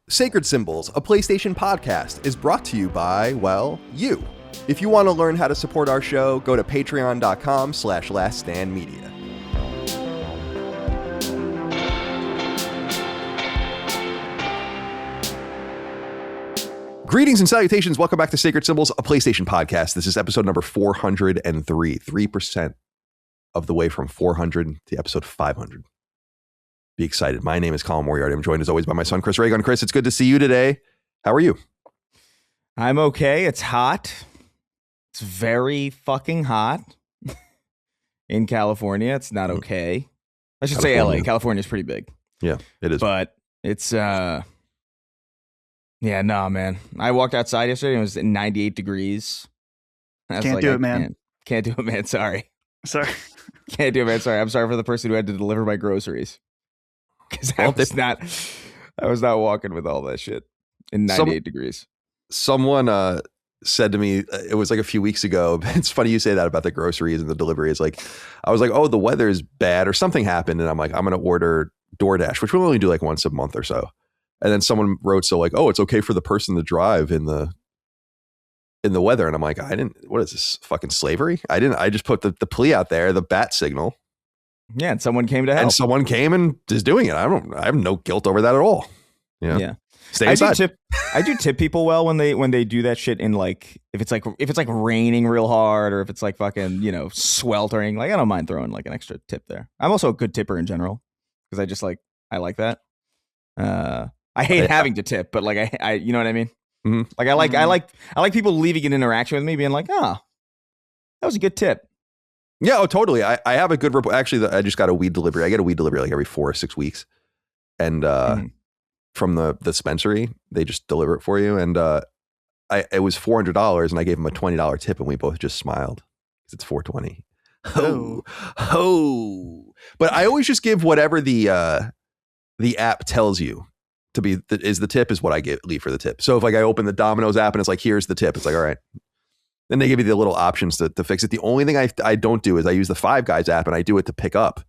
Sacred Symbols, a PlayStation podcast, is brought to you by, well, you. If you want to learn how to support our show, go to patreon.com/laststandmedia. Greetings and salutations. Welcome back to Sacred Symbols, a PlayStation podcast. This is episode number 403, 3% of the way from 400 to episode 500. Be excited. My name is Colin Moriarty. I'm joined as always by my son, Chris Reagan. Chris, it's good to see you today. How are you? I'm okay. It's hot. It's very fucking hot in California. It's not okay. I should say LA. California's pretty big. Yeah, it is. But it's, yeah, no, man. I walked outside yesterday and it was 98 degrees. Can't do it, man. Can't do it, man. Sorry. Can't do it, man. Sorry. I'm sorry for the person who had to deliver my groceries. Because I was not walking with all that shit in 98 degrees. Someone said to me, it was like a few weeks ago, it's funny you say that about the groceries and the delivery. It's like, I was like, oh, the weather is bad or something happened. And I'm like, I'm going to order DoorDash, which we'll only do like once a month or so. And then someone wrote, so like, oh, it's okay for the person to drive in the weather. And I'm like, what is this, fucking slavery? I just put the plea out there, the bat signal. Yeah, and someone came to help. And someone came and is doing it. I have no guilt over that at all. Yeah. Stay inside. I do tip people well when they do that shit in like if it's like raining real hard or if it's like fucking, sweltering. Like I don't mind throwing like an extra tip there. I'm also a good tipper in general because I like that. I hate having to tip, but like I you know what I mean? Mm-hmm. Like I like people leaving an interaction with me being like, "Oh, that was a good tip." Yeah, oh, totally. I have a good report. Actually, I just got a weed delivery. I get a weed delivery like every 4 or 6 weeks. And from the dispensary, they just deliver it for you. And it was $400 and I gave him a $20 tip and we both just smiled because it's $420. Ho. But I always just give whatever the app tells you to be is the tip is what I leave for the tip. So if like I open the Domino's app and it's like, here's the tip. It's like, all right. Then they give you the little options to fix it. The only thing I don't do is I use the Five Guys app and I do it to pick up.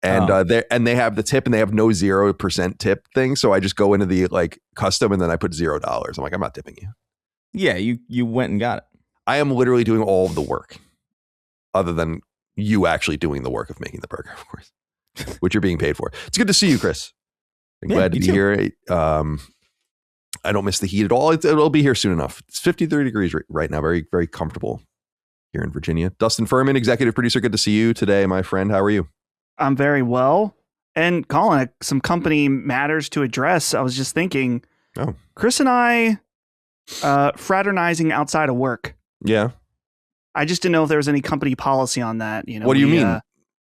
And they have the tip and they have no 0% tip thing. So I just go into the like custom and then I put $0. I'm like, I'm not tipping you. Yeah, you went and got it. I am literally doing all of the work other than you actually doing the work of making the burger, of course, which you're being paid for. It's good to see you, Chris. I'm glad to be here. I don't miss the heat at all. It'll be here soon enough. It's 53 degrees right now. Very, very comfortable here in Virginia. Dustin Furman, executive producer. Good to see you today, my friend. How are you? I'm very well. And Colin, some company matters to address. I was just thinking, Chris and I fraternizing outside of work. Yeah. I just didn't know if there was any company policy on that. What do you mean?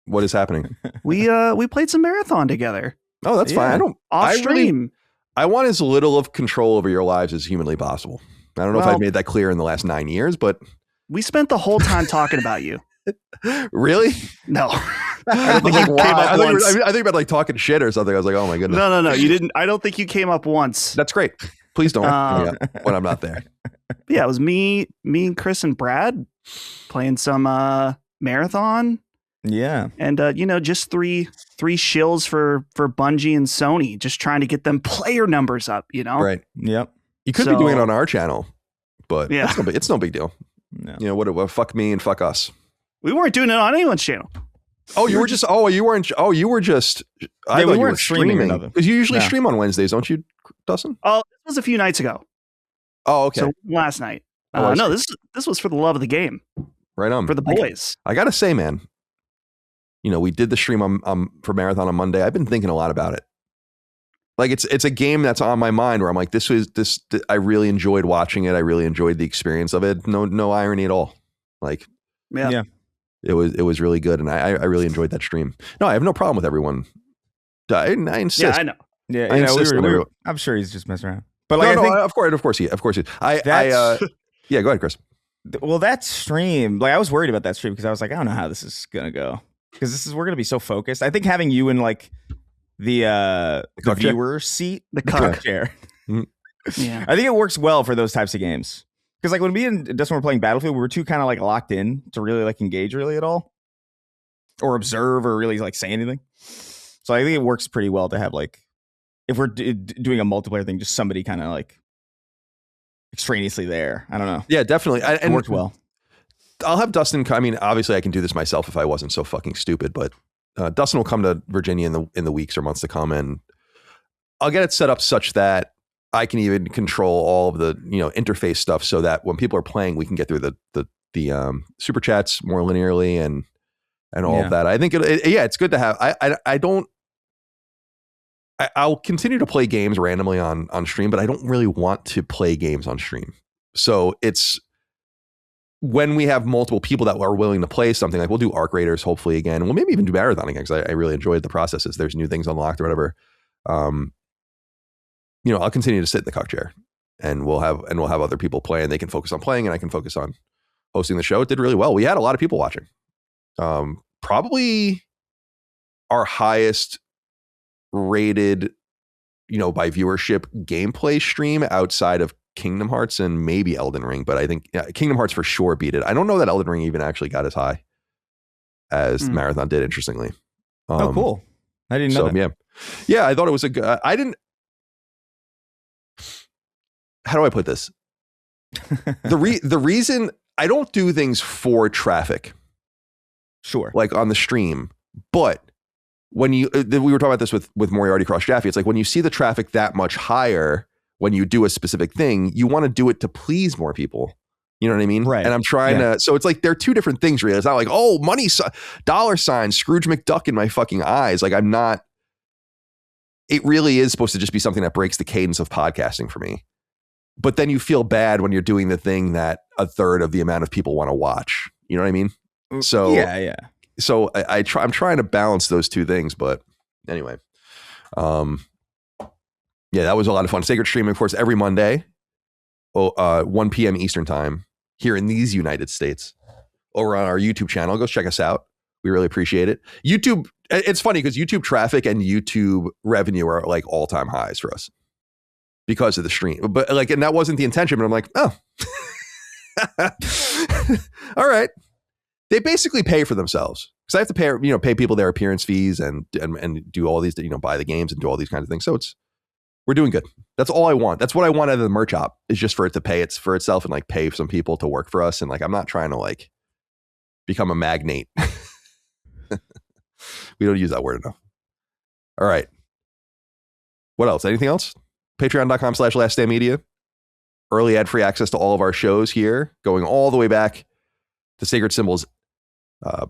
What is happening? We played some marathon together. Oh, that's fine. I don't off stream. I want as little of control over your lives as humanly possible. I don't know if I've made that clear in the last 9 years, but we spent the whole time talking about you. Really? No. I don't think you came up once. I think about like talking shit or something. I was like, oh my goodness. No. You didn't. I don't think you came up once. That's great. Please don't when I'm not there. Yeah, it was me and Chris and Brad playing some marathon. Yeah. And just three shills for Bungie and Sony, just trying to get them player numbers up, Right. Yep. You could be doing it on our channel, but yeah, it's no big deal. No. What fuck me and fuck us. We weren't doing it on anyone's channel. Oh, you were just I thought you were streaming because you usually stream on Wednesdays, don't you, Dustin? Oh, this was a few nights ago. Oh, okay. So last night. No, this was for the love of the game. Right on. For the boys. I gotta say, man, we did the stream for Marathon on Monday. I've been thinking a lot about it. Like it's a game that's on my mind where I'm like, I really enjoyed watching it. I really enjoyed the experience of it. No irony at all. Like, yeah. It was really good, and I really enjoyed that stream. No, I have no problem with everyone. I insist. Yeah, I know. Yeah, I insist I'm sure he's just messing around. But of course he. Yeah, go ahead, Chris. Well, that stream, like I was worried about that stream because I was like, I don't know how this is gonna go because we're gonna be so focused. I think having you in like the viewer seat, the cuck chair. Yeah, I think it works well for those types of games. Because like when me and Dustin were playing Battlefield, we were too kind of like locked in to really like engage really at all, or observe or really like say anything. So I think it works pretty well to have like if we're doing a multiplayer thing, just somebody kind of like extraneously there. I don't know. Yeah, definitely. It worked well. I'll have Dustin. I mean, obviously, I can do this myself if I wasn't so fucking stupid. But Dustin will come to Virginia in the weeks or months to come, and I'll get it set up such that I can even control all of the interface stuff, so that when people are playing, we can get through the super chats more linearly and all of that. I think it's good to have. I'll continue to play games randomly on stream, but I don't really want to play games on stream. So it's when we have multiple people that are willing to play something, like we'll do Arc Raiders hopefully again. We'll maybe even do Marathon again, because I really enjoyed the processes. There's new things unlocked or whatever. I'll continue to sit in the cuck chair, and we'll have other people play, and they can focus on playing, and I can focus on hosting the show. It did really well. We had a lot of people watching. Probably our highest rated, by viewership gameplay stream outside of Kingdom Hearts and maybe Elden Ring, but I think Kingdom Hearts for sure beat it. I don't know that Elden Ring even actually got as high as Marathon did, interestingly. Oh, cool. I didn't know that. Yeah, I thought it was a good, how do I put this? The reason I don't do things for traffic, sure, like on the stream, but when we were talking about this with Moriarty Cross Jaffe, it's like when you see the traffic that much higher when you do a specific thing, you want to do it to please more people. You know what I mean? Right. And I'm trying to, so it's like they're two different things, really. It's not like, oh, money, dollar signs, Scrooge McDuck in my fucking eyes. Like I'm not. It really is supposed to just be something that breaks the cadence of podcasting for me. But then you feel bad when you're doing the thing that a third of the amount of people want to watch. You know what I mean? So yeah. So I'm trying to balance those two things, but anyway, that was a lot of fun. Sacred streaming, of course, every Monday, 1 p.m. Eastern time here in these United States, over on our YouTube channel. Go check us out. We really appreciate it. YouTube. It's funny because YouTube traffic and YouTube revenue are like all-time highs for us because of the stream. But and that wasn't the intention. But I'm like, oh, all right. They basically pay for themselves because I have to pay people their appearance fees and do all these, buy the games and do all these kinds of things. So we're doing good. That's all I want. That's what I want out of the merch op, is just for it to pay for itself and like pay some people to work for us. And like, I'm not trying to like become a magnate. We don't use that word enough. All right. What else? Anything else? Patreon.com/laststandmedia. Early ad-free access to all of our shows here, going all the way back to Sacred Symbols,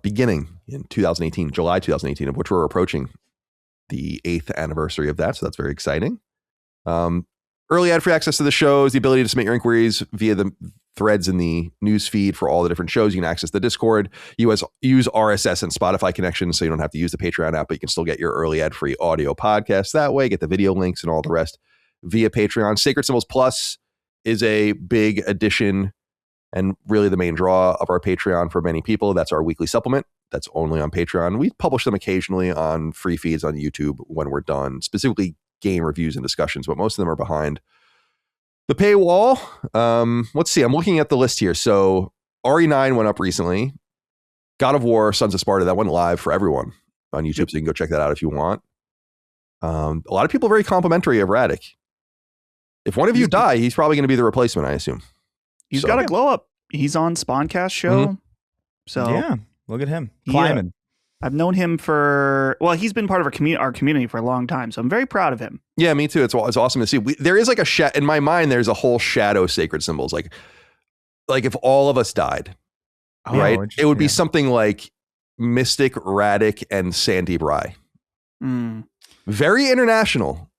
beginning in 2018, July 2018, of which we're approaching the 8th anniversary of that. So that's very exciting. Early ad-free access to the shows, the ability to submit your inquiries via the threads in the news feed for all the different shows. You can access the Discord. Use RSS and Spotify connections, so you don't have to use the Patreon app, but you can still get your early ad-free audio podcast that way, get the video links and all the rest via Patreon. Sacred Symbols Plus is a big addition and really the main draw of our Patreon for many people. That's our weekly supplement. That's only on Patreon. We publish them occasionally on free feeds on YouTube when we're done, specifically game reviews and discussions, but most of them are behind the paywall. Let's see. I'm looking at the list here. So RE9 went up recently. God of War, Sons of Sparta, that went live for everyone on YouTube, so you can go check that out if you want. A lot of people are very complimentary of Radic. If one of you die, he's probably going to be the replacement, I assume. He's got a glow up. He's on Spawncast show. Mm-hmm. So yeah, look at him climbing. I've known him he's been part of our community for a long time. So I'm very proud of him. Yeah, me too. It's awesome to see. There is like in my mind, there's a whole shadow Sacred Symbols. Like if all of us died, right? It would be something like Mystic, Radic, and Sandeep Rai. Very international,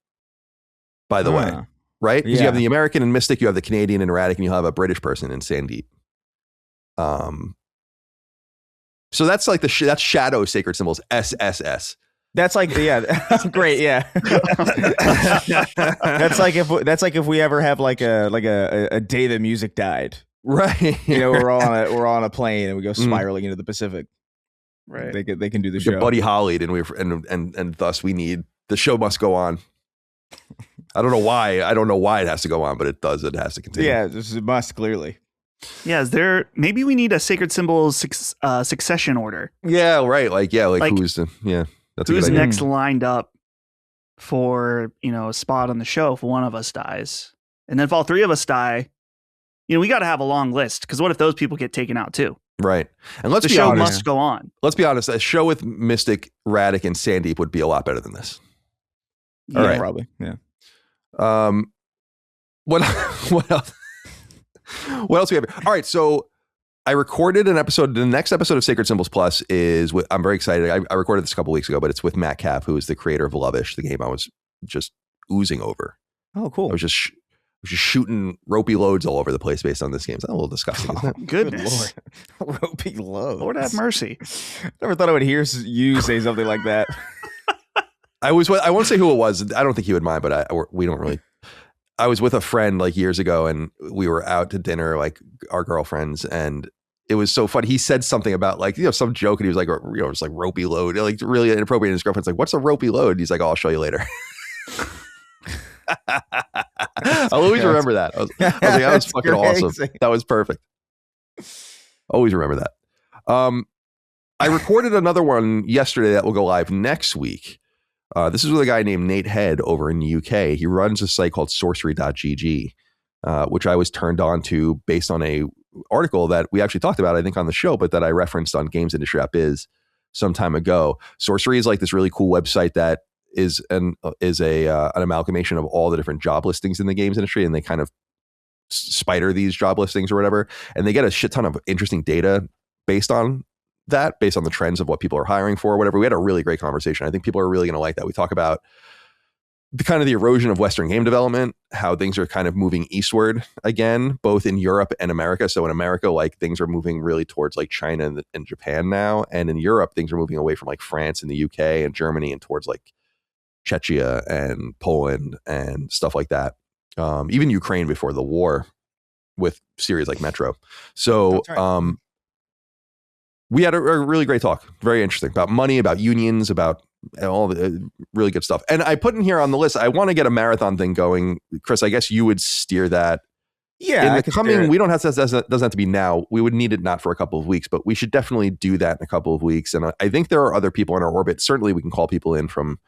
by the way. Right? Because you have the American and Mystic, you have the Canadian and Radic, and you'll have a British person in Sandeep. So that's like that's Shadow Sacred Symbols, SSS. That's like, yeah, great, yeah. that's like if we ever have like a day the music died, right? We're all on a plane and we go spiraling into the Pacific. Right? They can do the show. Buddy Hollied, and thus we need the show must go on. I don't know why it has to go on, but it does. It has to continue. Yeah, it must clearly. Yeah, maybe we need a Sacred Symbols succession order. Yeah, right. Like who's that's who's next lined up? for, a spot on the show if one of us dies. And then if all three of us die, we got to have a long list, because what if those people get taken out too? Right. And let's the be show honest, must go on. Let's be honest. A show with Mystic, Radic, and Sandeep would be a lot better than this. Yeah, all right. Probably. Yeah. What else? What else we have here? All right. So I recorded an episode. The next episode of Sacred Symbols Plus is with, I'm very excited. I recorded this a couple weeks ago, but it's with Matt Cap, who is the creator of Lovish, the game I was just oozing over. Oh, cool. I was just shooting ropey loads all over the place based on this game. It's a little disgusting, isn't it? Goodness. Good Lord. Ropey loads. Lord have mercy. Never thought I would hear you say something like that. I won't say who it was. I don't think he would mind, but we don't really. I was with a friend like years ago, and we were out to dinner, like our girlfriends, and it was so fun. He said something about like, some joke, and he was like, just like ropey load, like really inappropriate. And his girlfriend's like, "What's a ropey load?" And he's like, "Oh, I'll show you later." I'll always remember that. I was like, that was fucking crazy. Awesome. That was perfect. Always remember that. I recorded another one yesterday that will go live next week. This is with a guy named Nate Head over in the UK. He runs a site called sorcery.gg, which I was turned on to based on a article that we actually talked about, I think, on the show, but that I referenced on Games Industry Biz some time ago. Sorcery is like this really cool website that is an amalgamation of all the different job listings in the games industry, and they kind of spider these job listings or whatever, and they get a shit ton of interesting data based on the trends of what people are hiring for or whatever. We had a really great conversation. I think people are really going to like that. We talk about the erosion of Western game development, how things are kind of moving eastward again, both in Europe and America. So in America, like things are moving really towards like China and Japan now. And in Europe, things are moving away from like France and the UK and Germany and towards like Czechia and Poland and stuff like that. Even Ukraine before the war with series like Metro. So, right. We had a really great talk. Very interesting about money, about unions, about all the really good stuff. And I put in here on the list, I want to get a marathon thing going. Chris, I guess you would steer that. Yeah. In the coming, we don't have to, doesn't have to be now. We would need it not for a couple of weeks, but we should definitely do that in a couple of weeks. And I think there are other people in our orbit. Certainly we can call people in from,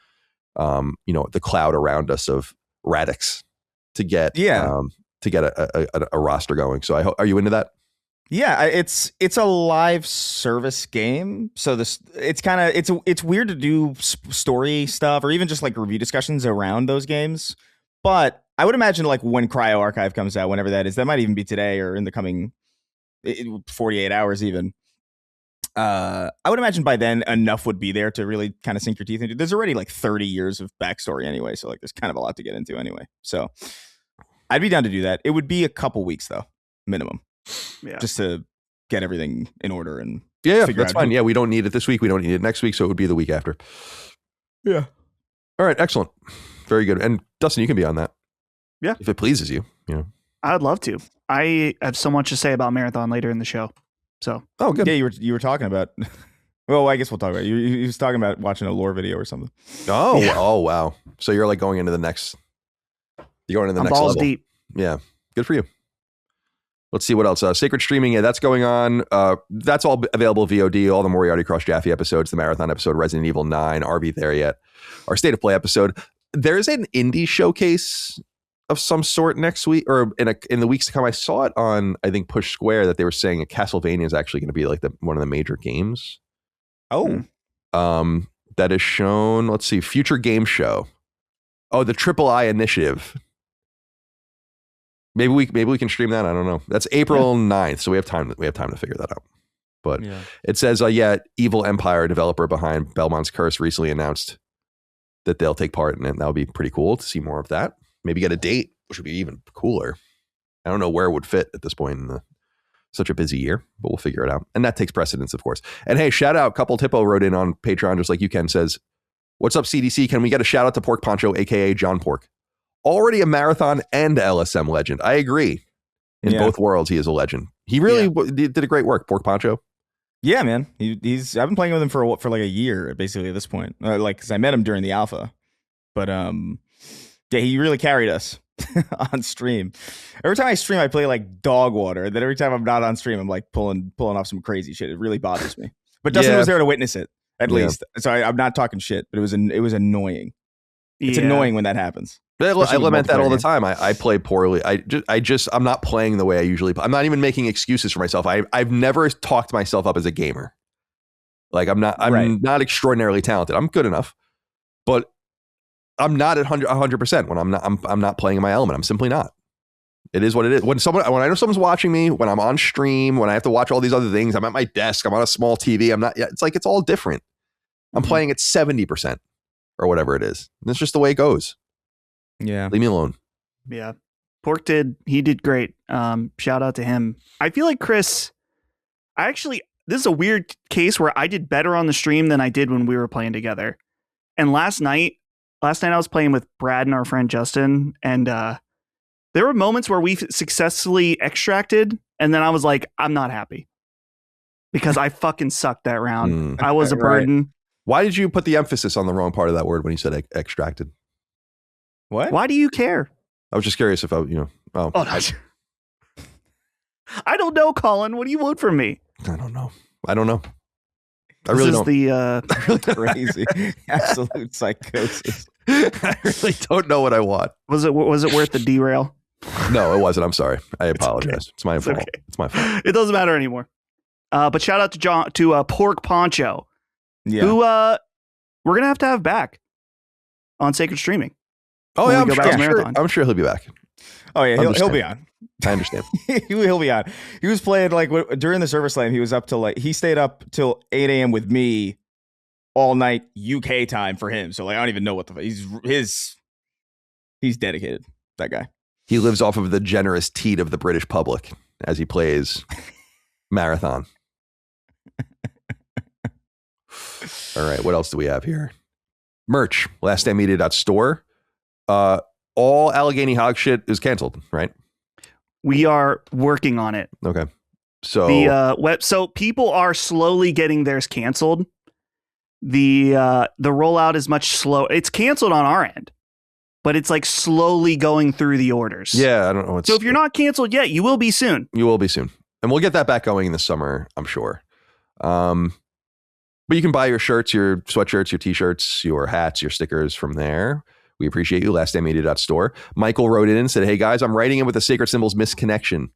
the cloud around us of Radix to get, a roster going. So are you into that? Yeah, it's a live service game, so it's weird to do story stuff or even just like review discussions around those games. But I would imagine like when Cryo Archive comes out, whenever that is, that might even be today or in the coming 48 hours even. I would imagine by then enough would be there to really kind of sink your teeth into. There's already like 30 years of backstory anyway, so like there's kind of a lot to get into anyway. So I'd be down to do that. It would be a couple weeks though, minimum. Yeah. Just to get everything in order and that's fine. Yeah, we don't need it this week. We don't need it next week, so it would be the week after. Yeah. All right, excellent. Very good. And Dustin, you can be on that. Yeah. If it pleases you, I'd love to. I have so much to say about Marathon later in the show. So. Oh, good. Yeah, you were talking about. Well, I guess we'll talk about it. You was talking about watching a lore video or something. Oh, yeah. Oh, wow. So you're like going into the next. You're going to the next balls level. Deep. Yeah. Good for you. Let's see what else. Sacred Streaming, yeah, that's going on. That's all available VOD. All the Moriarty Cross Jaffe episodes, the Marathon episode, Resident Evil 9, RV There Yet, our State of Play episode. There's an indie showcase of some sort next week or in the weeks to come. I saw it on, I think, Push Square that they were saying a Castlevania is actually going to be like one of the major games. Oh. That is shown. Let's see. Future Game Show. Oh, the Triple I Initiative. Maybe we can stream that. I don't know. That's April 9th, so we have time to figure that out. But it says, Evil Empire, developer behind Belmont's Curse, recently announced that they'll take part in it. That would be pretty cool to see more of that. Maybe get a date, which would be even cooler. I don't know where it would fit at this point in such a busy year, but we'll figure it out. And that takes precedence, of course. And hey, shout out, Couple Tippo wrote in on Patreon, just like you can, says, "What's up, CDC? Can we get a shout out to Pork Poncho, aka John Pork? Already a marathon and LSM legend." I agree. In both worlds, he is a legend. He really did a great work, Pork Poncho. Yeah, man. He's. I've been playing with him for like a year, basically at this point. Because I met him during the alpha, but he really carried us on stream. Every time I stream, I play like dog water. Then every time I'm not on stream, I'm like pulling off some crazy shit. It really bothers me. But Dustin was there to witness it at least, so I'm not talking shit. But it was annoying. It's annoying when that happens. I lament that all the time. I play poorly. I'm not playing the way I usually play. I'm not even making excuses for myself. I've never talked myself up as a gamer. Like I'm not extraordinarily talented. I'm good enough, but I'm not at 100% when I'm not playing in my element. I'm simply not. It is what it is. When I know someone's watching me, when I'm on stream, when I have to watch all these other things, I'm at my desk, I'm on a small TV. I'm not. It's like it's all different. I'm playing at 70% or whatever it is. And it's just the way it goes. Yeah. Leave me alone. Yeah. Pork did great. Shout out to him. I feel like Chris, this is a weird case where I did better on the stream than I did when we were playing together. And last night I was playing with Brad and our friend Justin, and there were moments where we successfully extracted, and then I was like, I'm not happy because I fucking sucked that round. I was a burden. Right. Why did you put the emphasis on the wrong part of that word when you said extracted? What? Why do you care? I was just curious if I. I don't know, Colin. What do you want from me? I don't know. I really don't. The crazy, absolute psychosis. I really don't know what I want. Was it worth the derail? No, it wasn't. I'm sorry. I apologize. It's my fault. Okay. It's my fault. It doesn't matter anymore. But shout out to Pork Poncho, who we're gonna have to have back on Sacred Streaming. Oh yeah, I'm sure he'll be back. Oh yeah, he'll be on. I understand. He'll be on. He was playing during the server slam. He was up till he stayed up till 8 a.m. with me all night UK time for him. So I don't even know what he's dedicated. That guy. He lives off of the generous teat of the British public as he plays Marathon. All right, what else do we have here? Merch. LastStandMedia.store. All Allegheny Hog shit is canceled, right? We are working on it. Okay. So so people are slowly getting theirs canceled. The rollout is much slow. It's canceled on our end, but it's like slowly going through the orders. Yeah, I don't know. So if you're not canceled yet, you will be soon. You will be soon. And we'll get that back going in the summer, I'm sure. But you can buy your shirts, your sweatshirts, your t-shirts, your hats, your stickers from there. We appreciate you. LastStandMedia.store. Michael wrote in and said, hey guys, I'm writing in with a Sacred Symbols misconnection.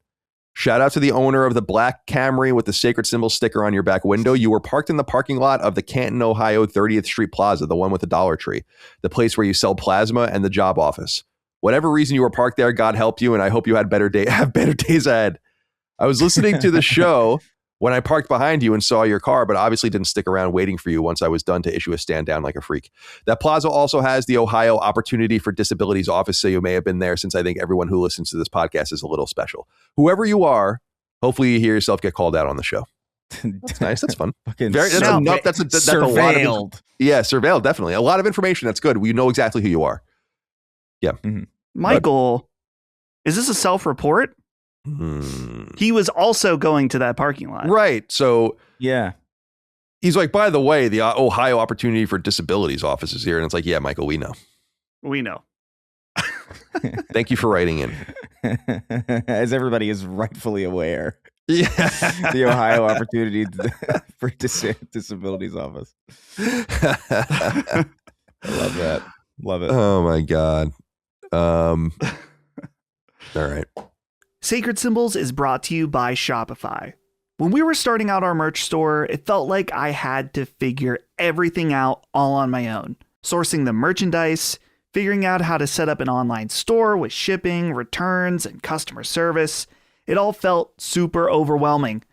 Shout out to the owner of the black Camry with the Sacred Symbol sticker on your back window. You were parked in the parking lot of the Canton, Ohio 30th Street Plaza, the one with the Dollar Tree, the place where you sell plasma and the job office. Whatever reason you were parked there, God helped you, and I hope you had better days ahead. I was listening to the show when I parked behind you and saw your car, but obviously didn't stick around waiting for you once I was done to issue a stand down like a freak. That plaza also has the Ohio Opportunity for Disabilities office, so you may have been there, since I think everyone who listens to this podcast is a little special. Whoever you are, hopefully you hear yourself get called out on the show. That's nice. That's fun. That's surveilled. Surveilled, definitely. A lot of information. That's good. We know exactly who you are. Yeah. Mm-hmm. Michael, is this a self-report? He was also going to that parking lot. Right. So yeah. He's like, by the way, the Ohio Opportunity for Disabilities office is here. And it's like, yeah, Michael, we know. We know. Thank you for writing in. As everybody is rightfully aware. Yeah. The Ohio Opportunity for Disabilities office. I love that. Love it. Oh my God. All right. Sacred Symbols is brought to you by Shopify. When we were starting out our merch store, it felt like I had to figure everything out all on my own. Sourcing the merchandise, figuring out how to set up an online store with shipping, returns, and customer service. It all felt super overwhelming.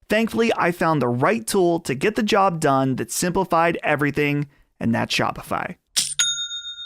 Thankfully, I found the right tool to get the job done that simplified everything, and that's Shopify.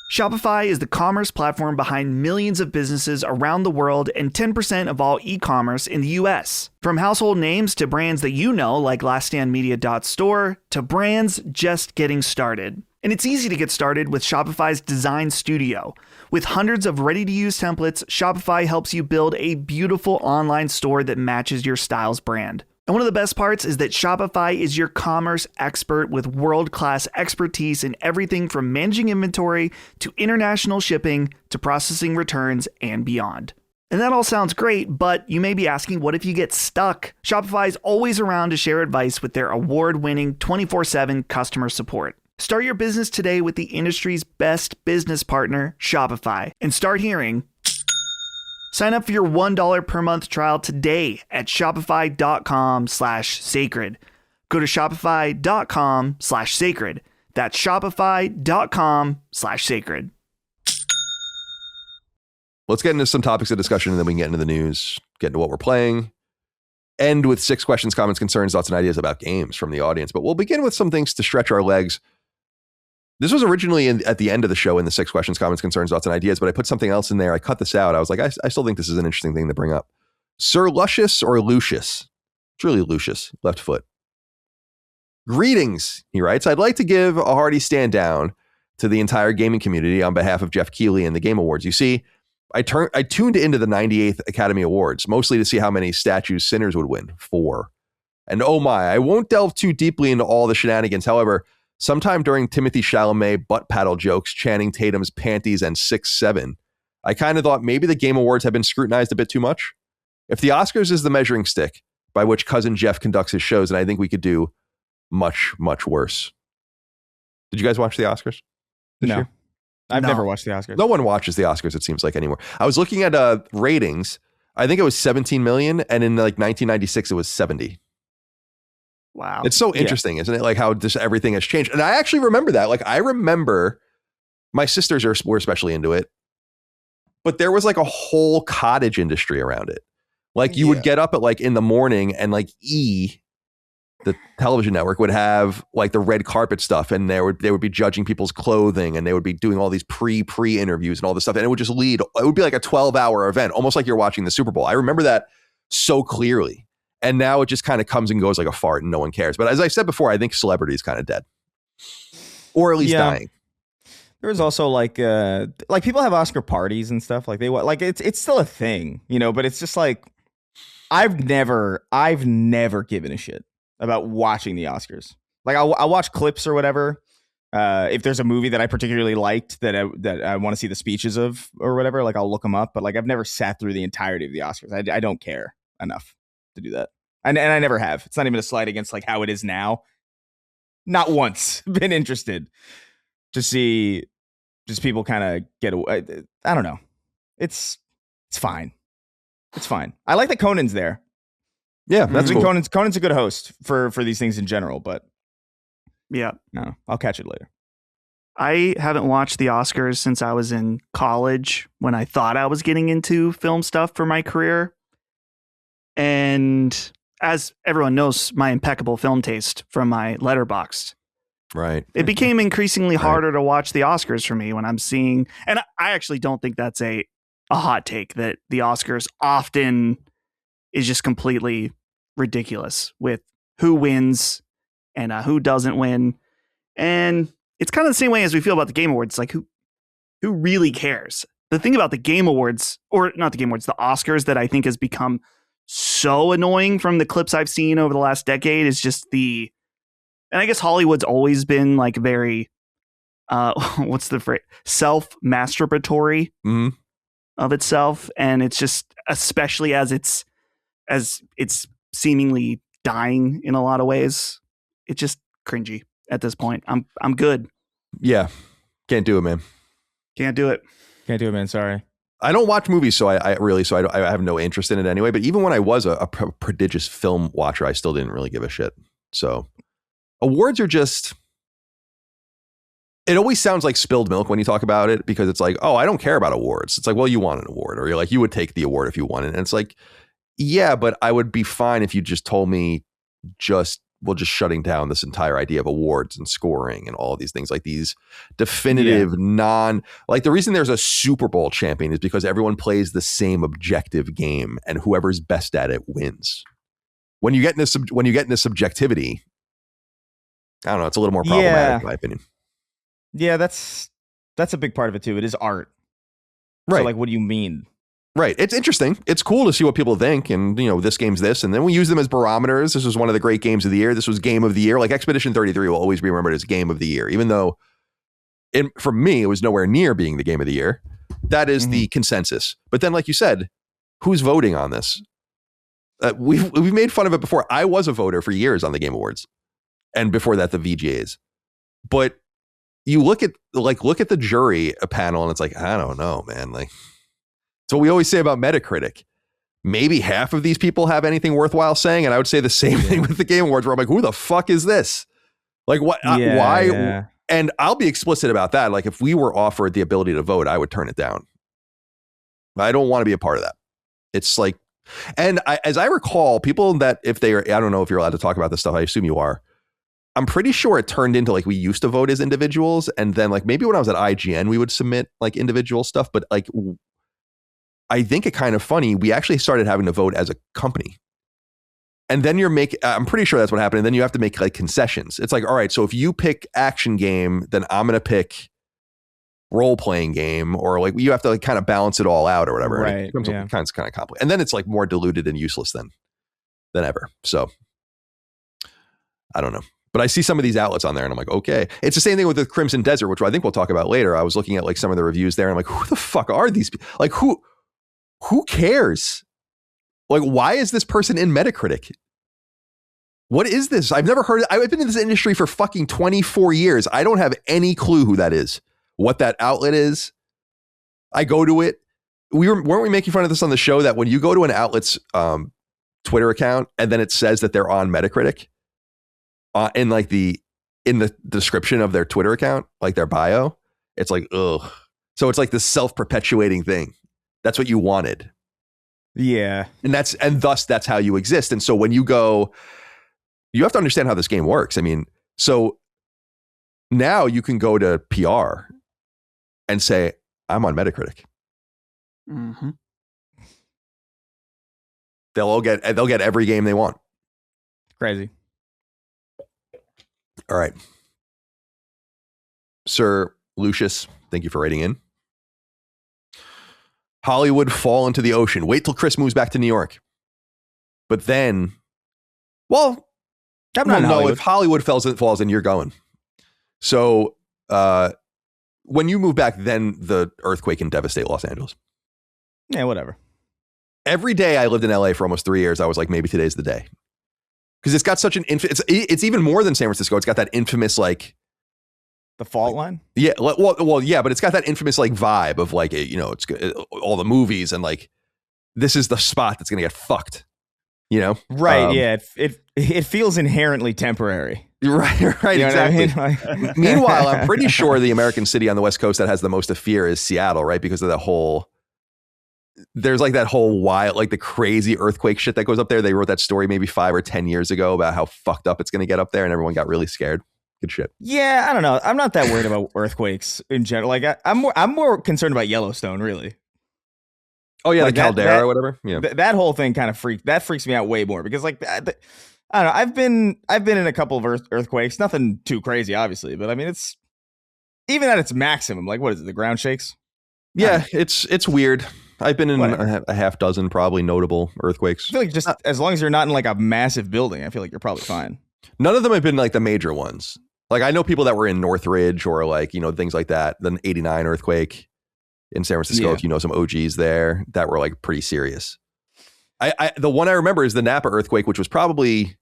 Shopify is the commerce platform behind millions of businesses around the world and 10% of all e-commerce in the US. From household names to brands that you know, like LastStandMedia.store, to brands just getting started. And it's easy to get started with Shopify's Design Studio. With hundreds of ready-to-use templates, Shopify helps you build a beautiful online store that matches your style's brand. And one of the best parts is that Shopify is your commerce expert with world-class expertise in everything from managing inventory to international shipping to processing returns and beyond. And that all sounds great, but you may be asking, what if you get stuck? Shopify is always around to share advice with their award-winning 24/7 customer support. Start your business today with the industry's best business partner, Shopify, and start hearing. Sign up for your $1 per month trial today at shopify.com/sacred. Go to shopify.com/sacred. That's shopify.com/sacred. Let's get into some topics of discussion, and then we can get into the news, get into what we're playing, end with 6 questions, comments, concerns, thoughts, and ideas about games from the audience. But we'll begin with some things to stretch our legs. This was originally at the end of the show in the 6 questions, comments, concerns, thoughts, and ideas, but I put something else in there. I cut this out. I was like, I still think this is an interesting thing to bring up. Sir Lucius or Lucius? It's really Lucius, left foot. Greetings, he writes. I'd like to give a hearty stand down to the entire gaming community on behalf of Jeff Keighley and the Game Awards. You see, I tuned into the 98th Academy Awards, mostly to see how many statues Sinners would win. 4. And oh my, I won't delve too deeply into all the shenanigans. However, sometime during Timothy Chalamet butt paddle jokes, Channing Tatum's panties, and 6'7", I kind of thought maybe the Game Awards have been scrutinized a bit too much. If the Oscars is the measuring stick by which Cousin Jeff conducts his shows, then I think we could do much, much worse. Did you guys watch the Oscars this year? I've never watched the Oscars. No one watches the Oscars, it seems like, anymore. I was looking at ratings. I think it was 17 million, and in like 1996, it was 70. Wow. It's so interesting, isn't it? Like how just everything has changed. And I actually remember that. Like I remember my sisters were especially into it, but there was like a whole cottage industry around it. Like you would get up at like in the morning and like the television network would have like the red carpet stuff, and they would be judging people's clothing, and they would be doing all these pre interviews and all this stuff. And it would just it would be like a 12-hour event, almost like you're watching the Super Bowl. I remember that so clearly. And now it just kind of comes and goes like a fart and no one cares. But as I said before, I think celebrity is kind of dead, or at least dying. There's also like people have Oscar parties and stuff. Like it's still a thing, you know, but it's just like, I've never given a shit about watching the Oscars. Like I'll watch clips or whatever. If there's a movie that I particularly liked that I want to see the speeches of or whatever, like I'll look them up. But like I've never sat through the entirety of the Oscars. I don't care enough to do that, and I never have. It's not even a slight against like how it is now. Not once been interested to see just people kind of get away. I don't know. It's fine. It's fine. I like that Conan's there. Yeah, that's cool. Conan's a good host for these things in general, but yeah, no, I'll catch it later. I haven't watched the Oscars since I was in college when I thought I was getting into film stuff for my career. And as everyone knows, my impeccable film taste from my Letterboxd. Right. It became increasingly harder to watch the Oscars for me when I'm seeing, and I actually don't think that's a hot take, that the Oscars often is just completely ridiculous with who wins and who doesn't win. And it's kind of the same way as we feel about the Game Awards. Like who really cares? The thing about the Game Awards, or not the Game Awards, the Oscars, that I think has become so annoying from the clips I've seen over the last decade is just and I guess Hollywood's always been like very, what's the phrase? Self-masturbatory of itself. And it's just, especially as it's seemingly dying in a lot of ways, it's just cringy at this point. I'm good. Yeah. Can't do it, man. Can't do it, man. Sorry. I don't watch movies, so I have no interest in it anyway. But even when I was a prodigious film watcher, I still didn't really give a shit. So awards are just, it always sounds like spilled milk when you talk about it, because it's like, oh, I don't care about awards. It's like, well, you want an award, or you're like, you would take the award if you won it. And it's like, yeah, but I would be fine if you just told me just shutting down this entire idea of awards and scoring and all of these things, like these definitive like the reason there's a Super Bowl champion is because everyone plays the same objective game, and whoever's best at it wins. When you get into subjectivity, I don't know, it's a little more problematic in my opinion. Yeah, that's a big part of it too. It is art. Right. So like, what do you mean? Right. It's interesting. It's cool to see what people think. And, you know, this game's this. And then we use them as barometers. This was one of the great games of the year. This was game of the year. Like Expedition 33 will always be remembered as game of the year, even though for me, it was nowhere near being the game of the year. That is the consensus. But then, like you said, who's voting on this? We've made fun of it before. I was a voter for years on the Game Awards. And before that, the VGAs. But you look at the jury panel and it's like, I don't know, man. Like, so we always say about Metacritic. Maybe half of these people have anything worthwhile saying, and I would say the same thing with the Game Awards, where I'm like, who the fuck is this? Like, what? Why? Yeah. And I'll be explicit about that. Like, if we were offered the ability to vote, I would turn it down. I don't want to be a part of that. It's like, and as I recall, people that if they are, I don't know if you're allowed to talk about this stuff. I assume you are. I'm pretty sure it turned into like we used to vote as individuals, and then like maybe when I was at IGN, we would submit like individual stuff, but like. I think it kind of funny. We actually started having to vote as a company. And then I'm pretty sure that's what happened. And then you have to make like concessions. It's like, all right, so if you pick action game, then I'm going to pick role playing game, or like you have to like kind of balance it all out or whatever. Right. And it becomes kind of complicated. And then it's like more diluted and useless than ever. So I don't know. But I see some of these outlets on there and I'm like, okay. It's the same thing with the Crimson Desert, which I think we'll talk about later. I was looking at like some of the reviews there and I'm like, who the fuck are these people? Like who cares? Like, why is this person in Metacritic? What is this? I've never heard. I've been in this industry for fucking 24 years. I don't have any clue who that is, what that outlet is. I go to it. Weren't we making fun of this on the show that when you go to an outlet's Twitter account and then it says that they're on Metacritic in the description of their Twitter account, like their bio, it's like, ugh. So it's like this self-perpetuating thing. That's what you wanted. Yeah. And thus that's how you exist. And so when you go, you have to understand how this game works. I mean, so now you can go to PR and say, I'm on Metacritic. Mm-hmm. They'll get every game they want. Crazy. All right. Sir Lucius, thank you for writing in. Hollywood fall into the ocean. Wait till Chris moves back to New York. But then, well, if Hollywood falls in, you're going. So when you move back, then the earthquake can devastate Los Angeles. Yeah, whatever. Every day I lived in LA for almost 3 years, I was like, maybe today's the day. Because it's got such an it's even more than San Francisco. It's got that infamous like the fault line. Yeah, well, yeah, but it's got that infamous like vibe of like it's all the movies and like this is the spot that's gonna get fucked. Right? Yeah, it feels inherently temporary. Right, exactly. I mean? Meanwhile, I'm pretty sure the American city on the West Coast that has the most to fear is Seattle, right? Because of there's like that whole wild, like the crazy earthquake shit that goes up there. They wrote that story maybe 5 or 10 years ago about how fucked up it's going to get up there, and everyone got really scared. Good shit. Yeah, I don't know. I'm not that worried about earthquakes in general. Like I'm more concerned about Yellowstone, really. Oh yeah, like the caldera or whatever. Yeah, that whole thing kind of freaks me out way more because like I don't know. I've been in a couple of earthquakes. Nothing too crazy, obviously, but I mean it's even at its maximum. Like what is it? The ground shakes. Yeah, it's weird. I've been in a half dozen probably notable earthquakes. I feel like just as long as you're not in like a massive building, I feel like you're probably fine. None of them have been like the major ones. Like I know people that were in Northridge or like, things like that. The 89 earthquake in San Francisco, if you know some OGs there that were like pretty serious. The one I remember is the Napa earthquake, which was probably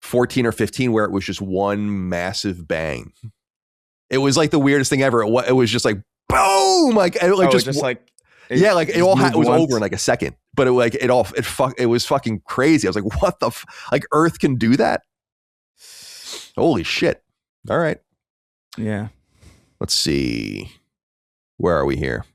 14 or 15, where it was just one massive bang. It was like the weirdest thing ever. It was just like boom, like it was over in like a second. But it was fucking crazy. I was like, what the like Earth can do that? Holy shit. All right. Yeah. Let's see. Where are we here?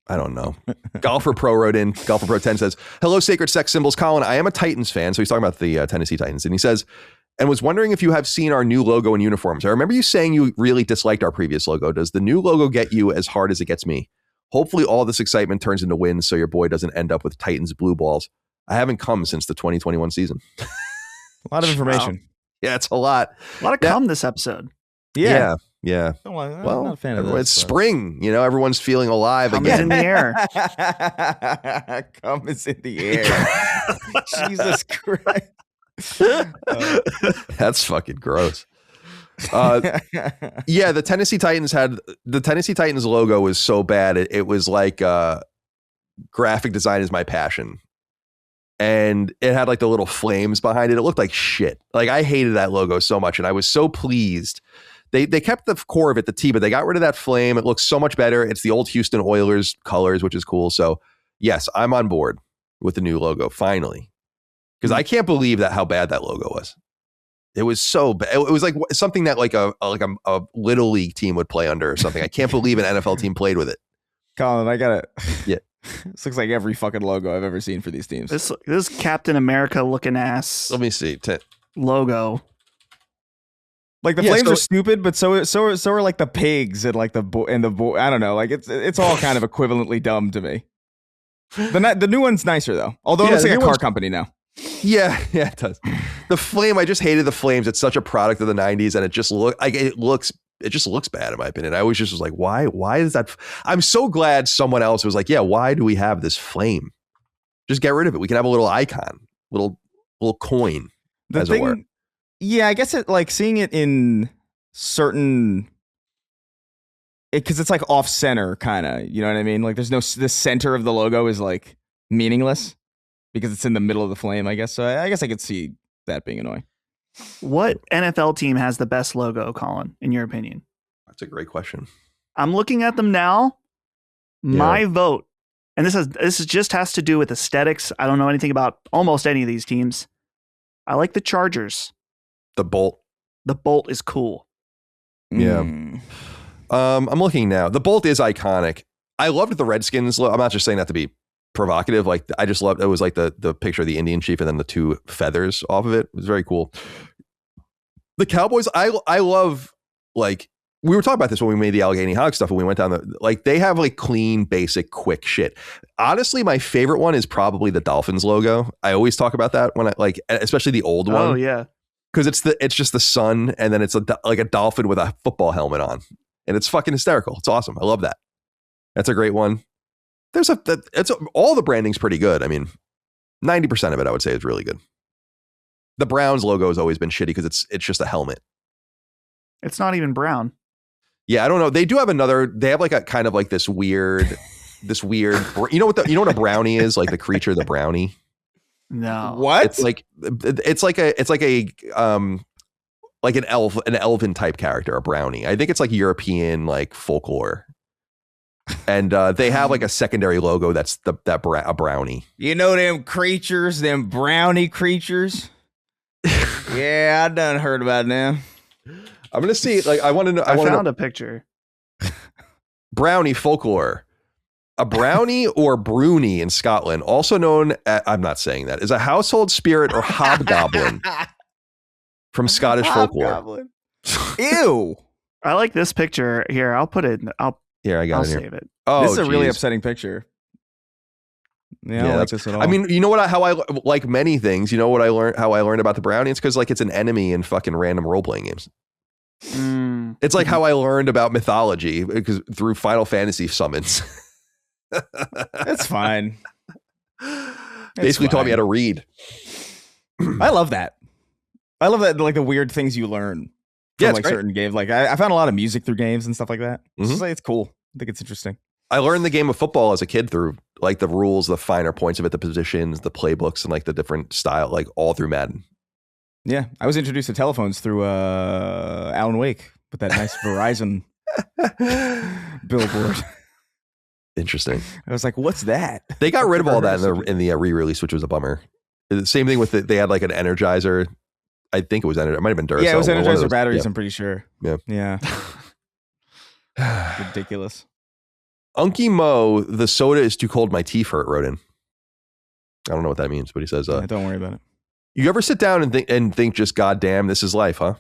I don't know. Golfer Pro wrote in. Golfer Pro 10 says, hello, Sacred Sex Symbols. Colin, I am a Titans fan. So he's talking about the Tennessee Titans. And he says, and was wondering if you have seen our new logo and uniforms. I remember you saying you really disliked our previous logo. Does the new logo get you as hard as it gets me? Hopefully all this excitement turns into wins so your boy doesn't end up with Titans blue balls. I haven't come since the 2021 season. A lot of information. Wow. Yeah, it's a lot. A lot of cum this episode. Yeah. I'm not a fan of this. It's spring. Everyone's feeling alive cum again. Cum is in the air. Cum is in the air. Jesus Christ. That's fucking gross. Yeah, the Tennessee Titans logo was so bad. It was like graphic design is my passion. And it had like the little flames behind it. It looked like shit. Like I hated that logo so much. And I was so pleased They kept the core of it, the T, but they got rid of that flame. It looks so much better. It's the old Houston Oilers colors, which is cool. So yes, I'm on board with the new logo finally, because I can't believe how bad that logo was. It was so bad. It was like something that like a little league team would play under or something. I can't believe an NFL team played with it. Colin, I got it. Yeah. This looks like every fucking logo I've ever seen for these teams. This Captain America looking ass Let me see. logo. Like the flames are stupid, but so are like the pigs and like the I don't know. Like it's all kind of equivalently dumb to me. The new one's nicer though. Although it looks like a car company now. Yeah, it does. The flame, I just hated the flames. It's such a product of the 90s, and it just looks bad in my opinion. I always just was like, why is that? I'm so glad someone else was like, yeah, why do we have this flame? Just get rid of it. We can have a little icon, little coin, as it were. Yeah, I guess it like seeing it in certain, because it's like off center kind of, you know what I mean? Like the center of the logo is like meaningless because it's in the middle of the flame, I guess. So I guess I could see that being annoying. What NFL team has the best logo, Colin, in your opinion? That's a great question. I'm looking at them now. My vote, and this just has to do with aesthetics. I don't know anything about almost any of these teams. I like the Chargers. The Bolt. The Bolt is cool. Yeah. I'm looking now. The Bolt is iconic. I loved the Redskins. I'm not just saying that to be provocative. Like I just loved it. Was like the picture of the Indian chief and then the two feathers off of it. It was very cool. The Cowboys, I love, like we were talking about this when we made the Allegheny Hog stuff and we went down they have like clean, basic, quick shit. Honestly, my favorite one is probably the Dolphins logo. I always talk about that when especially the old one. Oh yeah. Because it's just the sun and then it's like a dolphin with a football helmet on. And it's fucking hysterical. It's awesome. I love that. That's a great one. All the branding's pretty good. I mean, 90% of it I would say is really good. The Browns logo has always been shitty because it's just a helmet. It's not even brown. Yeah, I don't know. They do have they have like a kind of like this weird, you know what a brownie is? Like the creature, the brownie. No. What? It's like an elven type character, a brownie. I think it's like European like folklore. And they have like a secondary logo that's a brownie. You know them creatures, them brownie creatures? Yeah, I done heard about them. I'm gonna see. Like, I want to know. I found a picture. Brownie folklore. A brownie or broonie in Scotland, also known I'm not saying that, is a household spirit or hobgoblin from Scottish folklore. Ew. I like this picture here. I'll put it. Here, I got I'll it here. save it. Oh, this is a really upsetting picture. Yeah, I don't like this at all. I mean, you know how I like many things. You know what how I learned about the brownie? It's because like it's an enemy in fucking random role playing games. It's like how I learned about mythology because through Final Fantasy summons. That's fine. Basically taught me how to read. I love that. I love that, like the weird things you learn from like certain games. Like I found a lot of music through games and stuff like that. It's cool. I think it's interesting. I learned the game of football as a kid through like the rules, the finer points of it, the positions, the playbooks, and like the different style, like all through Madden. Yeah, I was introduced to telephones through Alan Wake with that nice Verizon billboard. Interesting. I was like, "What's that?" They got rid of all that in the re-release, which was a bummer. The same thing with they had like an Energizer. I think it was Energizer. It might have been Duracell. Yeah, it was Energizer batteries. Yeah. I'm pretty sure. Yeah. Ridiculous. Unky Mo, the soda is too cold. My teeth hurt. Wrote in. I don't know what that means, but he says, "Don't worry about it." You ever sit down and think just, God damn, this is life, huh?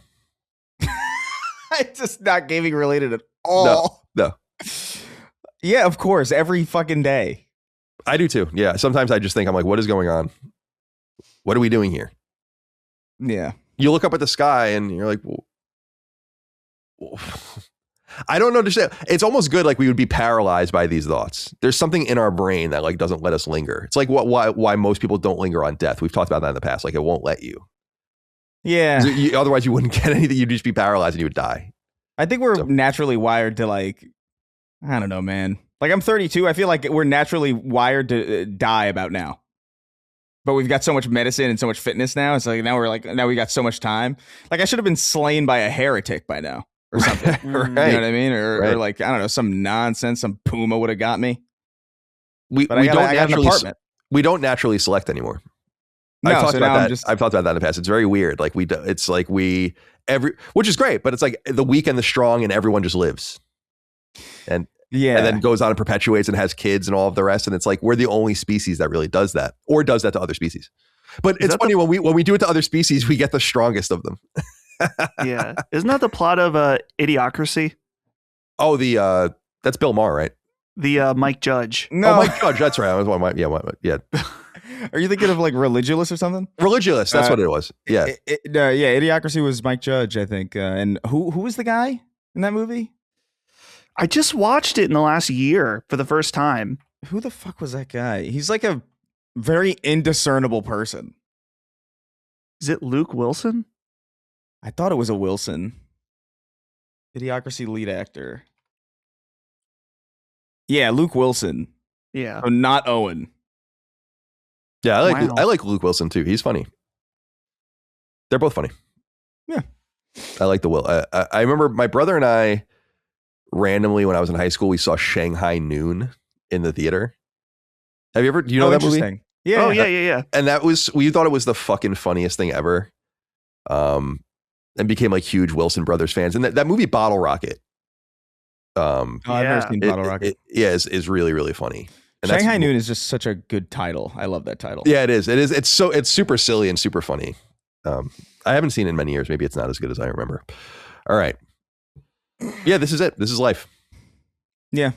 It's just not gaming related at all. No. Yeah, of course. Every fucking day. I do too. Yeah. Sometimes I just think, I'm like, what is going on? What are we doing here? Yeah. You look up at the sky and you're like, well, I don't understand. It's almost good. Like we would be paralyzed by these thoughts. There's something in our brain that like doesn't let us linger. It's like why most people don't linger on death. We've talked about that in the past. Like it won't let you. Yeah. Otherwise you wouldn't get anything. You'd just be paralyzed and you would die. I think we're naturally wired to like, I don't know, man. Like I'm 32. I feel like we're naturally wired to die about now. But we've got so much medicine and so much fitness now. It's like now we got so much time. Like I should have been slain by a heretic by now or something. Right. You know what I mean? Or Right. like, I don't know, some nonsense, some Puma would have got me. We But I got an naturally apartment. we don't naturally select anymore. No, I've talked so about now that. I'm just I've talked about that in the past. It's very weird. Like it's like which is great, but it's like the weak and the strong, and everyone just lives, and then goes on and perpetuates and has kids and all of the rest. And it's like we're the only species that really does that, or does that to other species. But it's funny when we do it to other species, we get the strongest of them. Yeah, isn't that the plot of Idiocracy? Oh, that's Bill Maher, right? The Mike Judge. No. Oh, Mike Judge. That's right. I was one. Yeah. Are you thinking of like Religulous or something? Religulous. That's what it was. Yeah. Idiocracy was Mike Judge, I think. And who was the guy in that movie? I just watched it in the last year for the first time. Who the fuck was that guy? He's like a very indiscernible person. Is it Luke Wilson? I thought it was a Wilson. Idiocracy lead actor. Yeah, Luke Wilson. Yeah. So not Owen. Yeah, Wow. I like Luke Wilson too. He's funny. They're both funny. Yeah. I like the Will. I remember my brother and I randomly when I was in high school, we saw Shanghai Noon in the theater. Do you know that movie? Interesting. Yeah. Oh, yeah. And we thought it was the fucking funniest thing ever. And became like huge Wilson Brothers fans. And that movie Bottle Rocket. I've never seen Bottle Rocket. Is really, really funny. And Shanghai Noon is just such a good title. I love that title. Yeah, it is. It's super silly and super funny. I haven't seen it in many years. Maybe it's not as good as I remember. All right. Yeah, this is it. This is life. Yeah.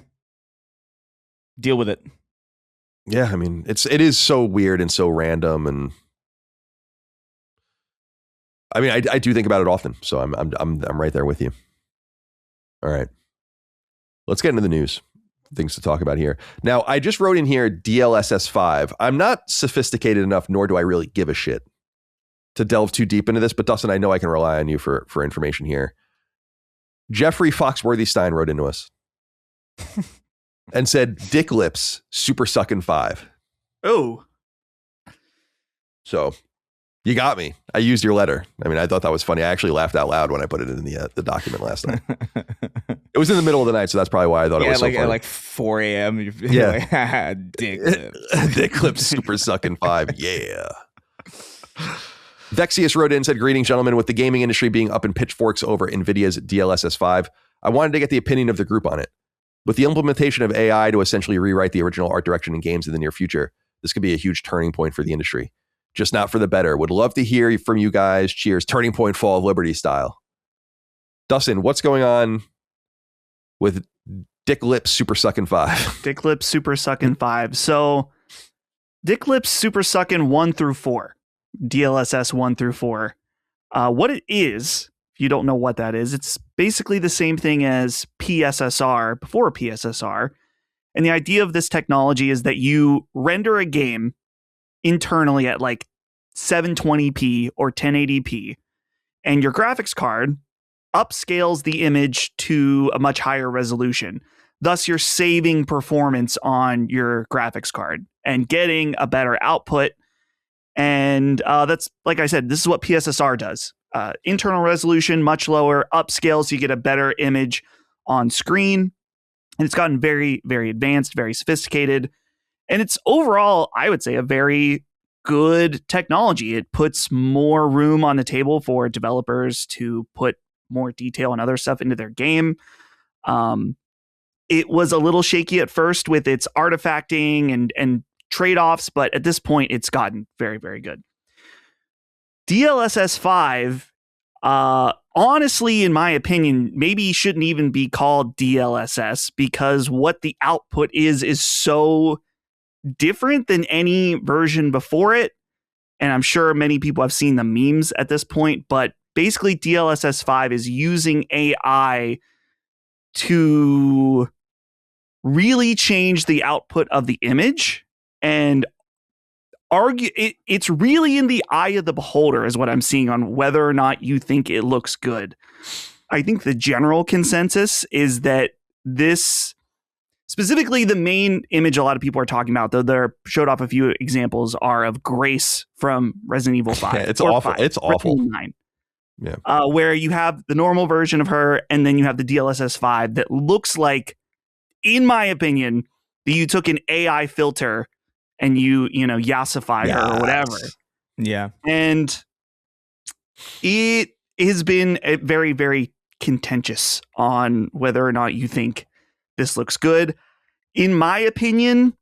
Deal with it. Yeah, I mean, it is so weird and so random, and I mean, I do think about it often. So I'm right there with you. All right. Let's get into the news. Things to talk about here. Now, I just wrote in here DLSS 5. I'm not sophisticated enough, nor do I really give a shit to delve too deep into this, but Dustin, I know I can rely on you for information here. Jeffrey Foxworthy-Stein wrote into us and said, Dick Lips, super sucking 5. Oh. So you got me. I used your letter. I mean, I thought that was funny. I actually laughed out loud when I put it in the document last night. It was in the middle of the night, so that's probably why I thought it was so funny. At like 4 a.m. Yeah. Dick Lips. Dick Lips, super sucking 5. Yeah. Vexius wrote in and said, greetings, gentlemen. With the gaming industry being up in pitchforks over NVIDIA's DLSS 5, I wanted to get the opinion of the group on it. With the implementation of AI to essentially rewrite the original art direction in games in the near future, this could be a huge turning point for the industry. Just not for the better. Would love to hear from you guys. Cheers. Turning point, Fall of Liberty style. Dustin, what's going on with Dick Lips Super Suckin' 5? Dick Lips Super Suckin' 5. So Dick Lips Super Suckin' 1 through 4. DLSS 1 through 4. What it is, if you don't know what that is, it's basically the same thing as PSSR before PSSR. And the idea of this technology is that you render a game internally at like 720p or 1080p, and your graphics card upscales the image to a much higher resolution. Thus, you're saving performance on your graphics card and getting a better output. And that's, like I said, this is what PSSR does. Internal resolution, much lower, upscale, so you get a better image on screen. And it's gotten very, very advanced, very sophisticated. And it's overall, I would say, a very good technology. It puts more room on the table for developers to put more detail and other stuff into their game. It was a little shaky at first with its artifacting and trade-offs, but at this point, it's gotten very, very good. DLSS 5, honestly, in my opinion, maybe shouldn't even be called DLSS because what the output is so different than any version before it. And I'm sure many people have seen the memes at this point, but basically DLSS 5 is using AI to really change the output of the image and argue it's really in the eye of the beholder is what I'm seeing on whether or not you think it looks good. I think the general consensus is that this, specifically the main image a lot of people are talking about, though they're showed off a few examples, are of Grace from Resident Evil 5. Yeah, it's awful. 5, It's awful. 9. where you have the normal version of her and then you have the DLSS 5 that looks like, in my opinion, that you took an AI filter and you yassified her or whatever. Yeah. And it has been very, very contentious on whether or not you think this looks good. In my opinion,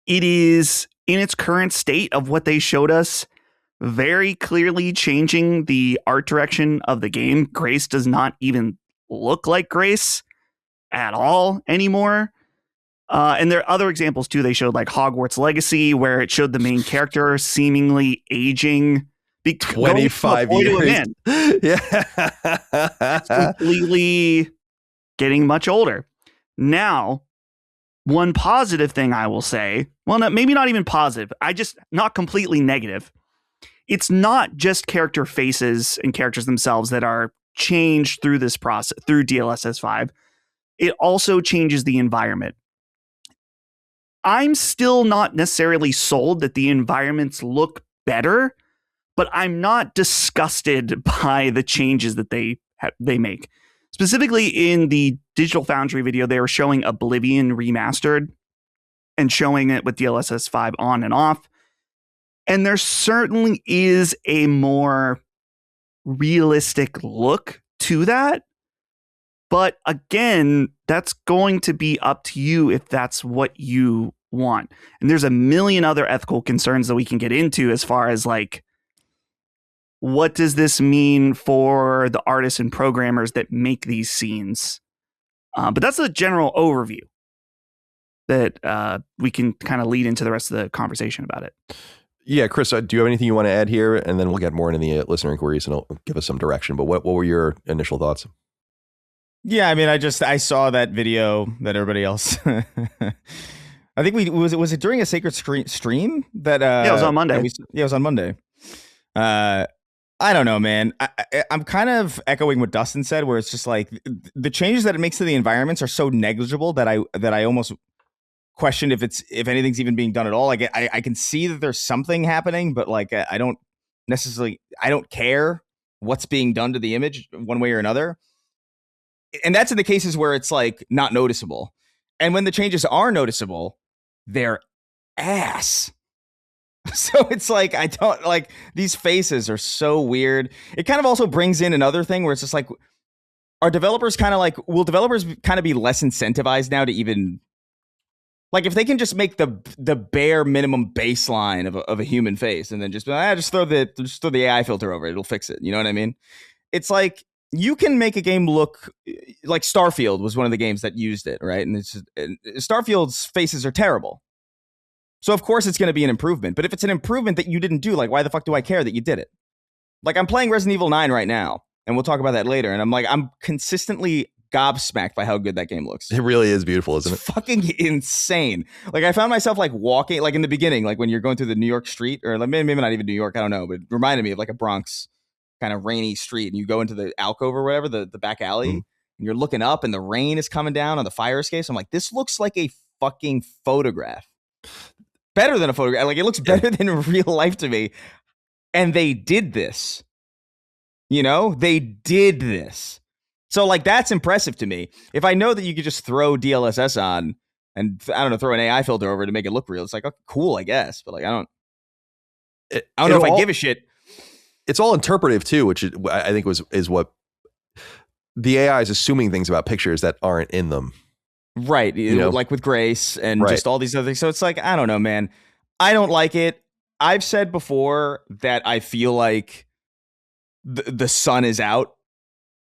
it is, in its current state of what they showed us, very clearly changing the art direction of the game. Grace does not even look like Grace at all anymore. And there are other examples too. They showed like Hogwarts Legacy, where it showed the main character seemingly aging 25 years. Yeah. It's completely getting much older. Now, one positive thing I will say, well, maybe not even positive, not completely negative. It's not just character faces and characters themselves that are changed through this process, through DLSS 5. It also changes the environment. I'm still not necessarily sold that the environments look better, but I'm not disgusted by the changes that they make. Specifically in the Digital Foundry video, they were showing Oblivion remastered and showing it with DLSS 5 on and off. And there certainly is a more realistic look to that. But again, that's going to be up to you if that's what you want. And there's a million other ethical concerns that we can get into as far as like, what does this mean for the artists and programmers that make these scenes? But that's a general overview that we can kind of lead into the rest of the conversation about it. Yeah, Chris, do you have anything you want to add here? And then we'll get more into the listener inquiries and it'll give us some direction. But what were your initial thoughts? Yeah, I mean, I saw that video that everybody else. I think was it during a Sacred stream that it was on Monday. It was on Monday. I don't know, man. I'm kind of echoing what Dustin said, where it's just like the changes that it makes to the environments are so negligible that I almost questioned if anything's even being done at all. Like I can see that there's something happening, but like I don't care what's being done to the image one way or another. And that's in the cases where it's like not noticeable. And when the changes are noticeable, they're ass. So it's like, I don't like, these faces are so weird. It kind of also brings in another thing where it's just like, are developers kind of like, will developers kind of be less incentivized now to even, like, if they can just make the bare minimum baseline of a human face and then just throw the AI filter over it, it'll fix it. You know what I mean? It's like, you can make a game look like Starfield was one of the games that used it, right? And Starfield's faces are terrible. So of course it's going to be an improvement. But if it's an improvement that you didn't do, like, why the fuck do I care that you did it? Like, I'm playing Resident Evil 9 right now, and we'll talk about that later. And I'm consistently gobsmacked by how good that game looks. It really is beautiful, isn't it? It's fucking insane. Like, I found myself like walking, like in the beginning, like when you're going through the New York street, or like maybe not even New York, I don't know, but it reminded me of like a Bronx kind of rainy street, and you go into the alcove or whatever, the back alley, and you're looking up and the rain is coming down on the fire escape. So I'm like, this looks like a fucking photograph. Better than a photograph. Like, it looks better than real life to me. And they did this. You know, they did this. So like, that's impressive to me. If I know that you could just throw DLSS on and I don't know, throw an AI filter over to make it look real, it's like, okay, cool, I guess. But like, I don't know if I give a shit. It's all interpretive too, which I think is what the AI is assuming things about pictures that aren't in them. Right. You know? Like with Grace and just all these other things. So it's like, I don't know, man. I don't like it. I've said before that I feel like the sun is out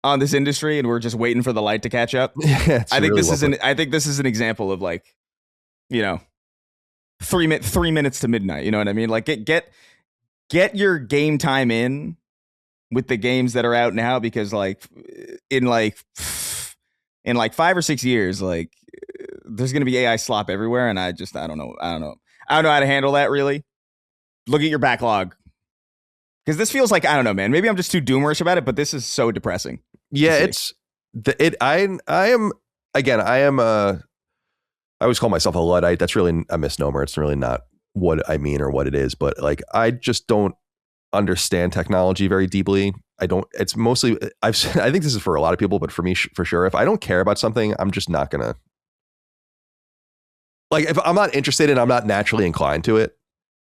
on this industry and we're just waiting for the light to catch up. Yeah, I think this is an example of like, you know, 3 minutes to midnight. You know what I mean? Like get your game time in with the games that are out now, because like in 5 or 6 years, like there's going to be AI slop everywhere. And I don't know how to handle that, really. Look at your backlog. Because this feels like, I don't know, man, maybe I'm just too doomerish about it, but this is so depressing. Yeah, I always call myself a Luddite. That's really a misnomer. It's really not what I mean or what it is, but like, I just don't understand technology very deeply. It's mostly, I think this is for a lot of people, but for me, for sure, if I don't care about something, I'm just not going to, like, if I'm not interested and I'm not naturally inclined to it,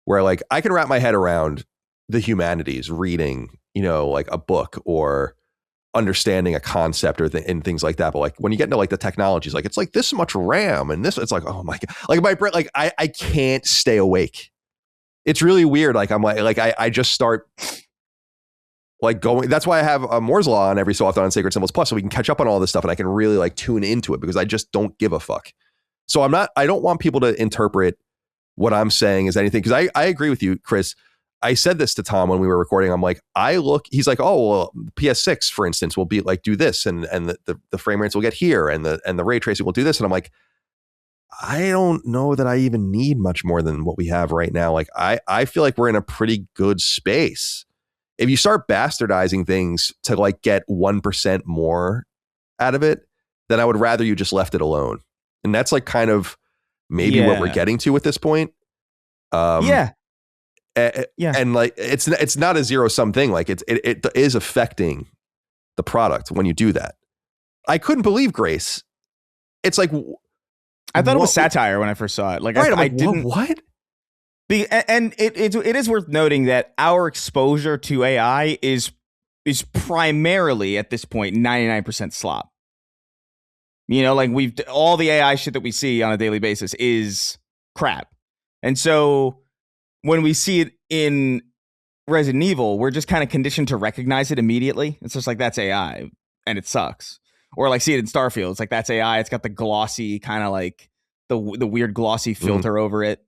where like I can wrap my head around the humanities, reading, like a book or understanding a concept or and things like that. But like when you get into like the technologies, like it's like this much RAM and this, it's like, oh my God, like my brain, like I can't stay awake. It's really weird. Like I'm like I just start like going. That's why I have a Moore's Law on every so often on Sacred Symbols Plus, so we can catch up on all this stuff and I can really like tune into it because I just don't give a fuck. So I don't want people to interpret what I'm saying as anything, because I agree with you, Chris. I said this to Tom when we were recording. I'm like, he's like, oh, well, PS6, for instance, will be like, do this and the frame rates will get here and the ray tracing will do this. And I'm like, I don't know that I even need much more than what we have right now. Like, I feel like we're in a pretty good space. If you start bastardizing things to like get 1% more out of it, then I would rather you just left it alone. And that's like kind of maybe what we're getting to at this point. And like it's not a zero sum thing. Like it is affecting the product when you do that. I couldn't believe Grace. It's like I thought it was satire when I first saw it. Like right, I didn't what. And it is worth noting that our exposure to AI is primarily at this point 99% slop. Like all the AI shit that we see on a daily basis is crap. And so when we see it in Resident Evil, we're just kind of conditioned to recognize it immediately. It's just like, that's AI and it sucks. Or like see it in Starfield. It's like, that's AI. It's got the glossy kind of like the weird glossy filter over it.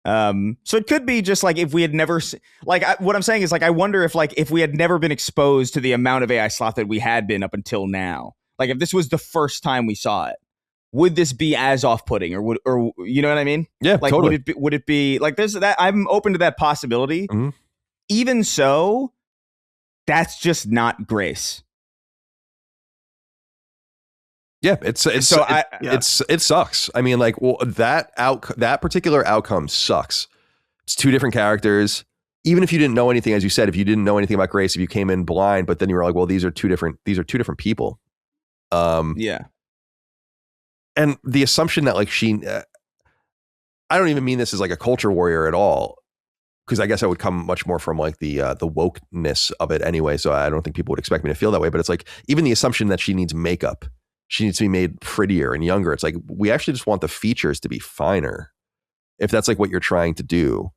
So it could be just like if we had never what I'm saying is like, I wonder if we had never been exposed to the amount of AI slop that we had been up until now. Like if this was the first time we saw it, would this be as off-putting or you know what I mean? Yeah, like totally. Would it be like this? That I'm open to that possibility. Mm-hmm. Even so, that's just not Grace. Yeah, it sucks. I mean, like, well, that particular outcome sucks. It's two different characters. Even if you didn't know anything, as you said, if you didn't know anything about Grace, if you came in blind, but then you were like, well, these are two different people. Yeah. And the assumption that like I don't even mean this as like a culture warrior at all, because I guess I would come much more from like the wokeness of it anyway. So I don't think people would expect me to feel that way. But it's like even the assumption that she needs makeup, she needs to be made prettier and younger. It's like we actually just want the features to be finer, if that's like what you're trying to do.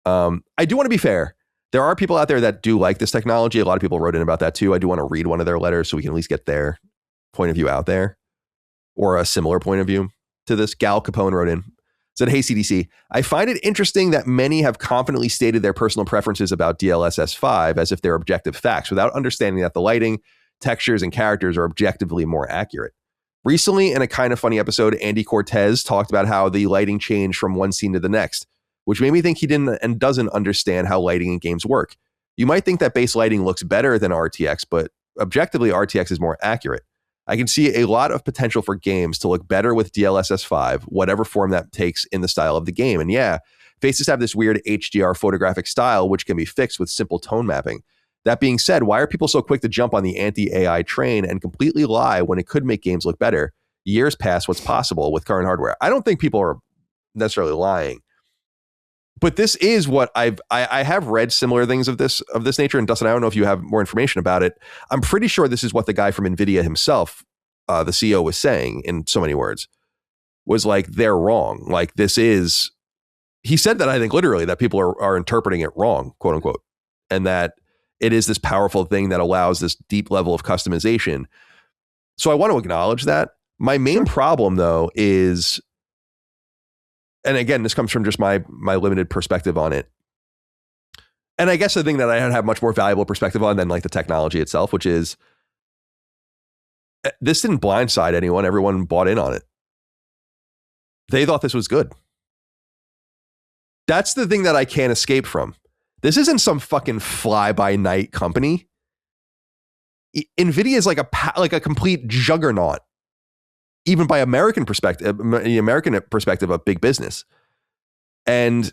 I do want to be fair. There are people out there that do like this technology. A lot of people wrote in about that too. I do want to read one of their letters so we can at least get their point of view out there, or a similar point of view to this. Gal Capone wrote in, said, hey, CDC, I find it interesting that many have confidently stated their personal preferences about DLSS 5 as if they're objective facts without understanding that the lighting, textures, and characters are objectively more accurate. Recently, in a kind of funny episode, Andy Cortez talked about how the lighting changed from one scene to the next, which made me think he didn't and doesn't understand how lighting in games work. You might think that base lighting looks better than RTX, but objectively, RTX is more accurate. I can see a lot of potential for games to look better with DLSS 5, whatever form that takes in the style of the game. And yeah, faces have this weird HDR photographic style, which can be fixed with simple tone mapping. That being said, why are people so quick to jump on the anti-AI train and completely lie when it could make games look better? Years past what's possible with current hardware. I don't think people are necessarily lying. But this is what I have read similar things of this nature. And Dustin, I don't know if you have more information about it. I'm pretty sure this is what the guy from NVIDIA himself, the CEO, was saying in so many words, was like, they're wrong. Like he said that, I think literally, that people are interpreting it wrong, quote unquote. And that it is this powerful thing that allows this deep level of customization. So I want to acknowledge that. My main problem though is, and again, this comes from just my limited perspective on it. And I guess the thing that I have much more valuable perspective on than like the technology itself, which is this didn't blindside anyone. Everyone bought in on it. They thought this was good. That's the thing that I can't escape from. This isn't some fucking fly-by-night company. NVIDIA is like a complete juggernaut, even by American perspective, the American perspective of big business. And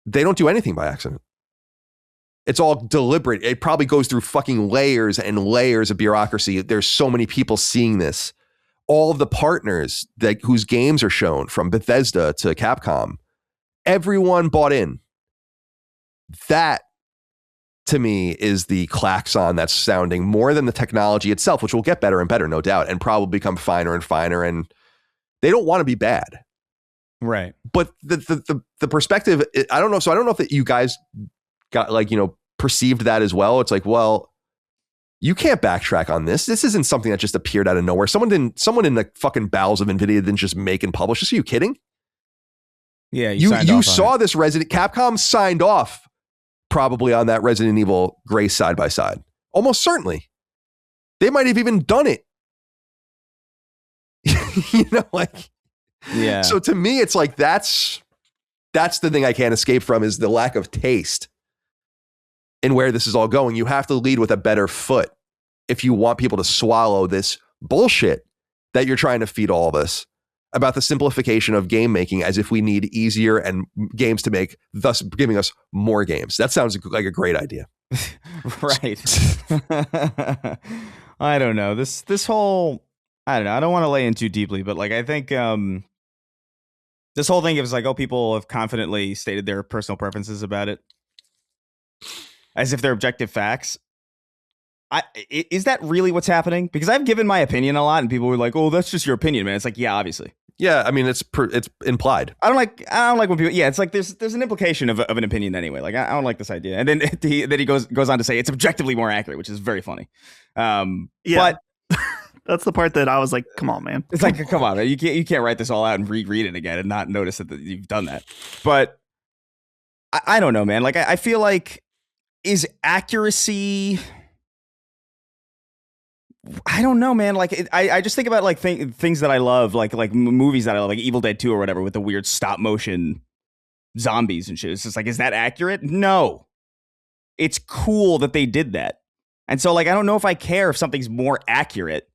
they don't do anything by accident. It's all deliberate. It probably goes through fucking layers and layers of bureaucracy. There's so many people seeing this. All of the partners whose games are shown, from Bethesda to Capcom, everyone bought in. That, to me, is the klaxon that's sounding more than the technology itself, which will get better and better, no doubt, and probably become finer and finer. And they don't want to be bad. Right. But the perspective, I don't know. So I don't know if that you guys got perceived that as well. It's like, well, you can't backtrack on this. This isn't something that just appeared out of nowhere. Someone in the fucking bowels of NVIDIA didn't just make and publish this. Are you kidding? Yeah. You saw this Capcom signed off probably on that Resident Evil Grace side by side. Almost certainly. They might have even done it. Yeah. So to me, it's like, that's the thing I can't escape from, is the lack of taste in where this is all going. You have to lead with a better foot if you want people to swallow this bullshit that you're trying to feed all of us about the simplification of game making, as if we need easier and games to make, thus giving us more games. That sounds like a great idea. Right. I don't know. This whole, I don't know. I don't want to lay in too deeply, but like, I think this whole thing is like, oh, people have confidently stated their personal preferences about it, as if they're objective facts. Is that really what's happening? Because I've given my opinion a lot, and people were like, "Oh, that's just your opinion, man." It's like, yeah, obviously. Yeah, I mean, it's implied. I don't like when people. Yeah, it's like there's an implication of an opinion anyway. Like, I don't like this idea. And then he goes on to say it's objectively more accurate, which is very funny. But that's the part that I was like, come on, man. It's like, come on, man. You can't write this all out and reread it again and not notice that you've done that. But I don't know, man. Like, I feel like, is accuracy, I don't know, man. Like, I just think about like things that I love, like movies that I love, like Evil Dead 2 or whatever, with the weird stop motion zombies and shit. It's just like, is that accurate? No. It's cool that they did that. And so, like, I don't know if I care if something's more accurate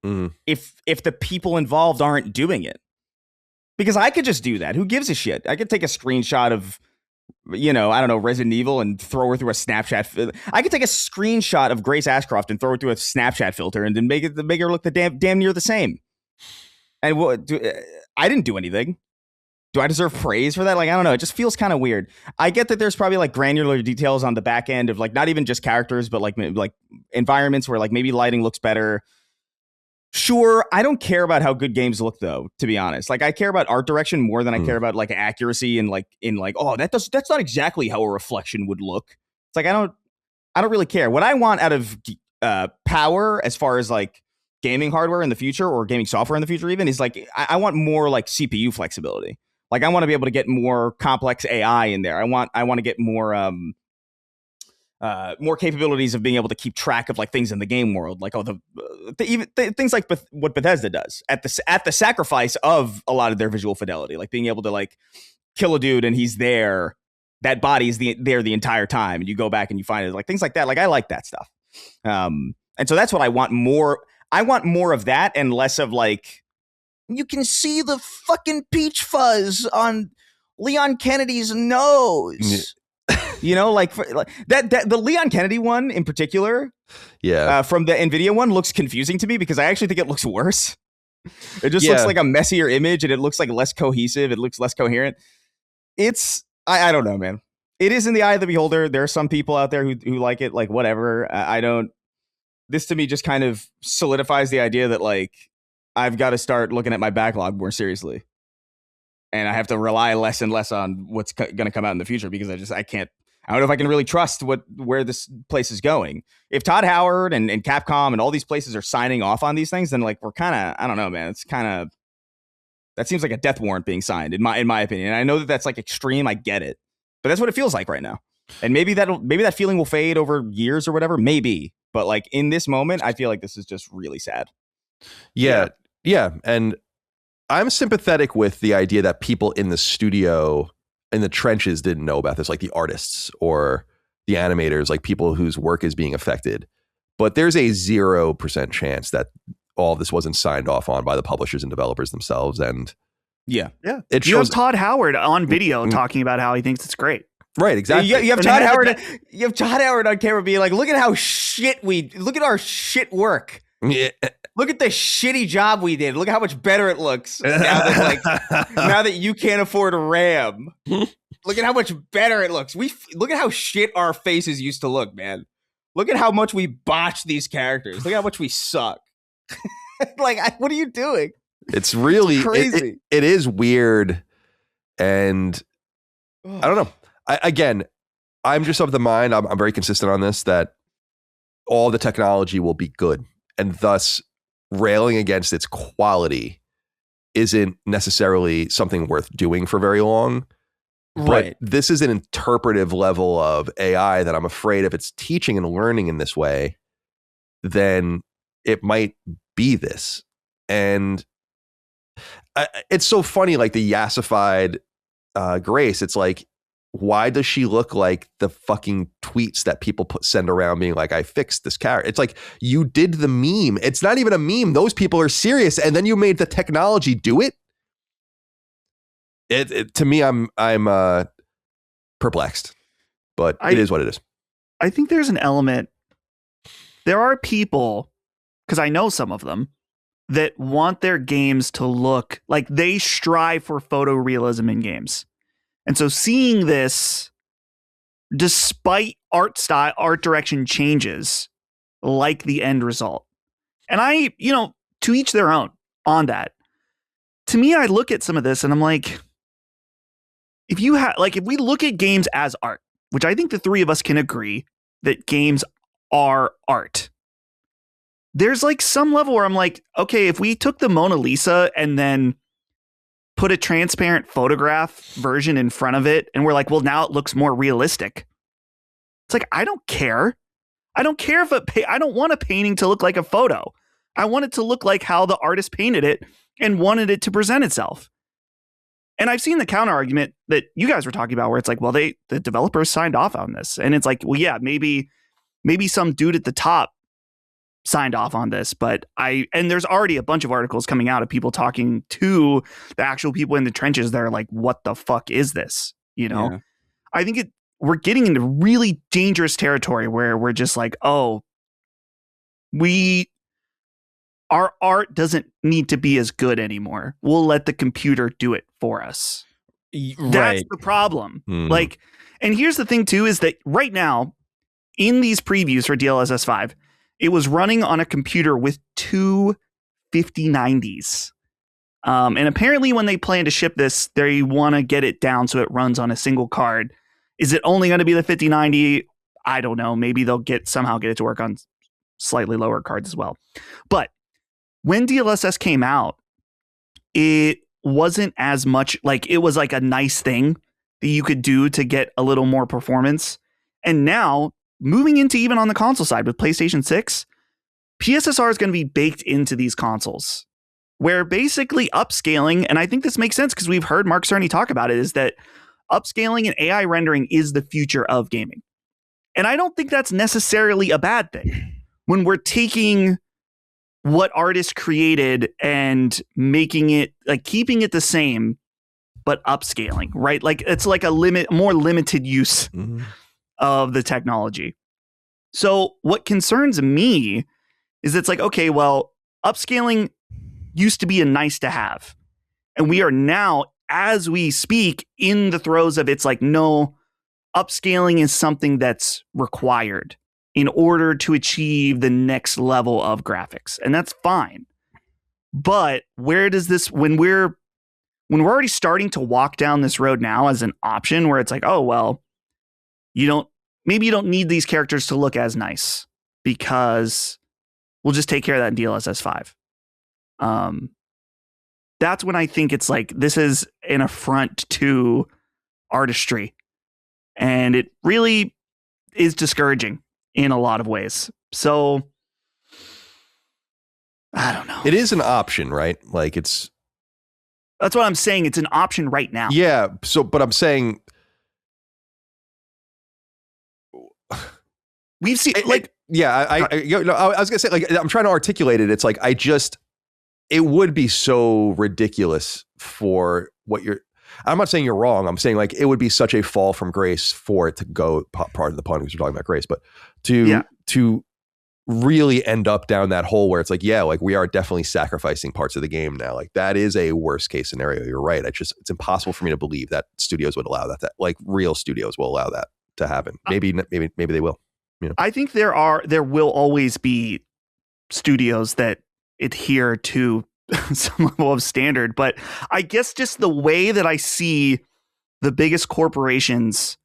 if the people involved aren't doing it. Because I could just do that. Who gives a shit? I could take a screenshot of, I don't know, Resident Evil and throw her through a Snapchat. I could take a screenshot of Grace Ashcroft and throw it through a Snapchat filter and then make her look the damn near the same. And I didn't do anything. Do I deserve praise for that? Like, I don't know. It just feels kind of weird. I get that there's probably like granular details on the back end of like not even just characters, but like environments where like maybe lighting looks better. Sure, I don't care about how good games look, though, to be honest. Like, I care about art direction more than I care about like accuracy and like oh, that's not exactly how a reflection would look. It's like I don't really care. What I want out of power, as far as like gaming hardware in the future or gaming software in the future, even, is like I want more like CPU flexibility. Like, I want to be able to get more complex AI in there. I want to get more capabilities of being able to keep track of like things in the game world, like even things like what Bethesda does at the sacrifice of a lot of their visual fidelity, like being able to like kill a dude and he's there, that body's there the entire time, and you go back and you find it, like things like that. Like, I like that stuff, and so that's what I want more. I want more of that and less of like, you can see the fucking peach fuzz on Leon Kennedy's nose. Like that the Leon Kennedy one in particular, from the NVIDIA one, looks confusing to me because I actually think it looks worse. It just looks like a messier image, and it looks like less cohesive. It looks less coherent. It's I don't know, man. It is in the eye of the beholder. There are some people out there who like it, like whatever. I don't. This to me just kind of solidifies the idea that like I've got to start looking at my backlog more seriously. And I have to rely less and less on what's going to come out in the future, because I can't. I don't know if I can really trust where this place is going. If Todd Howard and Capcom and all these places are signing off on these things, then like we're kind of, I don't know, man. It's kind of, that seems like a death warrant being signed in my opinion. And I know that that's like extreme. I get it, but that's what it feels like right now. And maybe that feeling will fade over years or whatever. Maybe, but like in this moment, I feel like this is just really sad. Yeah. And I'm sympathetic with the idea that people in the studio, in the trenches, didn't know about this, like the artists or the animators, like people whose work is being affected. But there's a 0% chance that all this wasn't signed off on by the publishers and developers themselves. And it shows Todd Howard on video talking about how he thinks it's great. Right, exactly. You have Todd Howard. You have Todd Howard on camera being like, "Look at how look at our shit work. Yeah. Look at the shitty job we did. Look at how much better it looks now that you can't afford RAM. Look at how much better it looks. Look at how shit our faces used to look, man. Look at how much we botched these characters. Look at how much we suck. What are you doing? It's really crazy. It is weird, and I don't know. I'm just of the mind. I'm very consistent on this that all the technology will be good, and thus railing against its quality isn't necessarily something worth doing for very long. Right. But this is an interpretive level of AI that I'm afraid if it's teaching and learning in this way, then it might be this. And it's so funny, like the yassified Grace. It's like, why does she look like the fucking tweets that people send around being like, I fixed this character? It's like, you did the meme. It's not even a meme. Those people are serious. And then you made the technology do it. It to me, I'm perplexed, but it is what it is. I think there's an element. There are people, because I know some of them, that want their games to look like they strive for photorealism in games. And so seeing this, despite art direction changes, like the end result. And to each their own on that. To me, I look at some of this and I'm like, if we look at games as art, which I think the three of us can agree that games are art. There's like some level where I'm like, okay, if we took the Mona Lisa and then put a transparent photograph version in front of it and we're like, well, now it looks more realistic. It's like, I don't care. I don't care if I don't want a painting to look like a photo. I want it to look like how the artist painted it and wanted it to present itself. And I've seen the counter argument that you guys were talking about where it's like, well, the developers signed off on this. And it's like, well, yeah, maybe some dude at the top signed off on this, and there's already a bunch of articles coming out of people talking to the actual people in the trenches that are like, what the fuck is this? Yeah. I think we're getting into really dangerous territory where we're just like, oh, our art doesn't need to be as good anymore. We'll let the computer do it for us. Right. That's the problem. And here's the thing too, is that right now in these previews for DLSS 5, it was running on a computer with two 5090s. And apparently when they plan to ship this, they want to get it down so it runs on a single card. Is it only going to be the 5090? I don't know. Maybe they'll somehow get it to work on slightly lower cards as well. But when DLSS came out, it wasn't as much like, it was like a nice thing that you could do to get a little more performance. And now moving into even on the console side with PlayStation 6, PSSR is going to be baked into these consoles where basically upscaling, and I think this makes sense because we've heard Mark Cerny talk about it, is that upscaling and AI rendering is the future of gaming. And I don't think that's necessarily a bad thing when we're taking what artists created and making it, like keeping it the same, but upscaling, right? Like it's like a more limited use of the technology. So what concerns me is it's like, okay, well, upscaling used to be a nice to have. And we are now, as we speak, in the throes of it's like, no, upscaling is something that's required in order to achieve the next level of graphics. And that's fine. But where does this, when we're already starting to walk down this road now as an option where it's like, oh, well, maybe you don't need these characters to look as nice because we'll just take care of that in DLSS 5. That's when I think it's like, this is an affront to artistry. And it really is discouraging in a lot of ways. So I don't know. It is an option, right? Like that's what I'm saying. It's an option right now. Yeah. So, but I'm saying we've seen I was gonna say, like, I'm trying to articulate it. It's like, it would be so ridiculous for what I'm not saying you're wrong. I'm saying like it would be such a fall from grace for it to go part of the pun because we're talking about grace, but to really end up down that hole where it's like, yeah, like we are definitely sacrificing parts of the game now. Like that is a worst case scenario. You're right. It's impossible for me to believe that studios would allow that like real studios will allow that to happen. Maybe they will. You know? I think there will always be studios that adhere to some level of standard, but I guess just the way that I see the biggest corporations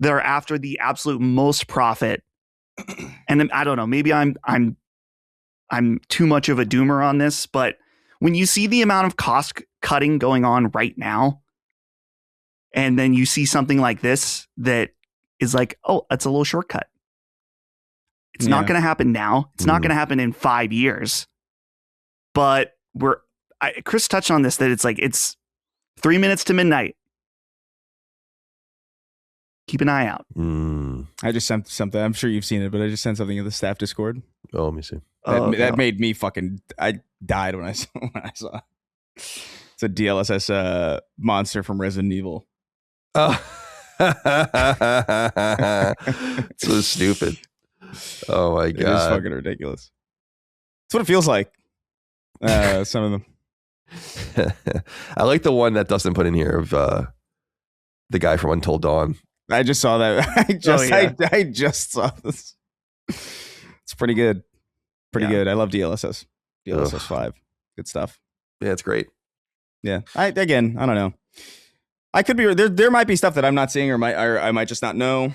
that are after the absolute most profit, and then, I don't know, maybe I'm too much of a doomer on this, but when you see the amount of cost cutting going on right now, and then you see something like this that is like, oh, that's a little shortcut. It's not going to happen now. It's not going to happen in 5 years. But Chris touched on this, that it's like, it's 3 minutes to midnight. Keep an eye out. I just sent something. I'm sure you've seen it, but I just sent something in the staff Discord. Oh, let me see. That made me I died when I saw it. It's a DLSS monster from Resident Evil. Oh. So stupid. Oh my God. It is fucking ridiculous. That's what it feels like. Some of them. I like the one that Dustin put in here of the guy from Until Dawn. I just saw that. I just saw this. It's pretty good. Pretty good. I love DLSS. DLSS 5. Good stuff. Yeah, it's great. Yeah. I don't know. I could be there might be stuff that I'm not seeing or I might just not know.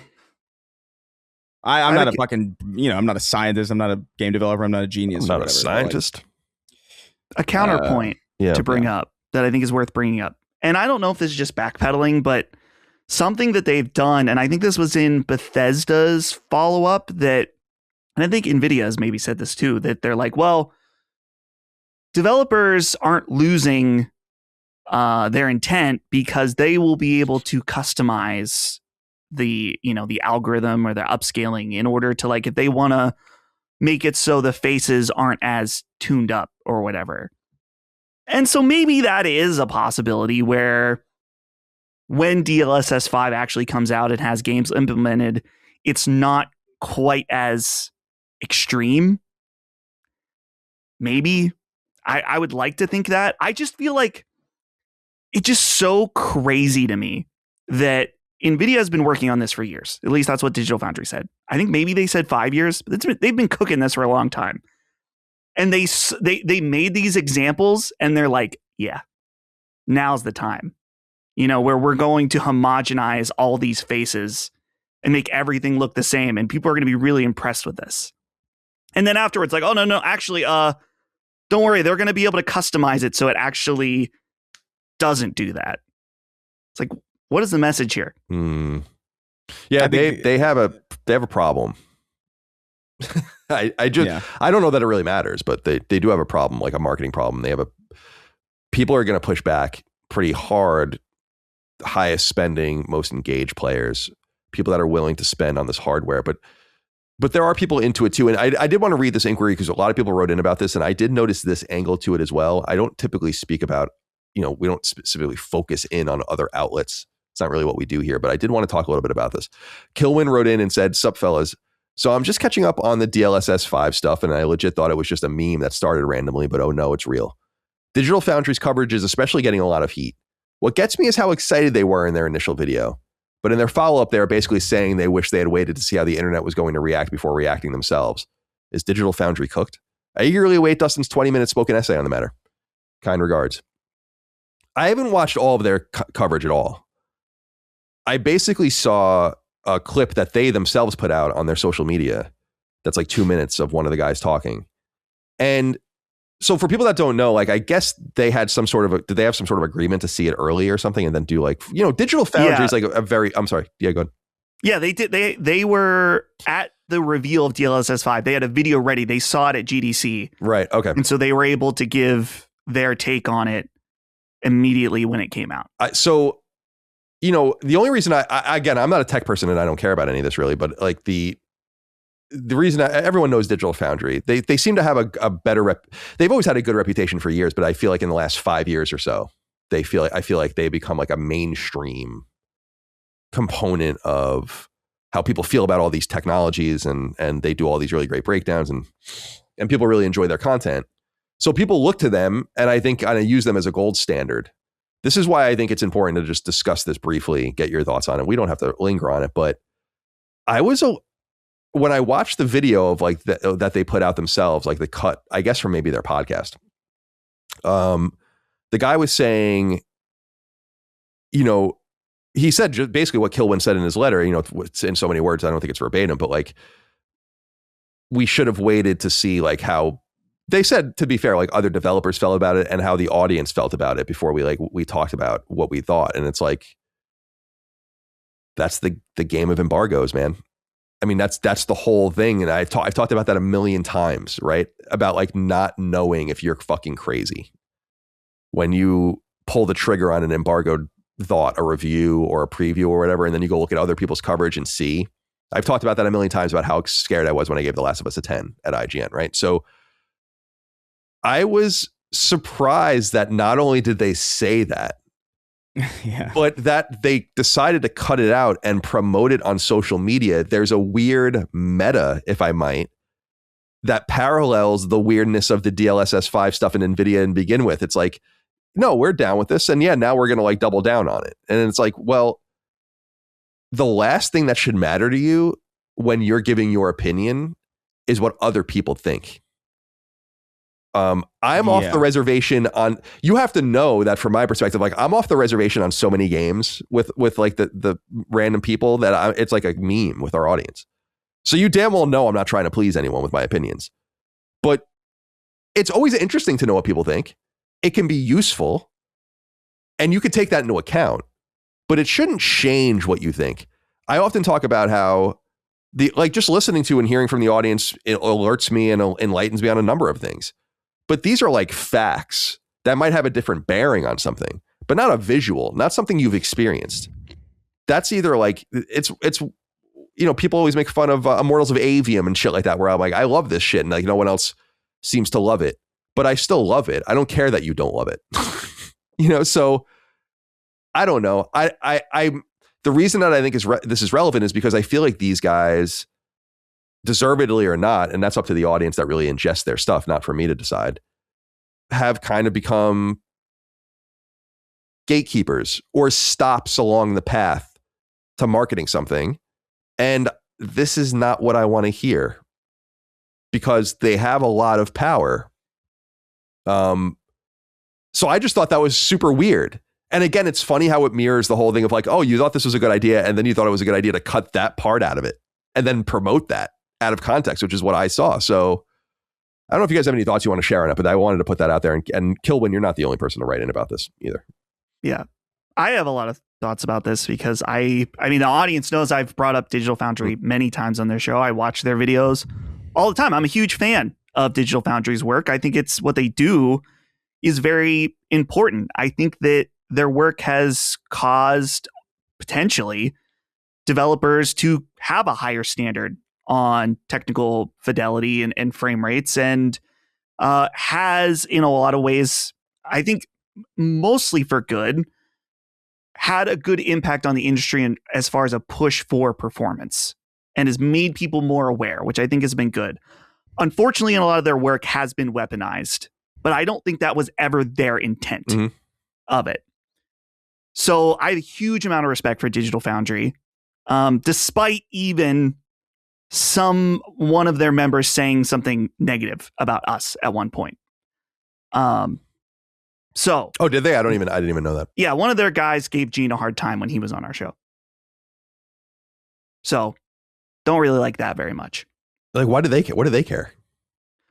I'm not a fucking, I'm not a scientist. I'm not a game developer. I'm not a genius. I'm not a scientist. A counterpoint to bring up that I think is worth bringing up. And I don't know if this is just backpedaling, but something that they've done, and I think this was in Bethesda's follow-up and I think NVIDIA has maybe said this too, that they're like, well, developers aren't losing their intent because they will be able to customize the algorithm or the upscaling in order to, like, if they want to make it so the faces aren't as tuned up or whatever. And so maybe that is a possibility where when DLSS 5 actually comes out and has games implemented, it's not quite as extreme. Maybe. I would like to think that. I just feel like it's just so crazy to me that NVIDIA has been working on this for years. At least that's what Digital Foundry said. I think maybe they said 5 years, but they've been cooking this for a long time. And they made these examples and they're like, yeah, now's the time, where we're going to homogenize all these faces and make everything look the same. And people are going to be really impressed with this. And then afterwards, like, oh, no, actually, don't worry. They're going to be able to customize it so it actually doesn't do that. It's like, what is the message here? Yeah, they have a problem. I don't know that it really matters, but they do have a problem, like a marketing problem. People are going to push back pretty hard. Highest spending, most engaged players, people that are willing to spend on this hardware, but there are people into it too. And I did want to read this inquiry because a lot of people wrote in about this, and I did notice this angle to it as well. I don't typically speak about, we don't specifically focus in on other outlets. It's not really what we do here, but I did want to talk a little bit about this. Kilwin wrote in and said, "Sup fellas. So I'm just catching up on the DLSS 5 stuff, and I legit thought it was just a meme that started randomly, but oh no, it's real. Digital Foundry's coverage is especially getting a lot of heat. What gets me is how excited they were in their initial video. But in their follow-up, they are basically saying they wish they had waited to see how the internet was going to react before reacting themselves. Is Digital Foundry cooked? I eagerly await Dustin's 20-minute spoken essay on the matter. Kind regards." I haven't watched all of their coverage at all. I basically saw a clip that they themselves put out on their social media. That's like 2 minutes of one of the guys talking. And so for people that don't know, like, I guess they had did they have some sort of agreement to see it early or something and then do like, Digital Foundry is like a very, I'm sorry. Yeah, go ahead. Yeah, they did. They were at the reveal of DLSS 5. They had a video ready. They saw it at GDC. Right. Okay. And so they were able to give their take on it immediately when it came out. The only reason again, I'm not a tech person and I don't care about any of this really, but like the reason everyone knows Digital Foundry, they seem to have a better they've always had a good reputation for years, but I feel like in the last 5 years or so, I feel like they become like a mainstream component of how people feel about all these technologies, and they do all these really great breakdowns, and people really enjoy their content. So people look to them, and I think kind of use them as a gold standard. This is why I think it's important to just discuss this briefly, get your thoughts on it. We don't have to linger on it, but when I watched the video of like that they put out themselves, like the cut, I guess from maybe their podcast, the guy was saying, you know, he said just basically what Kilwin said in his letter, you know, it's in so many words, I don't think it's verbatim, but like, we should have waited to see like how they said, to be fair, like other developers felt about it and how the audience felt about it before we talked about what we thought. And it's like, that's the game of embargoes, man. I mean, that's the whole thing. And I've talked about that a million times, right? About like not knowing if you're fucking crazy when you pull the trigger on an embargoed thought, a review or a preview or whatever, and then you go look at other people's coverage and see. I've talked about that a million times about how scared I was when I gave The Last of Us a 10 at IGN, right? So I was surprised that not only did they say that, but that they decided to cut it out and promote it on social media. There's a weird meta, if I might, that parallels the weirdness of the DLSS 5 stuff in NVIDIA and begin with. It's like, no, we're down with this. And yeah, now we're going to like double down on it. And it's like, well, the last thing that should matter to you when you're giving your opinion is what other people think. I'm off the reservation on, you have to know that from my perspective, like I'm off the reservation on so many games with like the random people that it's like a meme with our audience. So you damn well know I'm not trying to please anyone with my opinions, but it's always interesting to know what people think. It can be useful and you could take that into account, but it shouldn't change what you think. I often talk about how just listening to and hearing from the audience, it alerts me and enlightens me on a number of things. But these are like facts that might have a different bearing on something, but not a visual, not something you've experienced. That's either like, it's you know, people always make fun of Immortals of Avium and shit like that, where I'm like, I love this shit. And like, no one else seems to love it, but I still love it. I don't care that you don't love it. You know, so I don't know. The reason that I think this is relevant is because I feel like these guys, deservedly or not, and that's up to the audience that really ingests their stuff, not for me to decide, have kind of become gatekeepers or stops along the path to marketing something. And this is not what I want to hear because they have a lot of power. So I just thought that was super weird. And again, it's funny how it mirrors the whole thing of like, oh, you thought this was a good idea, and then you thought it was a good idea to cut that part out of it and then promote that out of context, which is what I saw. So I don't know if you guys have any thoughts you want to share on it, but I wanted to put that out there. And Kilwin, you're not the only person to write in about this either. Yeah, I have a lot of thoughts about this because I mean, the audience knows I've brought up Digital Foundry many times on their show. I watch their videos all the time. I'm a huge fan of Digital Foundry's work. I think it's what they do is very important. I think that their work has caused potentially developers to have a higher standard on technical fidelity and frame rates, and has, in a lot of ways, I think mostly for good, had a good impact on the industry and as far as a push for performance, and has made people more aware, which I think has been good. Unfortunately, a lot of their work has been weaponized, but I don't think that was ever their intent of it. So I have a huge amount of respect for Digital Foundry, despite even one of their members saying something negative about us at one point. Oh, did they? I didn't even know that. Yeah, one of their guys gave Gene a hard time when he was on our show. So don't really like that very much. Like, why do they care? What do they care?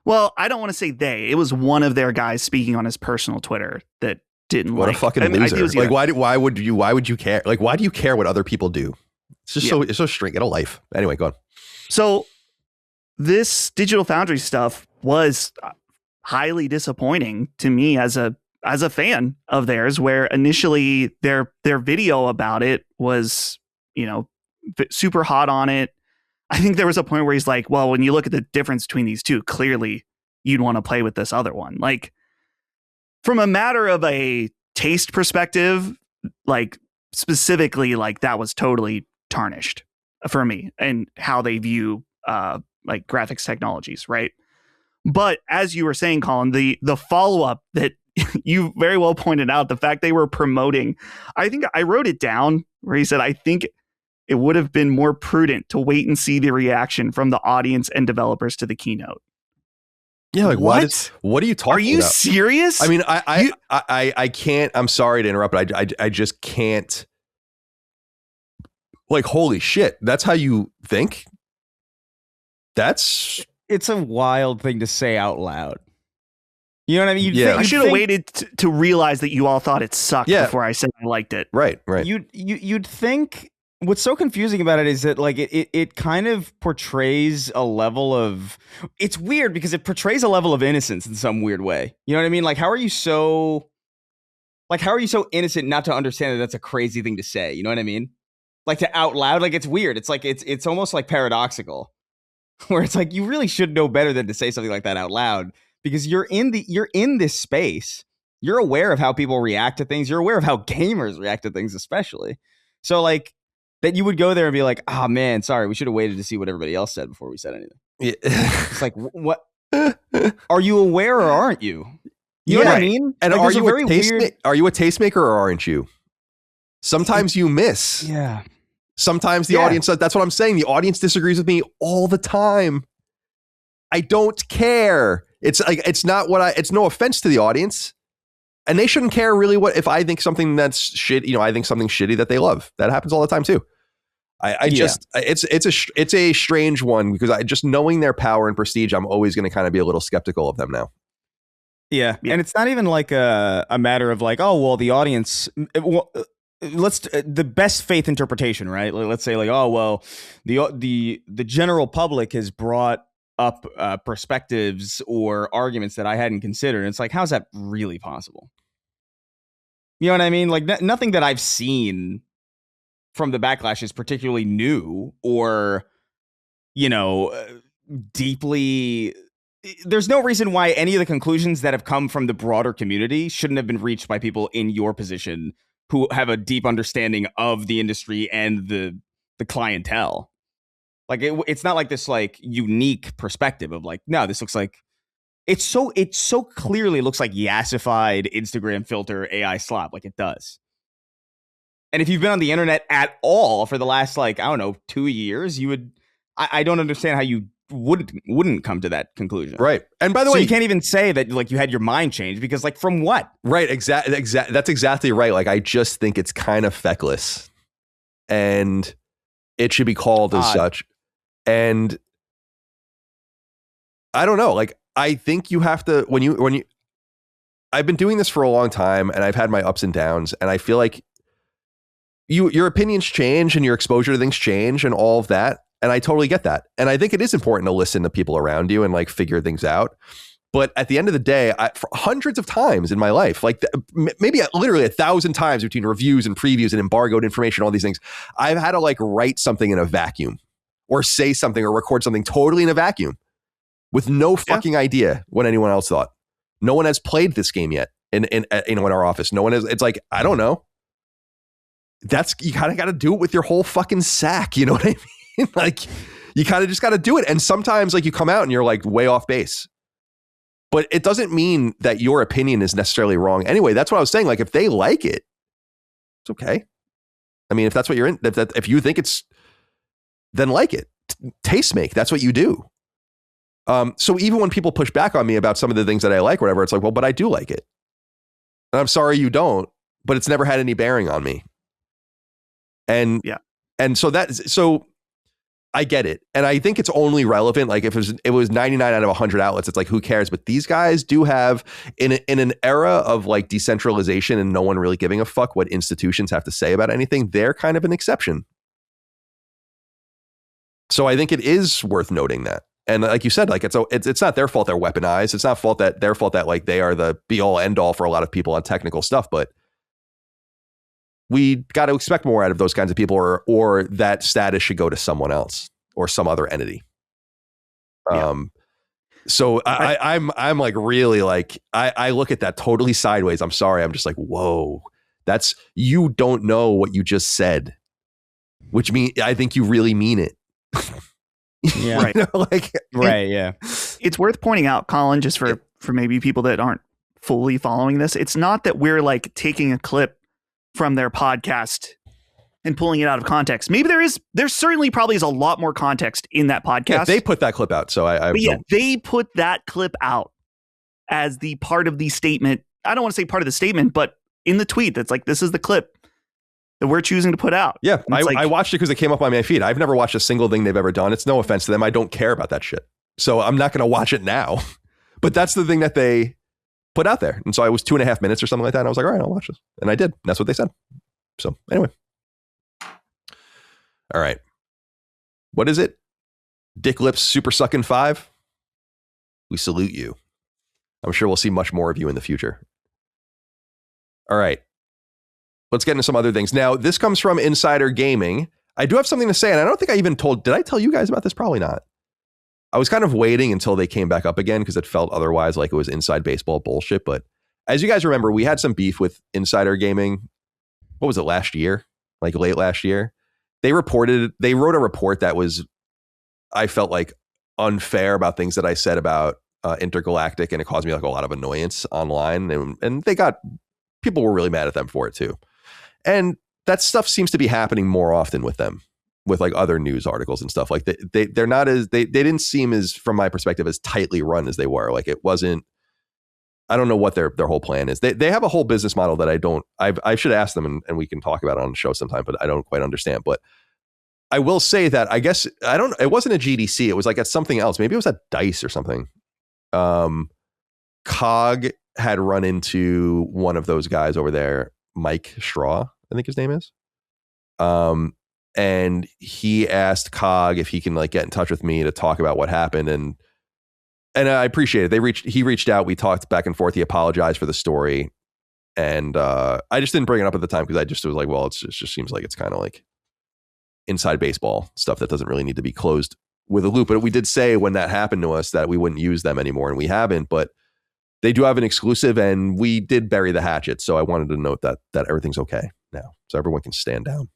Well, I don't want to say they. It was one of their guys speaking on his personal Twitter that didn't what like. A fucking loser. Like, why would you care? Like, why do you care what other people do? It's just it's so strange. Get a life. Anyway, go on. So this Digital Foundry stuff was highly disappointing to me as a fan of theirs, where initially their video about it was, you know, super hot on it. I think there was a point where he's like, well, when you look at the difference between these two, clearly you'd want to play with this other one. Like, from a matter of a taste perspective, like specifically, like that was totally tarnished for me and how they view like graphics technologies, right? But as you were saying, Colin, the follow-up that you very well pointed out, the fact they were promoting, I think I wrote it down where he said, I think it would have been more prudent to wait and see the reaction from the audience and developers to the keynote. Yeah, like what are you talking about? Are you serious? I mean, I can't. I'm sorry to interrupt, but I just can't. Like, holy shit, that's how you think? It's a wild thing to say out loud. You know what I mean? I should have waited to realize that you all thought it sucked before I said I liked it. Right. You'd think. What's so confusing about it is that like it kind of portrays a level of, it's weird because it portrays a level of innocence in some weird way. You know what I mean? Like how are you so innocent not to understand that that's a crazy thing to say? You know what I mean? Like to out loud, like it's weird. It's like it's almost like paradoxical, where it's like you really should know better than to say something like that out loud because you're in this space. You're aware of how people react to things. You're aware of how gamers react to things, especially. So like. That you would go there and be like, oh man, sorry, we should have waited to see what everybody else said before we said anything. Yeah. It's like, what? Are you aware or aren't you? You know what I mean? And like, are you a tastemaker or aren't you? Sometimes you miss. Yeah. Sometimes the audience, that's what I'm saying. The audience disagrees with me all the time. I don't care. It's like, it's no offense to the audience. And they shouldn't care really what if I think something that's shit. You know, I think something shitty that they love. That happens all the time too. It's a strange one because I just knowing their power and prestige, I'm always going to kind of be a little skeptical of them now. Yeah, and it's not even like a matter of like, oh well, the audience. The best faith interpretation, right? Let's say like, oh well, the general public has brought up perspectives or arguments that I hadn't considered. And it's like, how's that really possible? You know what I mean? Like nothing that I've seen from the backlash is particularly new or, you know, deeply. There's no reason why any of the conclusions that have come from the broader community shouldn't have been reached by people in your position who have a deep understanding of the industry and the clientele. Like it's not like this like unique perspective of like, no, this looks like it so clearly looks like yassified Instagram filter AI slop, like it does. And if you've been on the internet at all for the last like, I don't know, 2 years, you would I don't understand how you wouldn't come to that conclusion. Right. And by the way, you can't even say that like you had your mind changed because like from what? Right. Exactly. That's exactly right. Like I just think it's kind of feckless and it should be called as such. And I don't know, like, I think you have to, when you, I've been doing this for a long time and I've had my ups and downs and I feel like your opinions change and your exposure to things change and all of that. And I totally get that. And I think it is important to listen to people around you and like figure things out. But at the end of the day, for hundreds of times in my life, like maybe literally 1,000 times between reviews and previews and embargoed information, all these things, I've had to like write something in a vacuum. Or say something or record something totally in a vacuum with no fucking idea what anyone else thought. No one has played this game yet in our office. No one has. It's like, I don't know. You kind of got to do it with your whole fucking sack. You know what I mean? Like you kind of just got to do it. And sometimes like you come out and you're like way off base. But it doesn't mean that your opinion is necessarily wrong. Anyway, that's what I was saying. Like if they like it, it's okay. I mean, if that's what you're in, if you think it's, then like it. Taste make. That's what you do. So even when people push back on me about some of the things that I like, or whatever, it's like, well, but I do like it. And I'm sorry you don't, but it's never had any bearing on me. And yeah. And so I get it. And I think it's only relevant. Like if it was 99 out of 100 outlets, it's like, who cares? But these guys do have in an era of like decentralization and no one really giving a fuck what institutions have to say about anything. They're kind of an exception. So I think it is worth noting that. And like you said, like it's not their fault they're weaponized. It's not their fault that like they are the be all end all for a lot of people on technical stuff, but we got to expect more out of those kinds of people or that status should go to someone else or some other entity. Yeah. So I'm like really like I look at that totally sideways. I'm sorry. I'm just like, whoa, that's, you don't know what you just said, which means I think you really mean it. Yeah. Right. You know, like, Right. Yeah. It's worth pointing out, Colin, just for maybe people that aren't fully following this. It's not that we're like taking a clip from their podcast and pulling it out of context. Maybe there certainly probably is a lot more context in that podcast. yeah, they put that clip out. So they put that clip out as the part of the statement. I don't want to say part of the statement, but in the tweet, that's like, this is the clip that we're choosing to put out. Yeah, I watched it because it came up on my feed. I've never watched a single thing they've ever done. It's no offense to them. I don't care about that shit. So I'm not going to watch it now. But that's the thing that they put out there. And so I was 2.5 minutes or something like that. And I was like, all right, I'll watch this. And I did. And that's what they said. So anyway. All right. What is it? Dick Lips Super Suckin' 5? We salute you. I'm sure we'll see much more of you in the future. All right. Let's get into some other things. Now, this comes from Insider Gaming. I do have something to say, and I don't think I even did I tell you guys about this? Probably not. I was kind of waiting until they came back up again because it felt otherwise like it was inside baseball bullshit. But as you guys remember, we had some beef with Insider Gaming. What was it, last year? Like late last year? They wrote a report that was, I felt like, unfair about things that I said about Intergalactic, and it caused me like a lot of annoyance online. And people were really mad at them for it too. And that stuff seems to be happening more often with them, with like other news articles and stuff. Like they're not as, they didn't seem as, from my perspective, as tightly run as they were. Like it wasn't, I don't know what their whole plan is. They have a whole business model that I should ask them and we can talk about it on the show sometime, but I don't quite understand. But I will say that I guess, it wasn't a GDC. It was like at something else. Maybe it was at DICE or something. COG had run into one of those guys over there, Mike Straw, I think his name is. And he asked COG if he can like get in touch with me to talk about what happened. And I appreciate it. He reached out. We talked back and forth. He apologized for the story. And I just didn't bring it up at the time because I just was like, well, it just seems like it's kind of like inside baseball stuff that doesn't really need to be closed with a loop. But we did say when that happened to us that we wouldn't use them anymore, and we haven't. But they do have an exclusive, and we did bury the hatchet. So I wanted to note that everything's okay now, so everyone can stand down,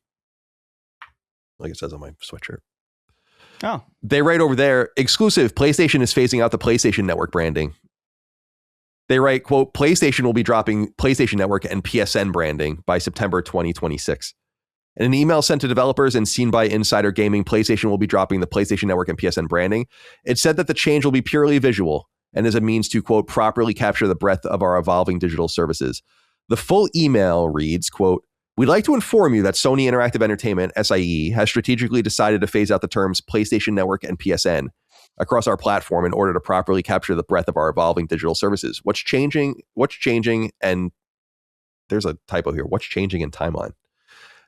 like it says on my sweatshirt. Oh, they write over there, exclusive, PlayStation is phasing out the PlayStation Network branding. They write, quote, PlayStation will be dropping PlayStation Network and PSN branding by September 2026. In an email sent to developers and seen by Insider Gaming, PlayStation will be dropping the PlayStation Network and PSN branding. It said that the change will be purely visual and as a means to, quote, properly capture the breadth of our evolving digital services. The full email reads, quote, we'd like to inform you that Sony Interactive Entertainment, SIE, has strategically decided to phase out the terms PlayStation Network and PSN across our platform in order to properly capture the breadth of our evolving digital services. What's changing, and there's a typo here, what's changing in timeline?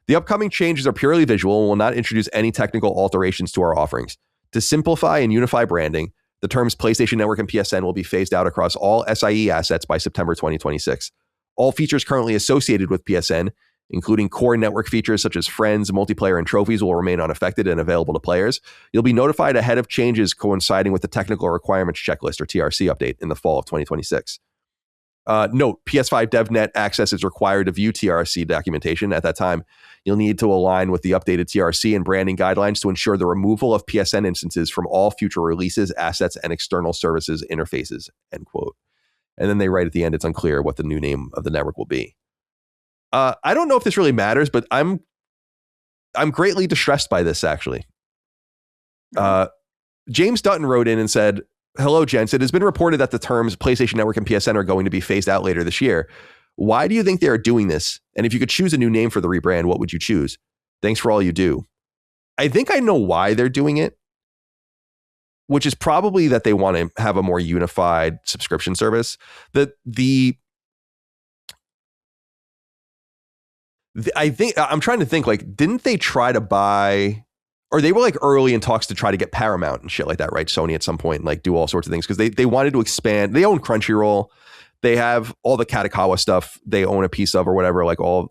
The upcoming changes are purely visual and will not introduce any technical alterations to our offerings. To simplify and unify branding, the terms PlayStation Network and PSN will be phased out across all SIE assets by September 2026. All features currently associated with PSN, including core network features such as friends, multiplayer, and trophies, will remain unaffected and available to players. You'll be notified ahead of changes coinciding with the Technical Requirements Checklist, or TRC, update in the fall of 2026. Note, PS5 DevNet access is required to view TRC documentation. At that time, you'll need to align with the updated TRC and branding guidelines to ensure the removal of PSN instances from all future releases, assets, and external services interfaces, end quote. And then they write at the end, it's unclear what the new name of the network will be. I don't know if this really matters, but I'm greatly distressed by this, actually. James Dutton wrote in and said, hello, gents. It has been reported that the terms PlayStation Network and PSN are going to be phased out later this year. Why do you think they are doing this? And if you could choose a new name for the rebrand, what would you choose? Thanks for all you do. I think I know why they're doing it, which is probably that they want to have a more unified subscription service. I think I'm trying to think, like, didn't they try to buy, or they were like early in talks to try to get Paramount and shit like that, right? Sony at some point, and like do all sorts of things because they wanted to expand. They own Crunchyroll. They have all the Katakawa stuff they own a piece of or whatever, like all,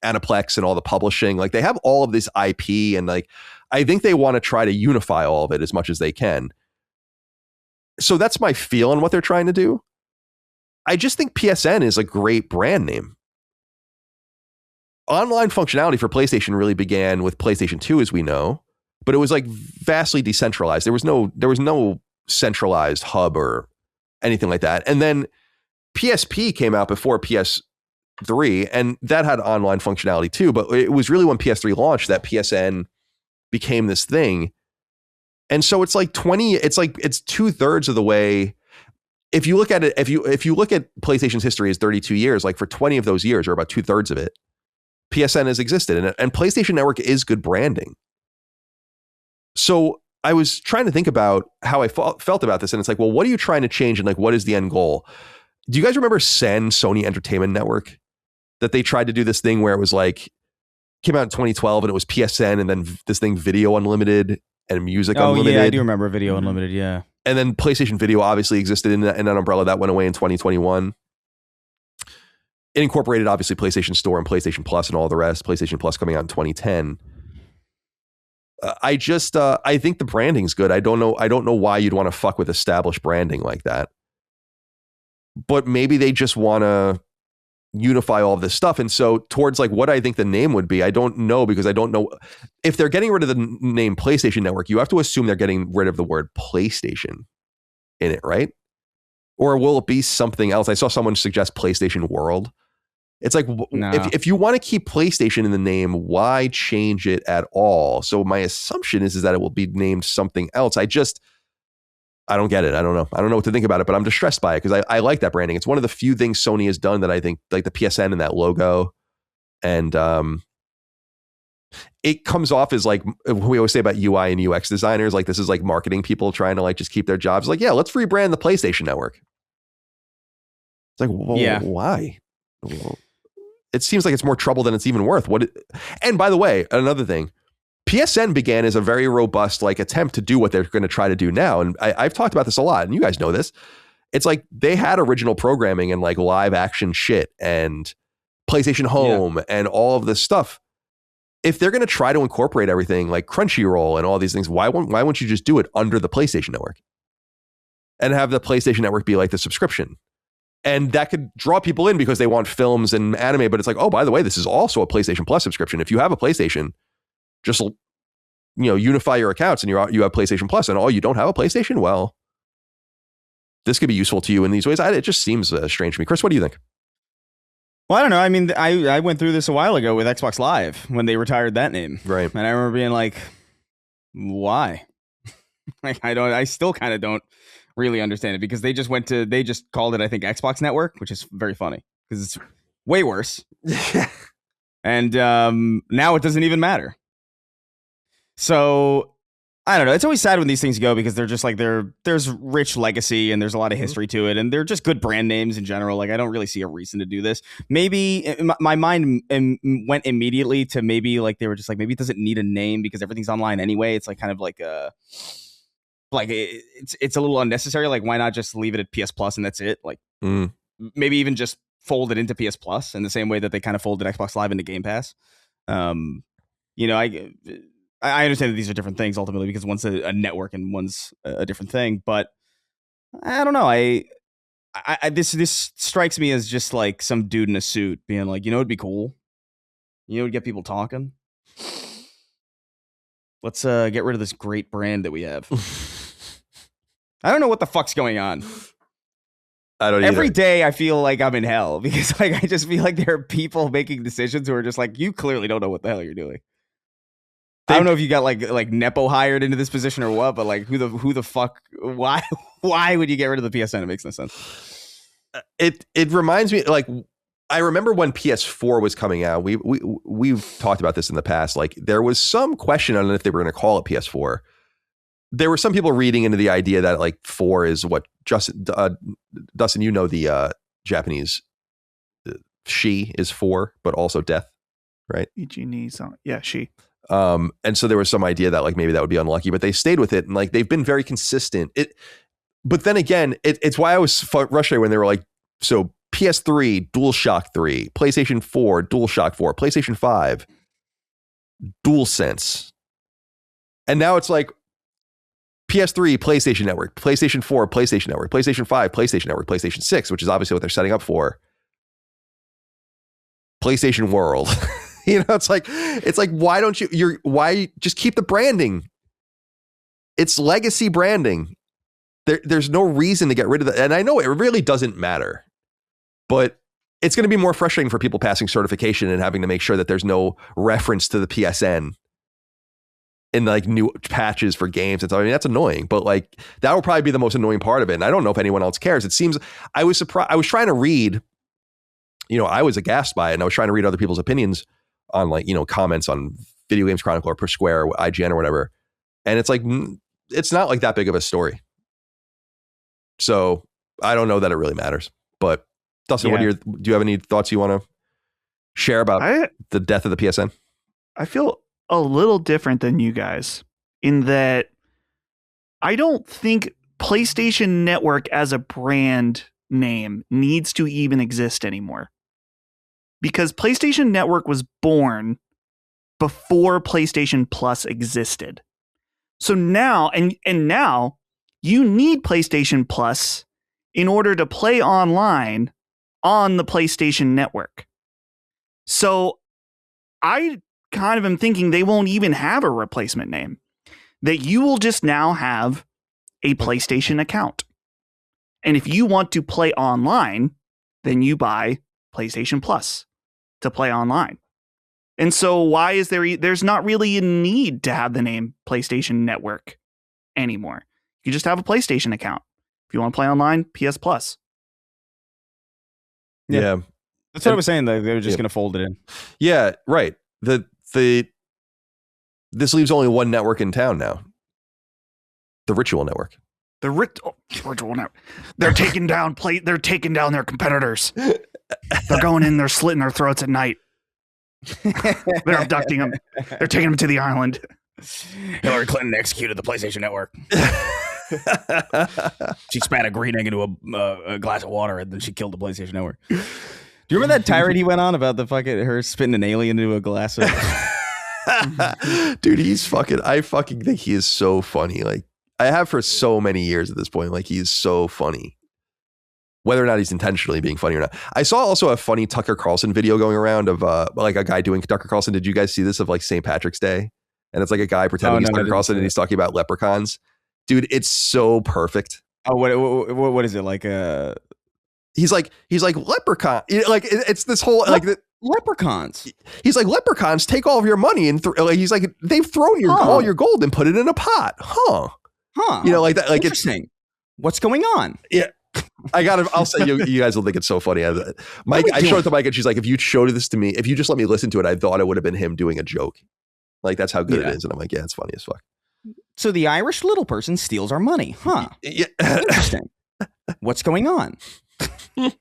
Aniplex and all the publishing. Like they have all of this IP, and like I think they want to try to unify all of it as much as they can. So that's my feel on what they're trying to do. I just think PSN is a great brand name. Online functionality for PlayStation really began with PlayStation 2, as we know, but it was like vastly decentralized. There was no centralized hub or anything like that. And then PSP came out before PS3, and that had online functionality too. But it was really when PS3 launched that PSN became this thing. And so it's like it's 2/3 of the way. If you look at it, if you look at PlayStation's history as 32 years, like for 20 of those years, or about 2/3 of it, PSN has existed, and PlayStation Network is good branding. So I was trying to think about how I felt about this, and it's like, well, what are you trying to change, and like, what is the end goal? Do you guys remember Sony Entertainment Network? That they tried to do this thing where it was like, came out in 2012, and it was PSN, and then this thing Video Unlimited and Music Unlimited. Yeah, I do remember Video Unlimited, yeah. And then PlayStation Video obviously existed in that umbrella. That went away in 2021. It incorporated obviously PlayStation Store and PlayStation Plus and all the rest. PlayStation Plus coming out in 2010. I think the branding's good. I don't know why you'd want to fuck with established branding like that. But maybe they just want to unify all of this stuff. And so towards like what I think the name would be, I don't know, because I don't know if they're getting rid of the name PlayStation Network. You have to assume they're getting rid of the word PlayStation in it, right? Or will it be something else? I saw someone suggest PlayStation World. It's like, No. if you want to keep PlayStation in the name, why change it at all? So my assumption is that it will be named something else. I don't get it. I don't know. I don't know what to think about it, but I'm distressed by it because I like that branding. It's one of the few things Sony has done that I think, like the PSN and that logo. And it comes off as like we always say about UI and UX designers, like this is like marketing people trying to like just keep their jobs. Like, yeah, let's rebrand the PlayStation Network. It's like, well, Yeah. why? It seems like it's more trouble than it's even worth. And by the way, another thing, PSN began as a very robust like attempt to do what they're going to try to do now. And I've talked about this a lot, and you guys know this. It's like they had original programming and like live action shit and PlayStation Home and all of this stuff. If they're going to try to incorporate everything like Crunchyroll and all these things, why won't you just do it under the PlayStation Network and have the PlayStation Network be like the subscription? And that could draw people in because they want films and anime, but it's like, oh, by the way, this is also a PlayStation Plus subscription. If you have a PlayStation, just, unify your accounts and you have PlayStation Plus, and you don't have a PlayStation, well, this could be useful to you in these ways. It just seems strange to me. Chris, what do you think? Well, I don't know. I mean, I went through this a while ago with Xbox Live when they retired that name. Right. And I remember being like, why? Like, I still kind of don't really understand it, because they just called it, I think, Xbox Network, which is very funny because it's way worse. And now it doesn't even matter. So I don't know. It's always sad when these things go, because they're just like, there's rich legacy and there's a lot of history to it, and they're just good brand names in general. Like, I don't really see a reason to do this. Maybe my mind went immediately to maybe like they were just like, maybe it doesn't need a name because everything's online anyway. It's like kind of like it's a little unnecessary. Like, why not just leave it at PS Plus and that's it? Like, maybe even just fold it into PS Plus in the same way that they kind of folded Xbox Live into Game Pass. I understand that these are different things ultimately, because one's a network and one's a different thing. But I don't know. This strikes me as just like some dude in a suit being like, it'd be cool. It'd get people talking. Let's get rid of this great brand that we have. I don't know what the fuck's going on. I don't either. Every day I feel like I'm in hell, because like I just feel like there are people making decisions who are just like, you clearly don't know what the hell you're doing. I don't know if you got like Nepo hired into this position or what, but like who the fuck, why would you get rid of the PSN? It makes no sense. It reminds me, like, I remember when PS4 was coming out, we've talked about this in the past. Like, there was some question on if they were going to call it PS4. There were some people reading into the idea that like 4 is what Dustin, the Japanese she is 4, but also death, right? Yeah, she. And so there was some idea that like maybe that would be unlucky, but they stayed with it, and like they've been very consistent. But then again, it's why I was frustrated when they were like, so PS3 DualShock 3, PlayStation 4 DualShock 4, PlayStation 5 DualSense, and now it's like PS3, PlayStation Network, PlayStation 4, PlayStation Network, PlayStation 5, PlayStation Network, PlayStation 6, which is obviously what they're setting up for. PlayStation World. It's like, why don't why just keep the branding? It's legacy branding. There's no reason to get rid of that. And I know it really doesn't matter, but it's going to be more frustrating for people passing certification and having to make sure that there's no reference to the PSN in like new patches for games and stuff. I mean, that's annoying, but like that will probably be the most annoying part of it. And I don't know if anyone else cares. It seems I was surprised. I was trying to read, I was aghast by it, and I was trying to read other people's opinions on like, comments on Video Games Chronicle or Per Square or IGN or whatever. And it's like, it's not like that big of a story. So I don't know that it really matters, but Dustin, do you have any thoughts you want to share about the death of the PSN? I feel a little different than you guys in that I don't think PlayStation Network as a brand name needs to even exist anymore. Because PlayStation Network was born before PlayStation Plus existed. So now, and now you need PlayStation Plus in order to play online on the PlayStation Network. So I kind of am thinking they won't even have a replacement name. That you will just now have a PlayStation account. And if you want to play online, then you buy PlayStation Plus to play online. And so why is there's not really a need to have the name PlayStation Network anymore. You just have a PlayStation account. If you want to play online, PS Plus. Yeah. That's what I was saying. They were just going to fold it in. Yeah, right. This leaves only one network in town now. The Ritual Network. The Ritual Network. They're taking down their competitors. They're going in, they're slitting their throats at night. They're abducting them. They're taking them to the island. Hillary Clinton executed the PlayStation Network. She spat a green egg into a glass of water, and then she killed the PlayStation Network. Do you remember that tirade he went on about her spitting an alien into a glass of... Dude, I fucking think he is so funny. Like, I have for so many years at this point. Like, he's so funny. Whether or not he's intentionally being funny or not. I saw also a funny Tucker Carlson video going around of like a guy doing Tucker Carlson. Did you guys see this of like St. Patrick's Day? And it's like a guy pretending he's Tucker Carlson and he's talking about leprechauns. Dude, it's so perfect. Oh, what is it like? He's like leprechaun. Like it's this whole like leprechauns. He's like, leprechauns take all of your money and he's like, they've thrown all your gold and put it in a pot. Huh. Like that. Like interesting. What's going on? Yeah. I'll say you guys will think it's so funny. Mike, I showed it to Mike and she's like, if you showed this to me, if you just let me listen to it, I thought it would have been him doing a joke. Like that's how good it is. And I'm like, yeah, it's funny as fuck. So the Irish little person steals our money. Huh. Yeah. Interesting. What's going on? What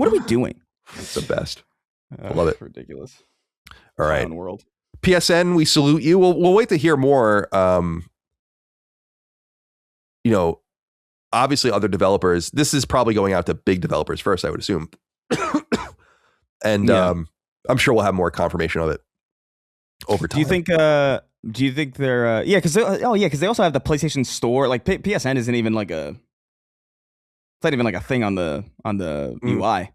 are we doing? It's the best. I love it. Ridiculous. All right. World. PSN, we salute you. We'll wait to hear more. Obviously other developers, this is probably going out to big developers first, I would assume. And I'm sure we'll have more confirmation of it over time. Do you think they're because they also have the PlayStation Store. Like PSN isn't even like it's not even like a thing on the UI.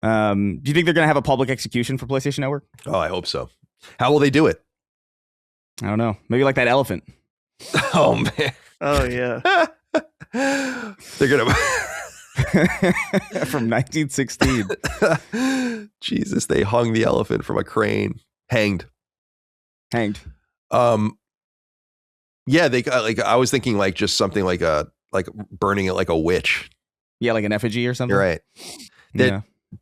Do you think they're gonna have a public execution for PlayStation Network? Oh, I hope so. How will they do it? I don't know. Maybe like that elephant. Oh man. Oh yeah. They're gonna from 1916. Jesus, they hung the elephant from a crane. Hanged. Yeah, they like. I was thinking like just something like burning it like a witch. Yeah, like an effigy or something. You're right.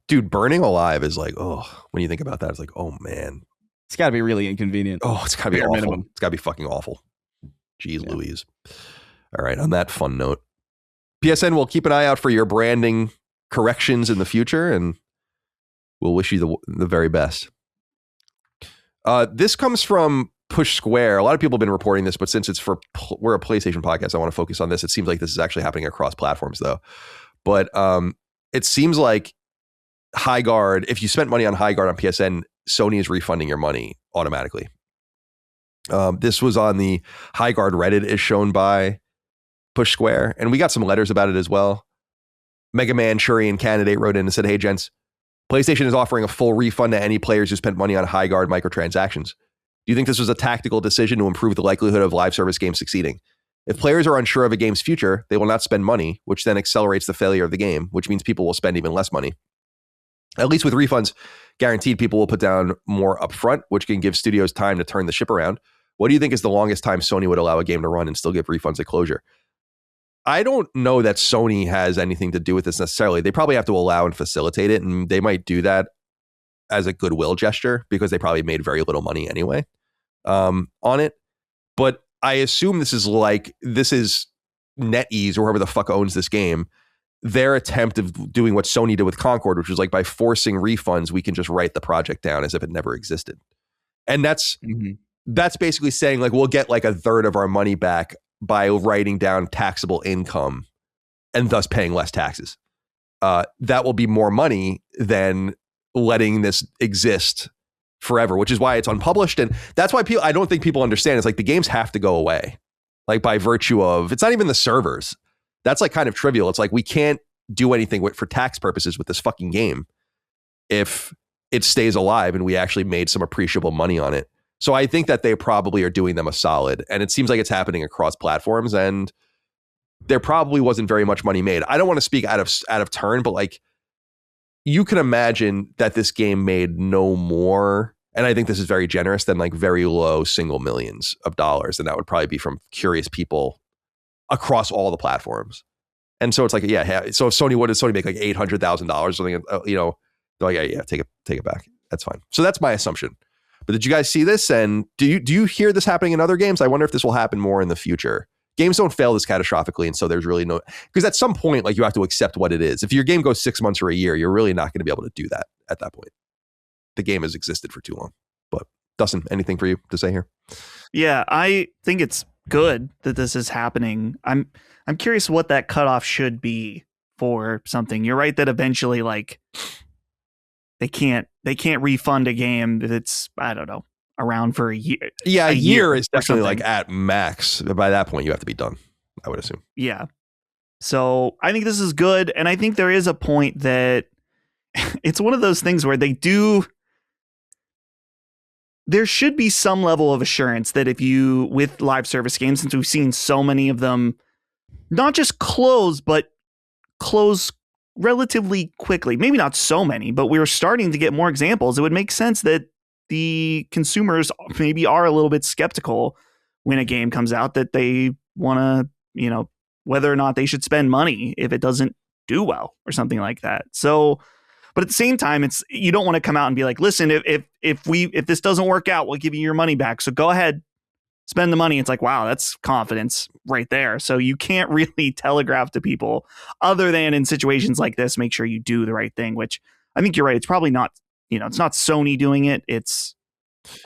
Dude, burning alive is like, oh, when you think about that, it's like, oh man, it's got to be really inconvenient. Oh, it's got to be awful. Minimum. It's got to be fucking awful. Jeez Louise. All right. On that fun note, PSN will keep an eye out for your branding corrections in the future, and we'll wish you the very best. This comes from Push Square. A lot of people have been reporting this, but since we're a PlayStation podcast, I want to focus on this. It seems like this is actually happening across platforms, though. But it seems like Highguard, if you spent money on Highguard on PSN, Sony is refunding your money automatically. This was on the Highguard Reddit, is shown by Push Square, and we got some letters about it as well. Mega Manchurian Candidate wrote in and said, "Hey gents, PlayStation is offering a full refund to any players who spent money on Highguard microtransactions. Do you think this was a tactical decision to improve the likelihood of live service games succeeding? If players are unsure of a game's future, they will not spend money, which then accelerates the failure of the game, which means people will spend even less money. At least with refunds guaranteed, people will put down more upfront, which can give studios time to turn the ship around. What do you think is the longest time Sony would allow a game to run and still give refunds at closure?" I don't know that Sony has anything to do with this necessarily. They probably have to allow and facilitate it, and they might do that as a goodwill gesture because they probably made very little money anyway on it. But I assume this is NetEase or whoever the fuck owns this game, their attempt of doing what Sony did with Concord, which was like by forcing refunds, we can just write the project down as if it never existed. And that's basically saying like, we'll get like a third of our money back by writing down taxable income and thus paying less taxes. That will be more money than letting this exist forever, which is why it's unpublished. And that's why I don't think people understand. It's like the games have to go away, like by virtue of, it's not even the servers. That's like kind of trivial. It's like, we can't do anything for tax purposes with this fucking game if it stays alive and we actually made some appreciable money on it. So I think that they probably are doing them a solid, and it seems like it's happening across platforms, and there probably wasn't very much money made. I don't want to speak out of turn, but like, you can imagine that this game made no more, and I think this is very generous, than like very low single millions of dollars, and that would probably be from curious people across all the platforms. And so it's like, yeah. So if what did Sony make, like $800,000 or something? They're like, yeah, take it back. That's fine. So that's my assumption. But did you guys see this? And do you hear this happening in other games? I wonder if this will happen more in the future. Games don't fail this catastrophically, and so there's really no, because at some point, like, you have to accept what it is. If your game goes 6 months or a year, you're really not going to be able to do that at that point. The game has existed for too long. But Dustin, anything for you to say here? Yeah, I think it's good that this is happening. I'm curious what that cutoff should be for something. You're right that eventually, like, they can't refund a game that's, I don't know, around for a year. Yeah, a year is definitely like at max. By that point, you have to be done, I would assume. Yeah. So I think this is good. And I think there is a point that it's one of those things where there should be some level of assurance that if you, with live service games, since we've seen so many of them, not just close, but close relatively quickly. Maybe not so many, but we're starting to get more examples. It would make sense that the consumers maybe are a little bit skeptical when a game comes out, that they want to, whether or not they should spend money if it doesn't do well or something like that. So, but at the same time, you don't want to come out and be like, listen, if this doesn't work out, we'll give you your money back. So go ahead, spend the money. It's like, wow, that's confidence right there. So you can't really telegraph to people, other than in situations like this, make sure you do the right thing, which I think you're right. It's probably not, it's not Sony doing it. It's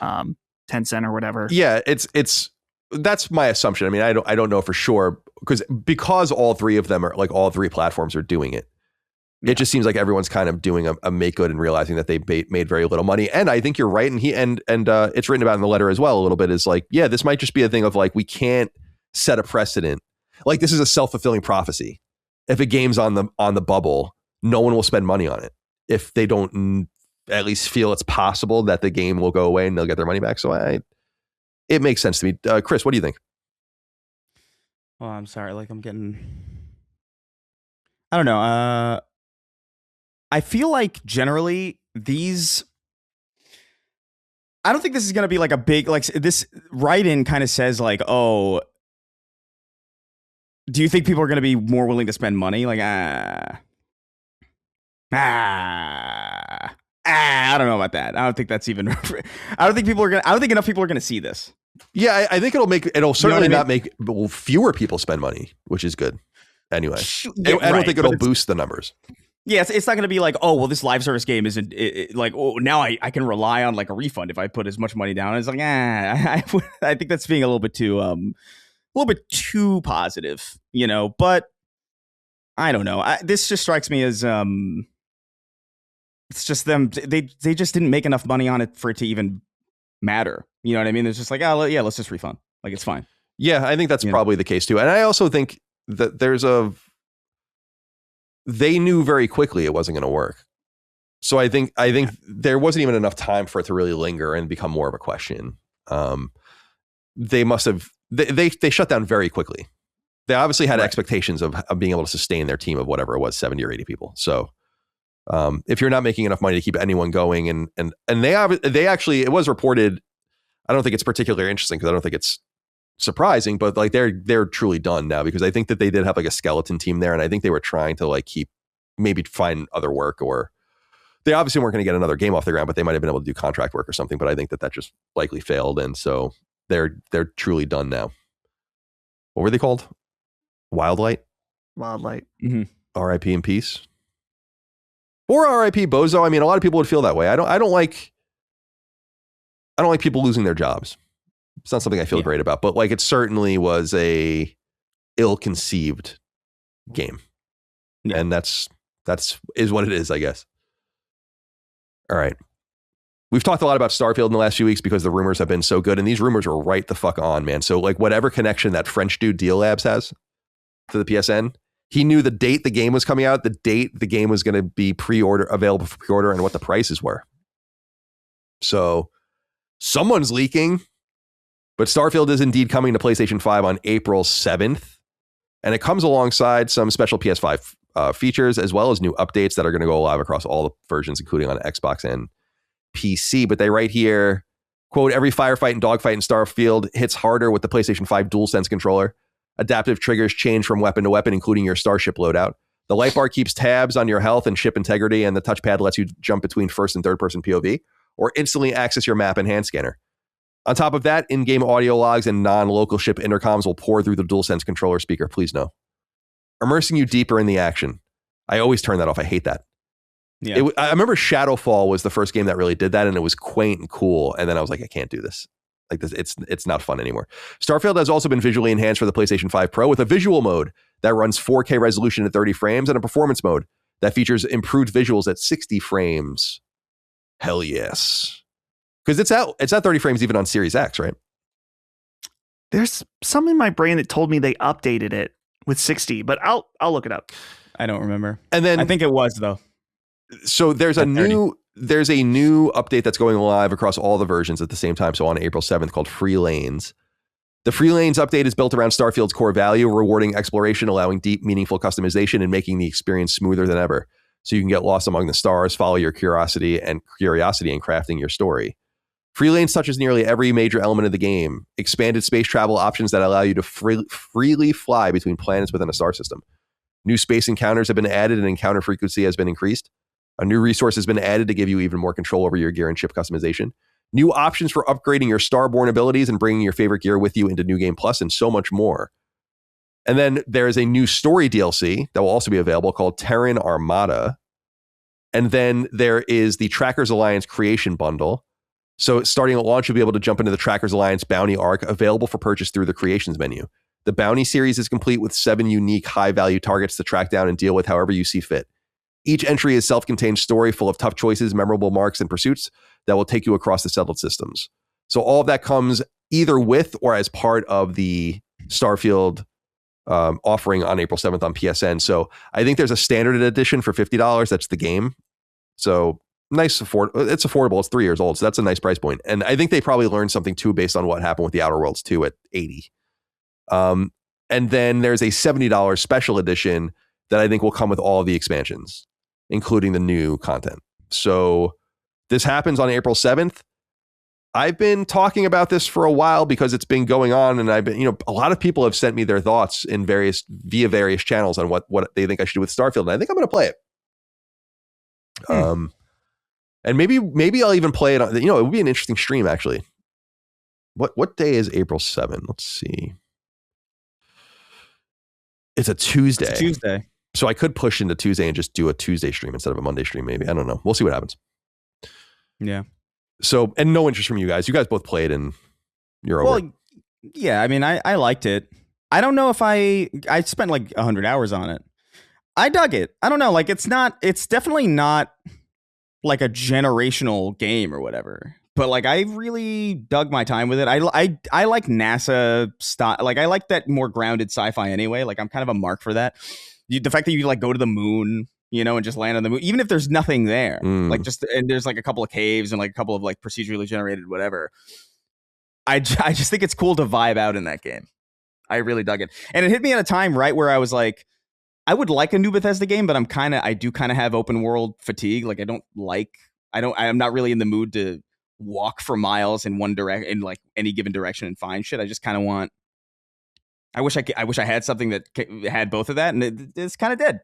Tencent or whatever. Yeah, that's my assumption. I mean, I don't know for sure because all three of them are, like, all three platforms are doing it. Yeah. It just seems like everyone's kind of doing a make good and realizing that they made very little money. And I think you're right. And it's written about in the letter as well a little bit, is like, yeah, this might just be a thing of like, we can't set a precedent. Like, this is a self-fulfilling prophecy. If a game's on the bubble, no one will spend money on it if they don't at least feel it's possible that the game will go away and they'll get their money back. So it makes sense to me. Chris, what do you think? Well, I'm sorry. Like, I don't know. I feel like generally I don't think this is going to be like a big, like, this write-in kind of says like, oh, do you think people are going to be more willing to spend money? Like, I don't know about that. I don't think that's even, I don't think enough people are going to see this. Yeah, I think it'll certainly not make fewer people spend money, which is good. Anyway, I don't think it'll boost the numbers. Yeah, it's not going to be like, oh, well, this live service game isn't like, oh, now I can rely on like a refund if I put as much money down. It's like, I think that's being a little bit too positive, But I don't know. This just strikes me as it's just them. They just didn't make enough money on it for it to even matter. You know what I mean? It's just like, oh yeah, let's just refund. Like it's fine. Yeah, I think that's probably the case too. And I also think that they knew very quickly it wasn't going to work. So I think there wasn't even enough time for it to really linger and become more of a question. They must have, they shut down very quickly. They obviously had expectations of being able to sustain their team of whatever it was, 70 or 80 people. So if you're not making enough money to keep anyone going, and they actually, it was reported, I don't think it's particularly interesting because I don't think it's surprising, but like they're truly done now, because I think that they did have like a skeleton team there, and I think they were trying to like maybe find other work, or they obviously weren't going to get another game off the ground, but they might have been able to do contract work or something. But I think that just likely failed, and so they're truly done now. What were they called? Wildlight. Mm-hmm. R.I.P. in peace. Or R.I.P. Bozo. I mean, a lot of people would feel that way. I don't like people losing their jobs. It's not something I feel great about, but like it certainly was a ill-conceived game. Yeah. And that's is what it is, I guess. All right. We've talked a lot about Starfield in the last few weeks because the rumors have been so good, and these rumors were right the fuck on, man. So like whatever connection that French dude DLSS has to the PSN, he knew the date the game was coming out, the date the game was going to be available for pre-order, and what the prices were. So someone's leaking, but Starfield is indeed coming to PlayStation 5 on April 7th, and it comes alongside some special PS5 features, as well as new updates that are going to go live across all the versions, including on Xbox and PC. But they write here, quote, every firefight and dogfight in Starfield hits harder with the PlayStation 5 DualSense controller. Adaptive triggers change from weapon to weapon, including your starship loadout. The light bar keeps tabs on your health and ship integrity, and the touchpad lets you jump between first and third person POV, or instantly access your map and hand scanner. On top of that, in-game audio logs and non-local ship intercoms will pour through the DualSense controller speaker. Please no. Immersing you deeper in the action. I always turn that off. I hate that. Yeah. I remember Shadowfall was the first game that really did that, and it was quaint and cool. And then I was like, I can't do this. Like this, it's not fun anymore. Starfield has also been visually enhanced for the PlayStation 5 Pro with a visual mode that runs 4K resolution at 30 frames and a performance mode that features improved visuals at 60 frames. Hell yes. Because it's at 30 frames even on Series X, right? There's some in my brain that told me they updated it with 60, but I'll look it up. I don't remember. And then I think it was though. So there's a new update that's going live across all the versions at the same time. So on April 7th, called Free Lanes. The Free Lanes update is built around Starfield's core value, rewarding exploration, allowing deep, meaningful customization, and making the experience smoother than ever. So you can get lost among the stars, follow your curiosity in crafting your story. Free Lanes touches nearly every major element of the game. Expanded space travel options that allow you to freely fly between planets within a star system. New space encounters have been added, and encounter frequency has been increased. A new resource has been added to give you even more control over your gear and ship customization. New options for upgrading your starborn abilities and bringing your favorite gear with you into New Game Plus, and so much more. And then there is a new story DLC that will also be available called Terran Armada. And then there is the Trackers Alliance Creation Bundle. So starting at launch, you'll be able to jump into the Trackers Alliance Bounty arc, available for purchase through the Creations menu. The Bounty series is complete with 7 unique high-value targets to track down and deal with however you see fit. Each entry is a self-contained story full of tough choices, memorable marks, and pursuits that will take you across the settled systems. So all of that comes either with or as part of the Starfield offering on April 7th on PSN. So I think there's a standard edition for $50. That's the game. So nice, it's affordable. It's 3 years old. So that's a nice price point. And I think they probably learned something too based on what happened with the Outer Worlds 2 at $80. And then there's a $70 special edition that I think will come with all of the expansions, including the new content. So this happens on April 7th. I've been talking about this for a while because it's been going on, and I've been, a lot of people have sent me their thoughts via various channels on what they think I should do with Starfield, and I think I'm going to play it. And maybe I'll even play it on, it would be an interesting stream actually. What day is April 7th? Let's see. It's a Tuesday. It's a Tuesday. So I could push into Tuesday and just do a Tuesday stream instead of a Monday stream, maybe. I don't know. We'll see what happens. Yeah. So, and no interest from you guys. You guys both played and you're over. Well, yeah, I mean, I liked it. I don't know if I spent like 100 hours on it. I dug it. I don't know. Like, it's definitely not like a generational game or whatever. but like I really dug my time with it. I like NASA style. Like I like that more grounded sci-fi anyway. Like I'm kind of a mark for that. The fact that you like go to the moon, you know, and just land on the moon, even if there's nothing there, like just and there's like a couple of caves and like a couple of like procedurally generated whatever. I just think it's cool to vibe out in that game. I really dug it, and it hit me at a time right where I was like, I would like a new Bethesda game, but I do kind of have open world fatigue. Like I'm not really in the mood to walk for miles in one direction, in like any given direction and find shit. I just kind of want. I wish I had something that had both of that, and it's kind of dead.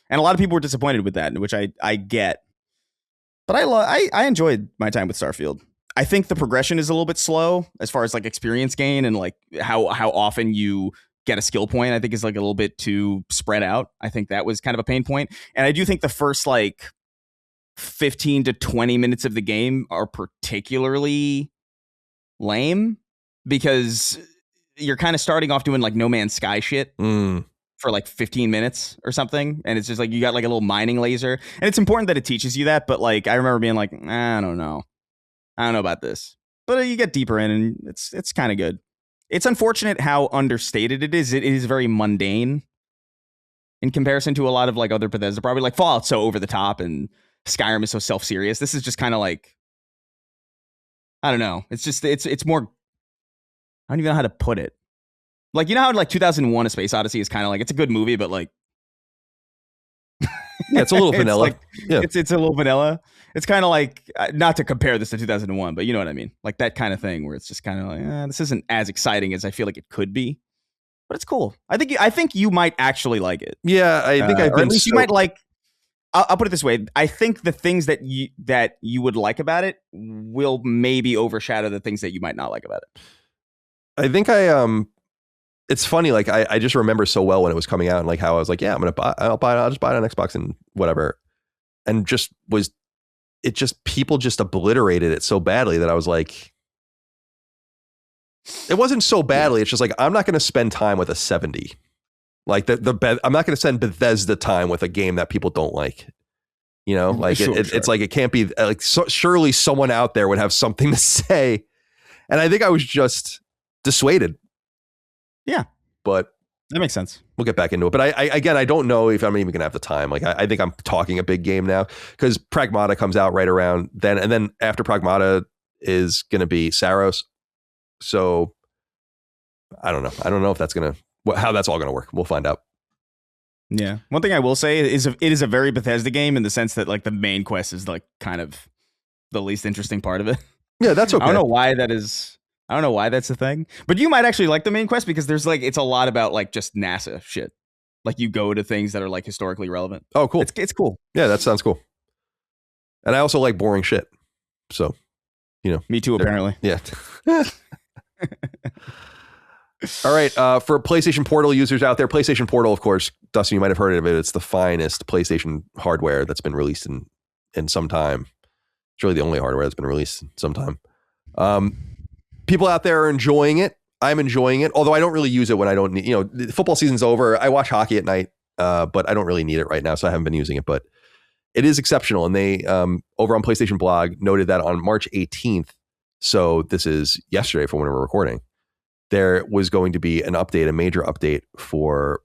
And a lot of people were disappointed with that, which I get. But I enjoyed my time with Starfield. I think the progression is a little bit slow as far as like experience gain and like how often you get a skill point. I think is like a little bit too spread out. I think that was kind of a pain point. And I do think the first like 15 to 20 minutes of the game are particularly lame because you're kind of starting off doing like No Man's Sky shit for like 15 minutes or something. And it's just like you got like a little mining laser. And it's important that it teaches you that. But like I remember being like, I don't know about this, but you get deeper in and it's kind of good. It's unfortunate how understated it is. It is very mundane in comparison to a lot of like other Bethesda, probably like Fallout's so over the top and Skyrim is so self-serious. This is just kind of like, I don't know. It's just, it's more, I don't even know how to put it. Like, you know how like 2001 A Space Odyssey is kind of like, it's a good movie, but like, yeah, it's a little vanilla. Like, yeah. It's a little vanilla. It's kind of like, not to compare this to 2001, but you know what I mean? Like that kind of thing where it's just kind of like, this isn't as exciting as I feel like it could be, but it's cool. I think you might actually like it. Yeah, I think I've been. Or at least you might like. I'll put it this way: I think the things that you would like about it will maybe overshadow the things that you might not like about it. I think it's funny. Like I just remember so well when it was coming out and like how I was like, yeah, I'll just buy it on Xbox and whatever, and people just obliterated it so badly that I was like, it wasn't so badly. It's just like, I'm not going to spend time with a 70. Like I'm not going to spend Bethesda time with a game that people don't like, you know, like sure. It's like, it can't be like, surely someone out there would have something to say. And I think I was just dissuaded. Yeah. But that makes sense. We'll get back into it. But I don't know if I'm even going to have the time. Like, I think I'm talking a big game now because Pragmata comes out right around then. And then after Pragmata is going to be Saros. So I don't know. I don't know if that's going to, how that's all going to work. We'll find out. Yeah. One thing I will say is it is a very Bethesda game in the sense that like the main quest is like kind of the least interesting part of it. Yeah, that's okay. I don't know why that is. I don't know why that's the thing, but you might actually like the main quest because there's like, it's a lot about like just NASA shit. Like you go to things that are like historically relevant. Oh, cool. It's cool. Yeah, that sounds cool. And I also like boring shit. So, you know. Me too, apparently. Yeah. All right. For PlayStation Portal users out there, PlayStation Portal, of course, Dustin, you might have heard of it. It's the finest PlayStation hardware that's been released in some time. It's really the only hardware that's been released in some time. People out there are enjoying it. I'm enjoying it, although I don't really use it when I don't need, you know, the football season's over. I watch hockey at night, but I don't really need it right now, so I haven't been using it, but it is exceptional. And they, over on PlayStation Blog, noted that on March 18th, so this is yesterday from when we're recording, there was going to be an update, a major update for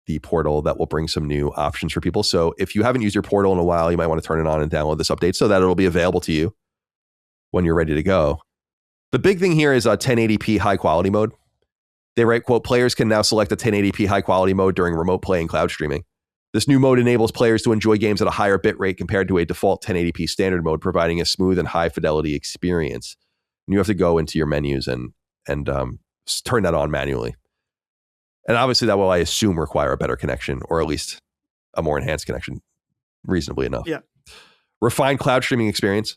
the Portal that will bring some new options for people. So if you haven't used your Portal in a while, you might want to turn it on and download this update so that it'll be available to you when you're ready to go. The big thing here is a 1080p high quality mode. They write, quote, players can now select a 1080p high quality mode during remote play and cloud streaming. This new mode enables players to enjoy games at a higher bit rate compared to a default 1080p standard mode, providing a smooth and high fidelity experience. And you have to go into your menus and turn that on manually. And obviously that will, I assume, require a better connection, or at least a more enhanced connection, reasonably enough. Yeah. Refined cloud streaming experience.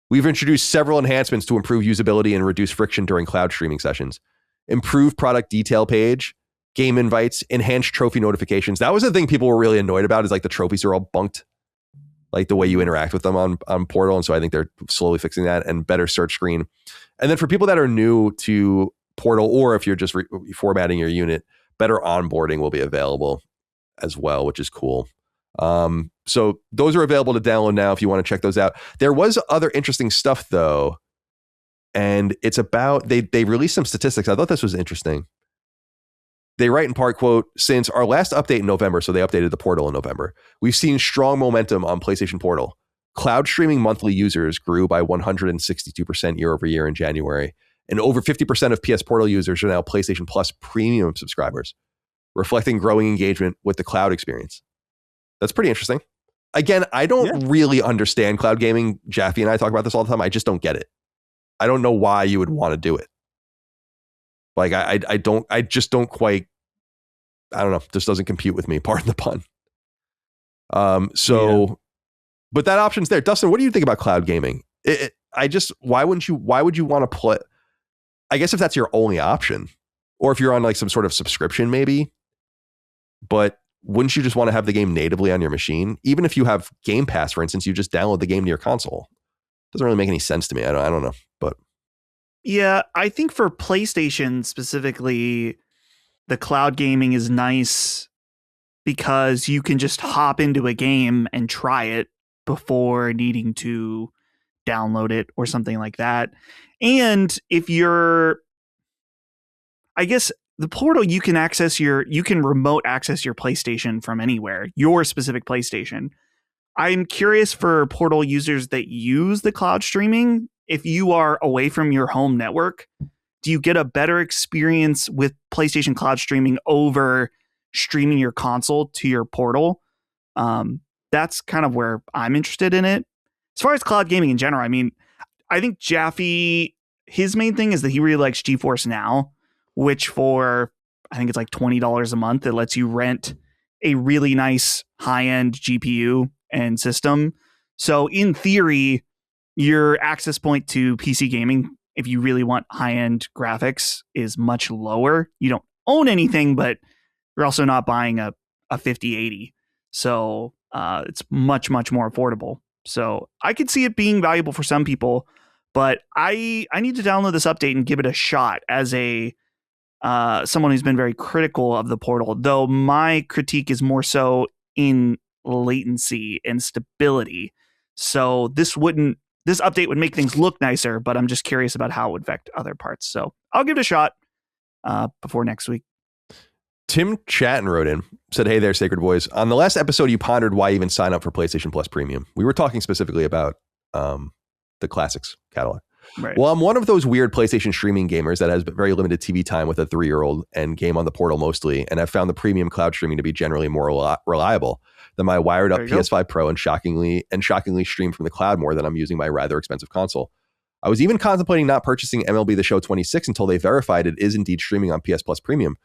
We've introduced several enhancements to improve usability and reduce friction during cloud streaming sessions. Improved product detail page, game invites, enhanced trophy notifications. That was the thing people were really annoyed about, is like the trophies are all bunked, like the way you interact with them on Portal. And so I think they're slowly fixing that, and better search screen. And then for people that are new to Portal, or if you're just formatting your unit, better onboarding will be available as well, which is cool. So those are available to download now if you want to check those out. There was other interesting stuff though, and it's about they released some statistics. I thought this was interesting. They write in part, quote, since our last update in November, so they updated the portal in November, we've seen strong momentum on PlayStation Portal. Cloud streaming monthly users grew by 162% year over year in January, and over 50% of PS Portal users are now PlayStation Plus premium subscribers, reflecting growing engagement with the cloud experience. That's pretty interesting. Again, I don't really understand cloud gaming. Jaffe and I talk about this all the time. I just don't get it. I don't know why you would want to do it. Like, I just don't quite, I don't know, just doesn't compute with me, pardon the pun. But that option's there. Dustin, what do you think about cloud gaming? Why would you want to play? I guess if that's your only option, or if you're on like some sort of subscription maybe, but wouldn't you just want to have the game natively on your machine? Even if you have Game Pass, for instance, you just download the game to your console. Doesn't really make any sense to me. I don't know, but. Yeah, I think for PlayStation specifically, the cloud gaming is nice because you can just hop into a game and try it before needing to download it or something like that. And if you're, I guess the portal, you can remote access your PlayStation from anywhere, your specific PlayStation. I'm curious for portal users that use the cloud streaming. If you are away from your home network, do you get a better experience with PlayStation Cloud streaming over streaming your console to your portal? That's kind of where I'm interested in it. As far as cloud gaming in general, I mean, I think Jaffe, his main thing is that he really likes GeForce Now, which for, I think it's like $20 a month, it lets you rent a really nice high-end GPU and system. So in theory, your access point to PC gaming, if you really want high-end graphics, is much lower. You don't own anything, but you're also not buying a 5080. So it's much, much more affordable. So I could see it being valuable for some people, but I need to download this update and give it a shot as a someone who's been very critical of the portal, though my critique is more so in latency and stability. So this update would make things look nicer, but I'm just curious about how it would affect other parts. So I'll give it a shot before next week. Tim Chatton wrote in, said, hey there, Sacred Boys. On the last episode, you pondered why even sign up for PlayStation Plus Premium. We were talking specifically about the Classics catalog. Right. Well, I'm one of those weird PlayStation streaming gamers that has very limited TV time with a 3-year-old and game on the portal mostly, and I've found the premium cloud streaming to be generally more reliable than my wired up PS5 Pro and shockingly stream from the cloud more than I'm using my rather expensive console. I was even contemplating not purchasing MLB The Show 26 until they verified it is indeed streaming on PS Plus Premium.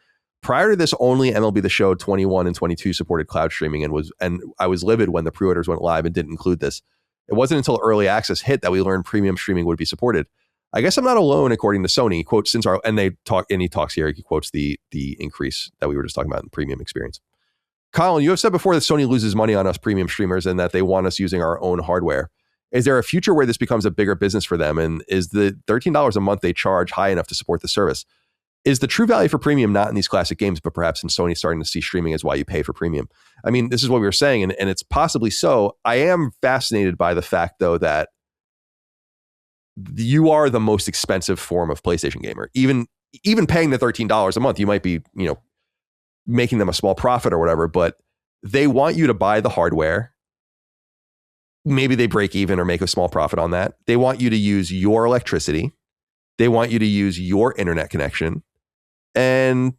Prior to this, only MLB The Show 21 and 22 supported cloud streaming, and I was livid when the pre-orders went live and didn't include this. It wasn't until early access hit that we learned premium streaming would be supported. I guess I'm not alone, according to Sony. Quote, he talks here, he quotes the increase that we were just talking about in the premium experience. Colin, you have said before that Sony loses money on us premium streamers and that they want us using our own hardware. Is there a future where this becomes a bigger business for them? And is the $13 a month they charge high enough to support the service? Is the true value for premium not in these classic games, but perhaps in Sony starting to see streaming as why you pay for premium? I mean, this is what we were saying, and it's possibly so. I am fascinated by the fact, though, that you are the most expensive form of PlayStation gamer. Even paying the $13 a month, you might be, making them a small profit or whatever, but they want you to buy the hardware. Maybe they break even or make a small profit on that. They want you to use your electricity. They want you to use your internet connection. And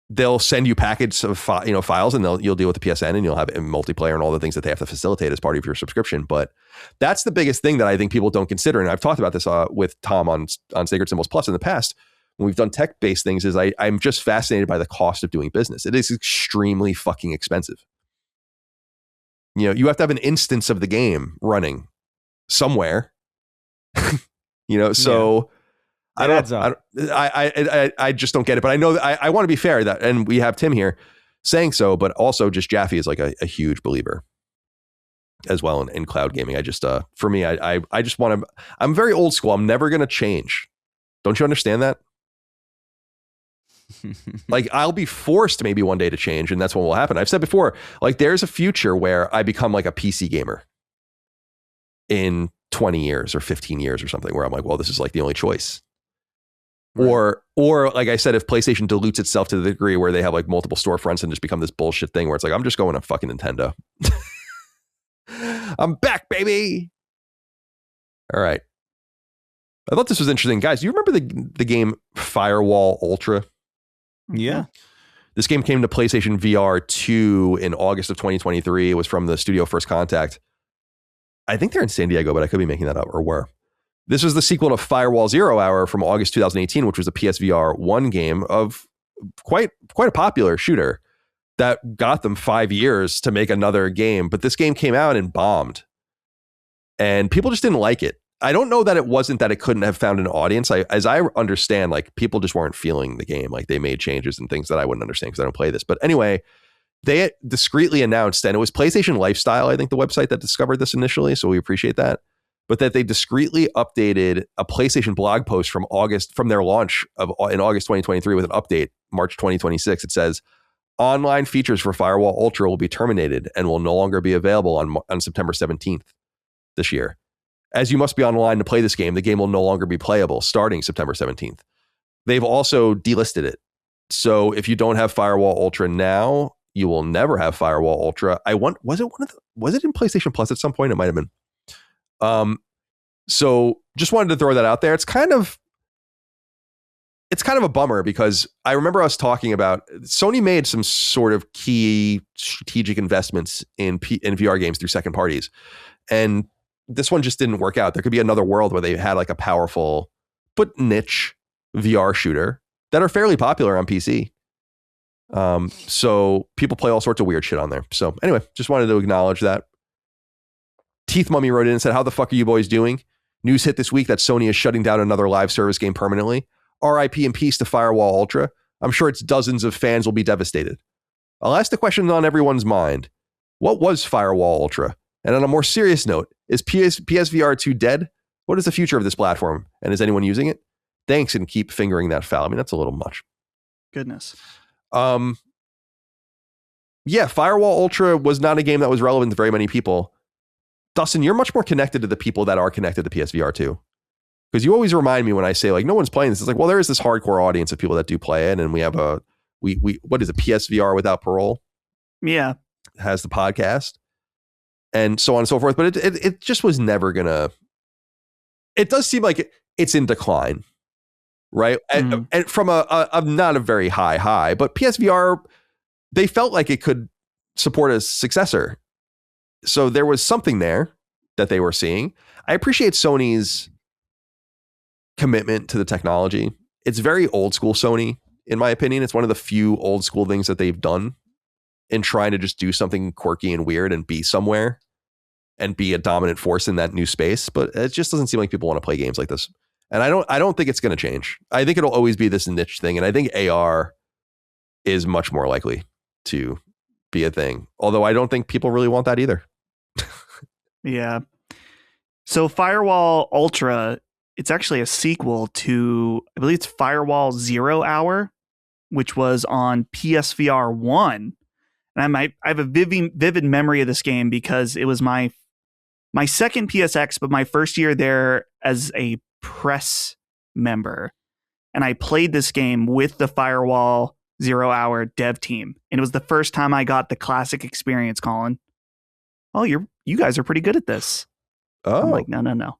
they'll send you packets of files, and you'll deal with the PSN, and you'll have multiplayer and all the things that they have to facilitate as part of your subscription. But that's the biggest thing that I think people don't consider. And I've talked about this with Tom on Sacred Symbols Plus in the past when we've done tech-based things. Is I'm just fascinated by the cost of doing business. It is extremely fucking expensive. You have to have an instance of the game running somewhere. So. I just don't get it, but I know that I want to be fair that, and we have Tim here saying so, but also just Jaffe is like a huge believer as well in cloud gaming. I just, for me, I just want to, I'm very old school. I'm never going to change. Don't you understand that? Like I'll be forced maybe one day to change, and that's what will happen. I've said before, like there's a future where I become like a PC gamer in 20 years or 15 years or something, where I'm like, well, this is like the only choice. Right. Or like I said, if PlayStation dilutes itself to the degree where they have like multiple storefronts and just become this bullshit thing where it's like, I'm just going to fucking Nintendo. I'm back, baby. All right. I thought this was interesting. Guys, do you remember the game Firewall Ultra? Yeah. This game came to PlayStation VR 2 in August of 2023. It was from the studio First Contact. I think they're in San Diego, but I could be making that up, or where. This was the sequel to Firewall 0 Hour from August 2018, which was a PSVR 1 game of quite a popular shooter that got them 5 years to make another game. But this game came out and bombed. And people just didn't like it. I don't know that it wasn't that it couldn't have found an audience. As I understand, like people just weren't feeling the game. Like they made changes and things that I wouldn't understand because I don't play this. But anyway, they discreetly announced, and it was PlayStation Lifestyle, I think the website that discovered this initially. So we appreciate that. But that they discreetly updated a PlayStation blog post from their launch in August 2023 with an update, March 2026. It says, online features for Firewall Ultra will be terminated and will no longer be available on September 17th this year. As you must be online to play this game, the game will no longer be playable starting September 17th. They've also delisted it. So if you don't have Firewall Ultra now, you will never have Firewall Ultra. Was it in PlayStation Plus at some point? It might have been. So just wanted to throw that out there. It's kind of a bummer because I remember us talking about Sony made some sort of key strategic investments in VR games through second parties. And this one just didn't work out. There could be another world where they had like a powerful but niche VR shooter that are fairly popular on PC. So people play all sorts of weird shit on there. So anyway, just wanted to acknowledge that. Teeth Mummy wrote in and said, how the fuck are you boys doing? News hit this week that Sony is shutting down another live service game permanently. RIP and peace to Firewall Ultra. I'm sure its dozens of fans will be devastated. I'll ask the question on everyone's mind. What was Firewall Ultra? And on a more serious note, is PSVR 2 dead? What is the future of this platform? And is anyone using it? Thanks, and keep fingering that foul. I mean, that's a little much. Goodness. Yeah, Firewall Ultra was not a game that was relevant to very many people. Dustin, you're much more connected to the people that are connected to PSVR 2. Because you always remind me when I say like no one's playing this. It's like, well, there is this hardcore audience of people that do play it, and we have what is it, PSVR Without Parole? Yeah, has the podcast, and so on and so forth. But it just was never gonna. It does seem like it's in decline, right? Mm-hmm. And from a not a very high, but PSVR, they felt like it could support a successor, so there was something there that they were seeing. I appreciate Sony's commitment to the technology. It's very old school Sony, in my opinion. It's one of the few old school things that they've done in trying to just do something quirky and weird and be somewhere and be a dominant force in that new space. But it just doesn't seem like people want to play games like this. And I don't think it's going to change. I think it'll always be this niche thing. And I think AR is much more likely to be a thing. Although I don't think people really want that either. Yeah. So Firewall Ultra, it's actually a sequel to, I believe it's Firewall 0 Hour, which was on PSVR 1. And I have a vivid memory of this game because it was my second PSX, but my first year there as a press member. And I played this game with the Firewall 0 Hour dev team. And it was the first time I got the classic experience, Colin. Oh, you guys are pretty good at this. Oh. I'm like, no.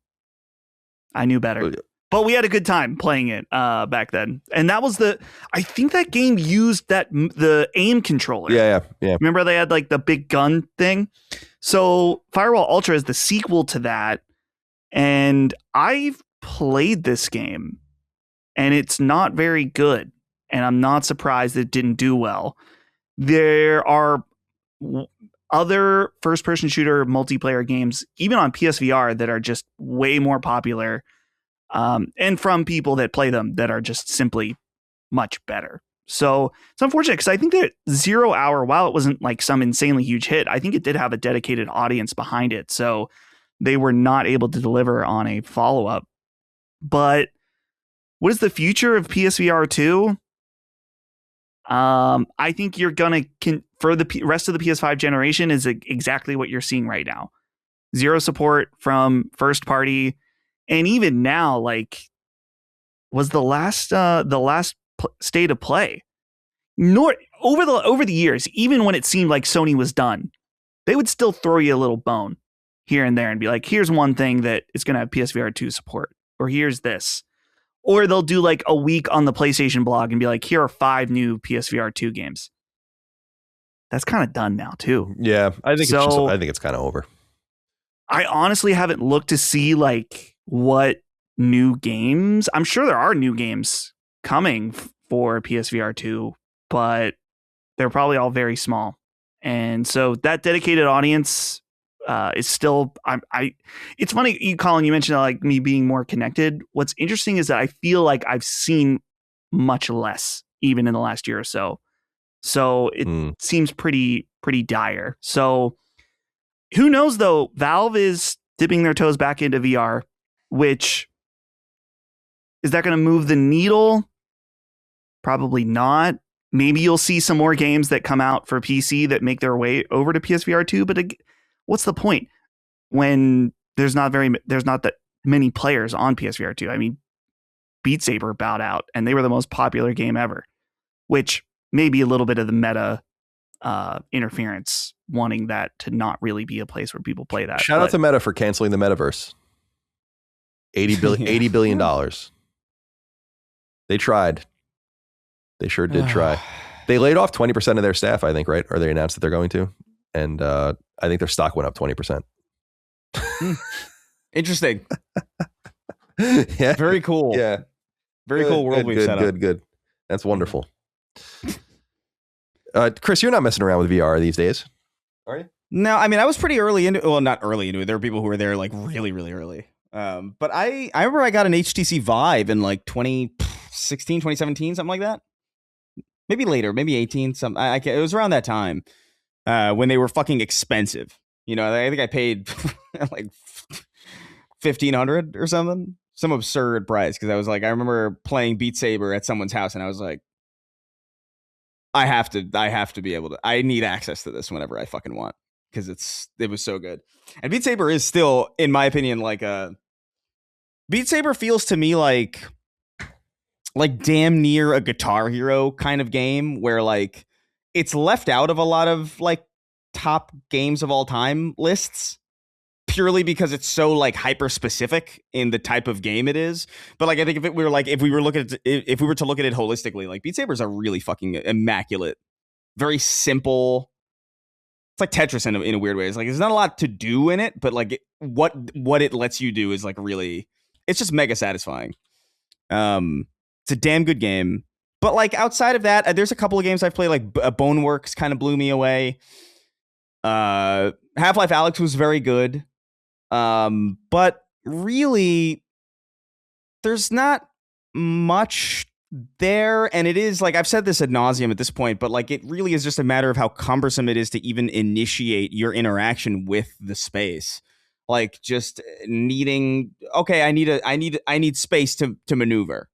I knew better. But we had a good time playing it back then. And that was I think that game used the aim controller. Yeah. Remember they had like the big gun thing? So Firewall Ultra is the sequel to that. And I've played this game and it's not very good. And I'm not surprised it didn't do well. There are other first-person shooter multiplayer games, even on PSVR, that are just way more popular, and from people that play them that are just simply much better. So it's unfortunate because I think that 0 Hour, while it wasn't like some insanely huge hit, I think it did have a dedicated audience behind it. So they were not able to deliver on a follow-up. But what is the future of PSVR 2? I think you're gonna for the rest of the PS5 generation is exactly what you're seeing right now. Zero support from first party, and even now, like, was the last state of play. Nor over the years, even when it seemed like Sony was done, they would still throw you a little bone here and there and be like, here's one thing that is going to have PSVR 2 support, or here's this. Or they'll do like a week on the PlayStation blog and be like, here are 5 new PSVR 2 games. That's kind of done now too. Yeah, I think it's kind of over. I honestly haven't looked to see like what new games. I'm sure there are new games coming for PSVR 2, but they're probably all very small. And so that dedicated audience is still, it's funny, Colin, you mentioned like me being more connected. What's interesting is that I feel like I've seen much less even in the last year or so. So it seems pretty dire. So who knows though, Valve is dipping their toes back into VR, which is that going to move the needle? Probably not. Maybe you'll see some more games that come out for PC that make their way over to PSVR 2. But what's the point when there's not that many players on PSVR 2? I mean, Beat Saber bowed out, and they were the most popular game ever, which may be a little bit of the meta interference, wanting that to not really be a place where people play that. Shout out to Meta for canceling the metaverse. $80 billion. They tried. They sure did try. They laid off 20% of their staff, I think, right? Or they announced that they're going to. And I think their stock went up 20%. Interesting. Yeah. Very cool. Yeah. Very cool world we've set up. Good. That's wonderful. Chris, you're not messing around with VR these days, are you? No, I mean, I was pretty early into it. Well, not early into it. There were people who were there like really, really early. But I remember I got an HTC Vive in like 2016, 2017, something like that. Maybe later, maybe 18. It was around that time when they were fucking expensive. You know, I think I paid like $1,500 or something, some absurd price. Because I remember playing Beat Saber at someone's house, and I was like, I have to be able to. I need access to this whenever I fucking want, because it was so good. And Beat Saber is still, in my opinion, like Beat Saber feels to me like damn near a Guitar Hero kind of game, where like it's left out of a lot of like top games of all time lists purely because it's so like hyper specific in the type of game it is. But like I think if we were to look at it holistically, like Beat Saber is a really fucking immaculate, very simple. It's like Tetris in a weird way. It's like there's not a lot to do in it, but like what it lets you do is like really, it's just mega satisfying. It's a damn good game. But like outside of that, there's a couple of games I've played, like Boneworks kind of blew me away. Half-Life Alyx was very good. But really there's not much there, and it is like I've said this ad nauseum at this point, but like it really is just a matter of how cumbersome it is to even initiate your interaction with the space. Like just needing, okay, I need space to maneuver.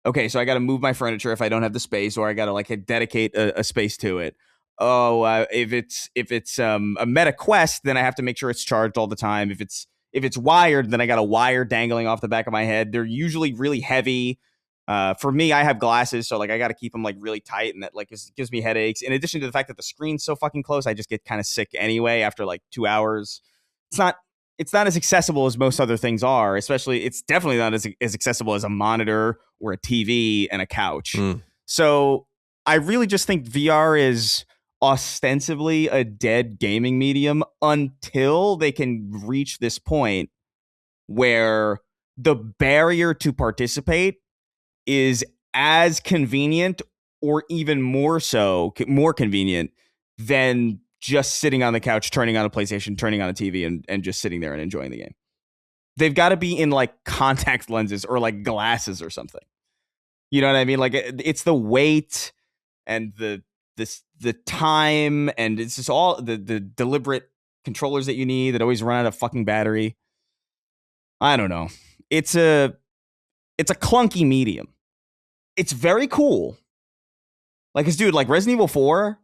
Okay, so I got to move my furniture if I don't have the space, or I got to like dedicate a space to it. Oh, if it's a Meta Quest, then I have to make sure it's charged all the time. If it's wired, then I got a wire dangling off the back of my head. They're usually really heavy. For me, I have glasses, so like I got to keep them like really tight, and that like gives me headaches. In addition to the fact that the screen's so fucking close, I just get kind of sick anyway after like 2 hours. It's not as accessible as most other things are. Especially, it's definitely not as accessible as a monitor or a TV and a couch. So I really just think VR is ostensibly a dead gaming medium until they can reach this point where the barrier to participate is as convenient, or even more convenient than just sitting on the couch, turning on a PlayStation, turning on a TV, and just sitting there and enjoying the game. They've got to be in like contact lenses or like glasses or something. You know what I mean? Like it's the weight and the time, and it's just all the deliberate controllers that you need that always run out of fucking battery. I don't know. It's a clunky medium. It's very cool. Like, cause dude, like Resident Evil 4,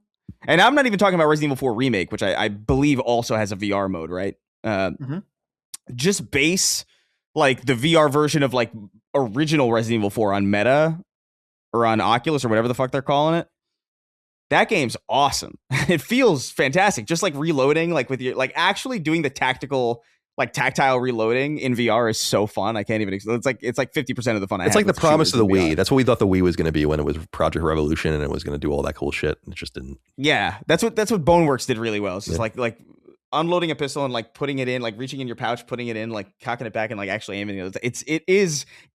and I'm not even talking about Resident Evil 4 Remake, which I believe also has a VR mode, right? Just base like the VR version of like original Resident Evil 4 on Meta or on Oculus or whatever the fuck they're calling it. That game's awesome. It feels fantastic. Just like reloading, like with your, like actually doing the tactile reloading in VR is so fun. I can't even. It's like 50% of the fun. It's like the promise of the Wii. That's what we thought the Wii was going to be when it was Project Revolution and it was going to do all that cool shit. It just didn't. Yeah, that's what Boneworks did really well. It's just like unloading a pistol and like putting it in, like reaching in your pouch, putting it in, like cocking it back and like actually aiming it.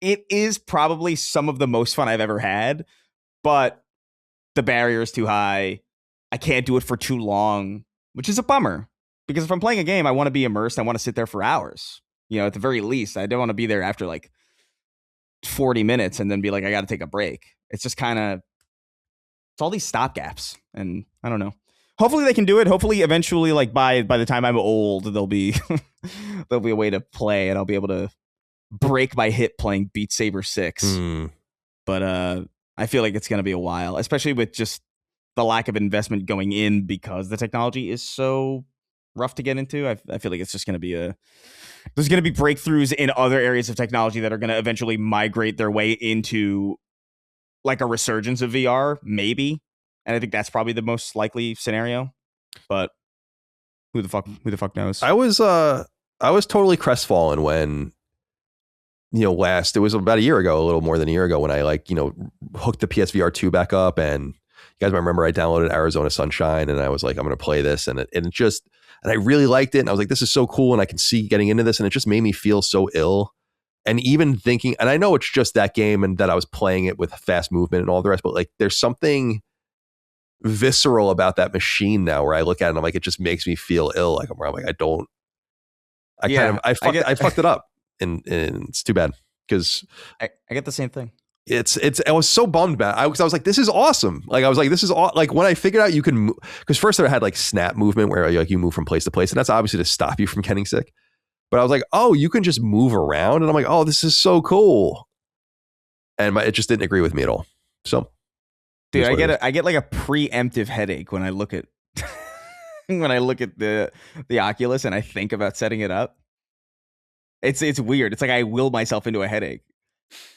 It is probably some of the most fun I've ever had, but the barrier is too high. I can't do it for too long, which is a bummer. Because if I'm playing a game, I want to be immersed. I want to sit there for hours. You know, at the very least, I don't want to be there after like 40 minutes and then be like, I got to take a break. It's just kind of, it's all these stopgaps. And I don't know. Hopefully they can do it. Hopefully eventually, like by the time I'm old, there'll be a way to play and I'll be able to break my hip playing Beat Saber 6. But I feel like it's going to be a while, especially with just the lack of investment going in because the technology is so rough to get into. I feel like it's just going to be there's going to be breakthroughs in other areas of technology that are going to eventually migrate their way into like a resurgence of VR, maybe. And I think that's probably the most likely scenario. But who the fuck knows? I was totally crestfallen when, you know, it was about a year ago, a little more than a year ago, when I like, you know, hooked the PSVR 2 back up, and you guys might remember I downloaded Arizona Sunshine and I was like, I'm going to play this, and I really liked it, and I was like, this is so cool, and I can see getting into this, and it just made me feel so ill. And even thinking, and I know it's just that game and that I was playing it with fast movement and all the rest, but like there's something visceral about that machine now where I look at it and I'm like, it just makes me feel ill. Like I'm like, I fucked it up. And it's too bad because I get the same thing. I was so bummed about it because I was like, this is awesome. Like I was like, this is like when I figured out you can because first I had like snap movement where like you move from place to place, and that's obviously to stop you from getting sick. But I was like, oh, you can just move around, and I'm like, oh, this is so cool. And it just didn't agree with me at all. So, dude, I get like a preemptive headache when I look at the Oculus and I think about setting it up. It's weird. It's like I will myself into a headache,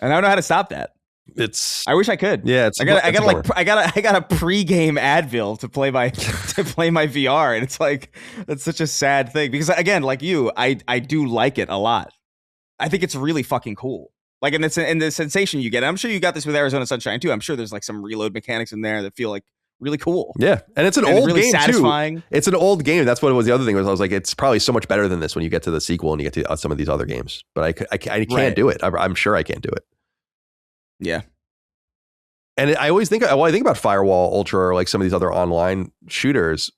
and I don't know how to stop that. I wish I could. Yeah, I got a pregame Advil to play my VR, and it's like that's such a sad thing because again, like you, I do like it a lot. I think it's really fucking cool. Like and the sensation you get. I'm sure you got this with Arizona Sunshine too. I'm sure there's like some reload mechanics in there that feel like really cool. Yeah, and it's an old really game satisfying. Too. It's an old game. That's what it was. The other thing was I was like, it's probably so much better than this when you get to the sequel and you get to some of these other games. But I can't do it. I'm sure I can't do it. Yeah. And I always think about Firewall Ultra or like some of these other online shooters.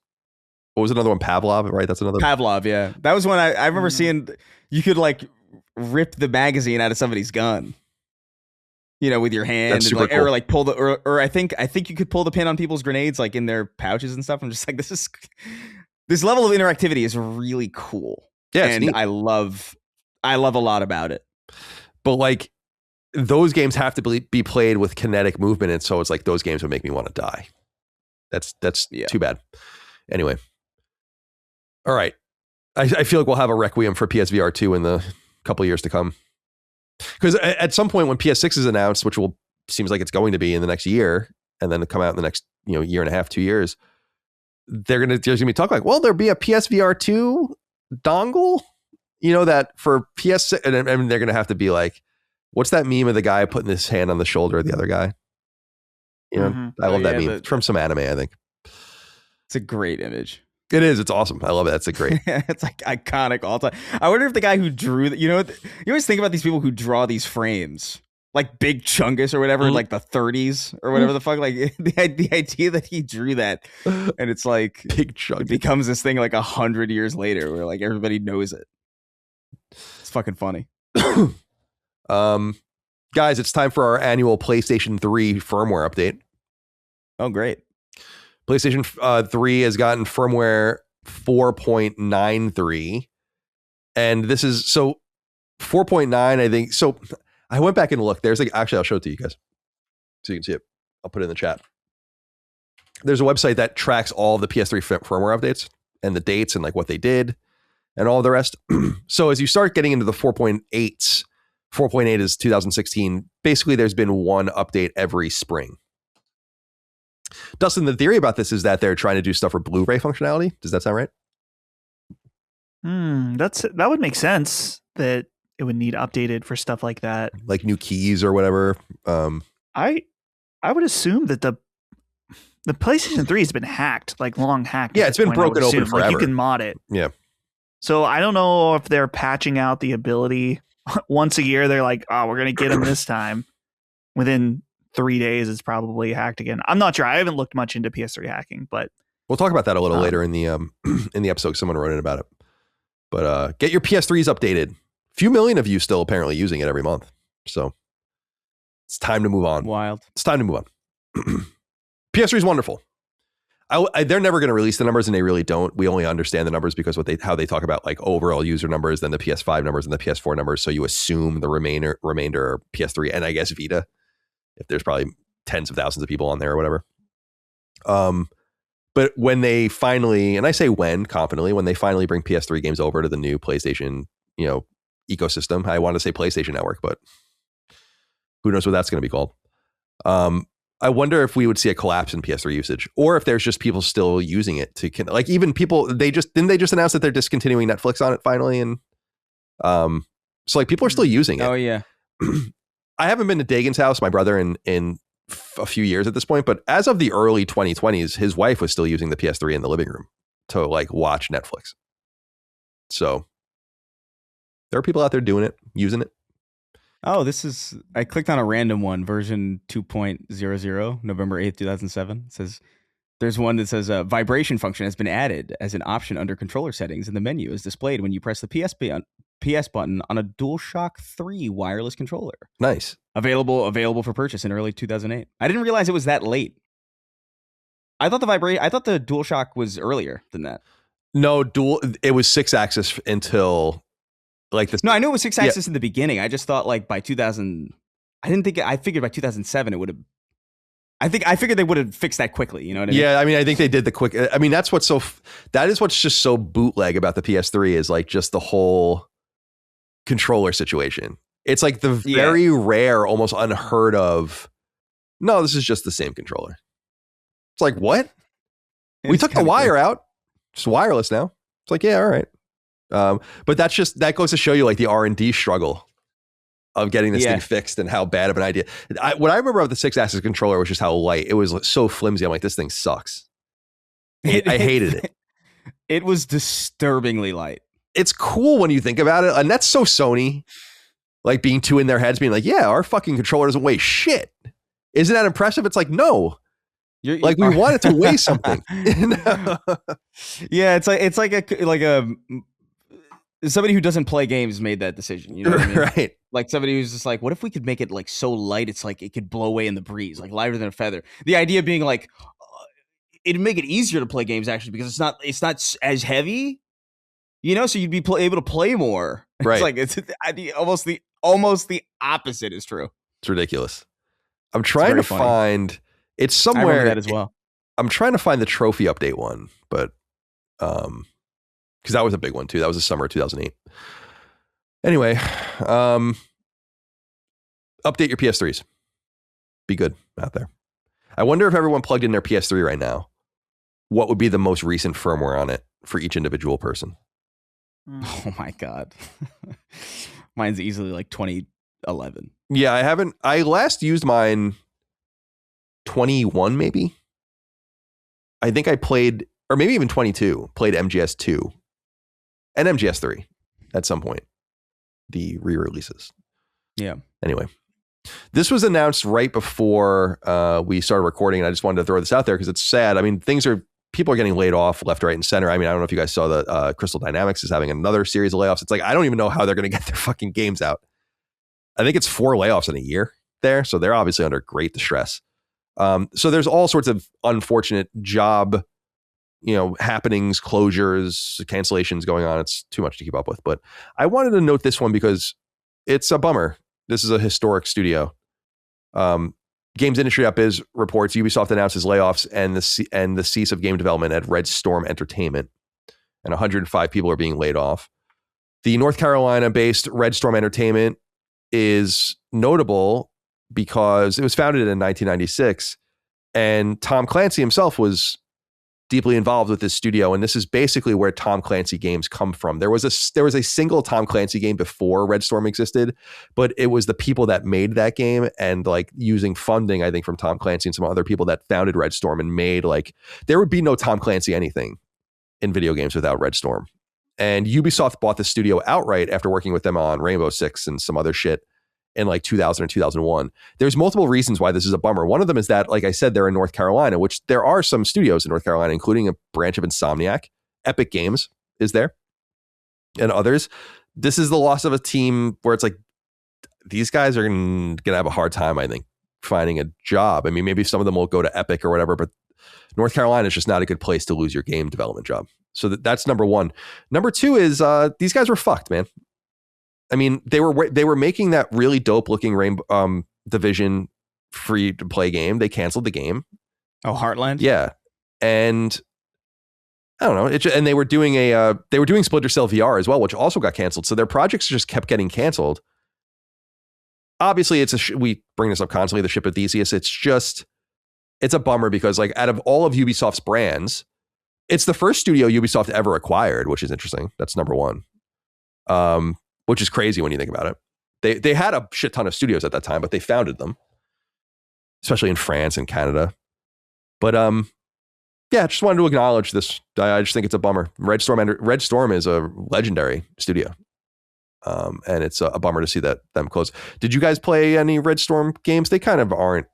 What was another one? Pavlov, right? That's another Pavlov. Yeah, that was one I remember seeing. You could like rip the magazine out of somebody's gun. You know, with your hand, That's and super like, cool. or like pull the, or I think you could pull the pin on people's grenades, like in their pouches and stuff. I'm just like, this level of interactivity is really cool. Yeah, and neat. I love a lot about it. But like those games have to be played with kinetic movement, and so it's like those games would make me want to die. That's too bad. Anyway, all right. I feel like we'll have a Requiem for PSVR 2 in the couple of years to come. Because at some point when PS6 is announced, which seems like it's going to be in the next year, and then come out in the next year and a half, 2 years, there's gonna be talk like, well, there'll be a PSVR 2 dongle, that for PS6, and they're gonna have to be like, what's that meme of the guy putting his hand on the shoulder of the other guy? I love that meme from some anime, I think. It's a great image. It is. It's awesome. I love it. That's a great. It's like iconic all time. I wonder if the guy who drew, you always think about these people who draw these frames, like Big Chungus or whatever, in like the 30s or whatever the fuck. Like the idea that he drew that, and it's like Big Chungus, it becomes this thing like 100 years later, where like everybody knows it. It's fucking funny. Guys, it's time for our annual PlayStation 3 firmware update. Oh, great. PlayStation 3 has gotten firmware 4.93, and this is 4.9. I think so. I went back and looked. There's actually, I'll show it to you guys so you can see it. I'll put it in the chat. there's a website that tracks all of the PS3 firmware updates and the dates and like what they did and all the rest. So as you start getting into the 4.8s, 4.8 is 2016. Basically, there's been one update every spring. Dustin, the theory about this is that they're trying to do stuff for Blu-ray functionality. Does that sound right? That would make sense that it would need updated for stuff like that. Like new keys or whatever. I would assume that the PlayStation 3 has been hacked, like long hacked. Yeah, it's been broken open forever. Like you can mod it. Yeah. So I don't know if they're patching out the ability once a year. They're like, oh, we're going to get them this time. Within 3 days, it's probably hacked again. I'm not sure. I haven't looked much into PS3 hacking, but we'll talk about that a little later in the episode. Someone wrote in about it. But get your PS3s updated. Few million of you still apparently using it every month. So it's time to move on. Wild. It's time to move on. PS3 is wonderful. They're never going to release the numbers, and they really don't. We only understand the numbers because how they talk about like overall user numbers, then the PS5 numbers and the PS4 numbers. So you assume the remainder are PS3 and I guess Vita, if there's probably tens of thousands of people on there or whatever. But when they finally, and I say when confidently, when they finally bring PS3 games over to the new PlayStation, ecosystem, I want to say PlayStation Network, but who knows what that's going to be called. I wonder if we would see a collapse in PS3 usage, or if there's just people still using it to like even people. They just announce that they're discontinuing Netflix on it finally, and so like people are still using it. Oh yeah. I haven't been to Dagan's house, my brother, in a few years at this point, but as of the early 2020s, his wife was still using the PS3 in the living room to like watch Netflix. So there are people out there doing it, using it. Oh, I clicked on a random one, version 2.00, November 8th, 2007. It says, there's one that says vibration function has been added as an option under controller settings in the menu is displayed when you press the PS button on a DualShock 3 wireless controller. Nice. Available for purchase in early 2008. I didn't realize it was that late. I thought the DualShock was earlier than that. No, it was 6-axis until like this. No, I knew it was 6-axis in the beginning. I just thought like by 2000, I figured by 2007 it would have. I figured they would have fixed that quickly. You know what I mean? Yeah, I mean, I think they did the quick. I mean, that is what's just so bootleg about the PS3 is like just the whole controller situation. It's like the very rare, almost unheard of. No, this is just the same controller. It's like, what? We took the wire out. It's wireless now. It's like, yeah, all right. But that goes to show you like the R&D struggle of getting this thing fixed and how bad of an idea. What I remember of the 6-axis controller was just how light it was. So flimsy. I'm like, this thing sucks. I hated it. It was disturbingly light. It's cool when you think about it, and that's so Sony, like being too in their heads, being like, yeah, our fucking controller doesn't weigh shit. Isn't that impressive? It's like, no. We want it to weigh something. Yeah, it's like a somebody who doesn't play games made that decision. You know what I mean? Right. Like somebody who's just like, what if we could make it like so light it's like it could blow away in the breeze, like lighter than a feather. The idea being like it'd make it easier to play games actually because it's not as heavy, so you'd be able to play more. Right. It's like almost the opposite is true. It's ridiculous. I'm trying to find it's somewhere. I remember that as well. I'm trying to find the trophy update one, but because that was a big one too. That was the summer of 2008. Anyway, update your PS3s. Be good out there. I wonder if everyone plugged in their PS3 right now, what would be the most recent firmware on it for each individual person? Oh my God. Mine's easily like 2011. Yeah, I last used mine 21 maybe. I think I played, or maybe even 22, played MGS2 and MGS3 at some point. The re-releases. Yeah. Anyway, this was announced right before we started recording, and I just wanted to throw this out there because it's sad. I mean, people are getting laid off left, right, and center. I mean, I don't know if you guys saw that Crystal Dynamics is having another series of layoffs. It's like, I don't even know how they're going to get their fucking games out. I think it's 4 layoffs in a year there, so they're obviously under great distress. So there's all sorts of unfortunate job, happenings, closures, cancellations going on. It's too much to keep up with. But I wanted to note this one because it's a bummer. This is a historic studio. Games Industry Up-Biz reports Ubisoft announces layoffs and the cease of game development at Red Storm Entertainment, and 105 people are being laid off. The North Carolina-based Red Storm Entertainment is notable because it was founded in 1996, and Tom Clancy himself was deeply involved with this studio, and this is basically where Tom Clancy games come from. There was a single Tom Clancy game before Red Storm existed, but it was the people that made that game and like using funding, I think, from Tom Clancy and some other people that founded Red Storm and made like there would be no Tom Clancy anything in video games without Red Storm. And Ubisoft bought the studio outright after working with them on Rainbow Six and some other shit in like 2000 or 2001. There's multiple reasons why this is a bummer. One of them is that, like I said, they're in North Carolina, which there are some studios in North Carolina, including a branch of Insomniac. Epic Games is there, and others. This is the loss of a team where it's like, these guys are going to have a hard time, I think, finding a job. I mean, maybe some of them will go to Epic or whatever, but North Carolina is just not a good place to lose your game development job. So that's number one. Number two is these guys were fucked, man. I mean, they were making that really dope looking Rainbow Division free to play game. They canceled the game. Oh, Heartland? Yeah. And I don't know. And they were doing Splinter Cell VR as well, which also got canceled. So their projects just kept getting canceled. Obviously, we bring this up constantly, the ship of Theseus. It's a bummer because like out of all of Ubisoft's brands, it's the first studio Ubisoft ever acquired, which is interesting. That's number one. Which is crazy when you think about it. They had a shit ton of studios at that time, but they founded them, especially in France and Canada. But yeah, just wanted to acknowledge this. I just think it's a bummer. Red Storm is a legendary studio, and it's a bummer to see that them close. Did you guys play any Red Storm games? They kind of aren't.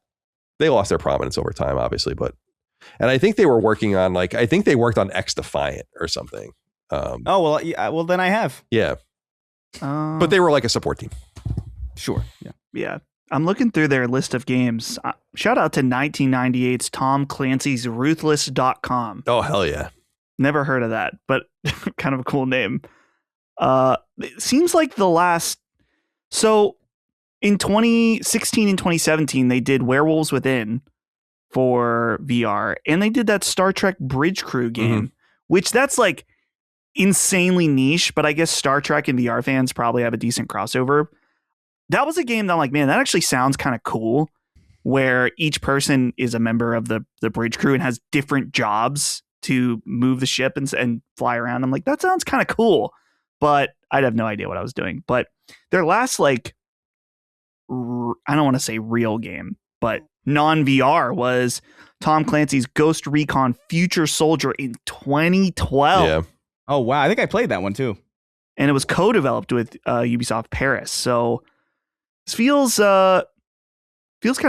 They lost their prominence over time, obviously, and I think they were working on I think they worked on X Defiant or something. Well, then I have. Yeah. But they were like a support team. Sure. Yeah. Yeah. I'm looking through their list of games. Shout out to 1998's Tom Clancy's Ruthless.com. Oh, hell yeah. Never heard of that, but kind of a cool name. It seems like so in 2016 and 2017, they did Werewolves Within for VR, and they did that Star Trek Bridge Crew game, which that's like insanely niche, but I guess Star Trek and VR fans probably have a decent crossover. That was a game that I'm like, man, that actually sounds kind of cool, where each person is a member of the bridge crew and has different jobs to move the ship and fly around. I'm like, that sounds kind of cool, but I'd have no idea what I was doing. But their last, like, I don't want to say real game, but non-VR was Tom Clancy's Ghost Recon Future Soldier in 2012. Yeah. Oh, wow. I think I played that one, too. And it was co-developed with Ubisoft Paris. So this feels kind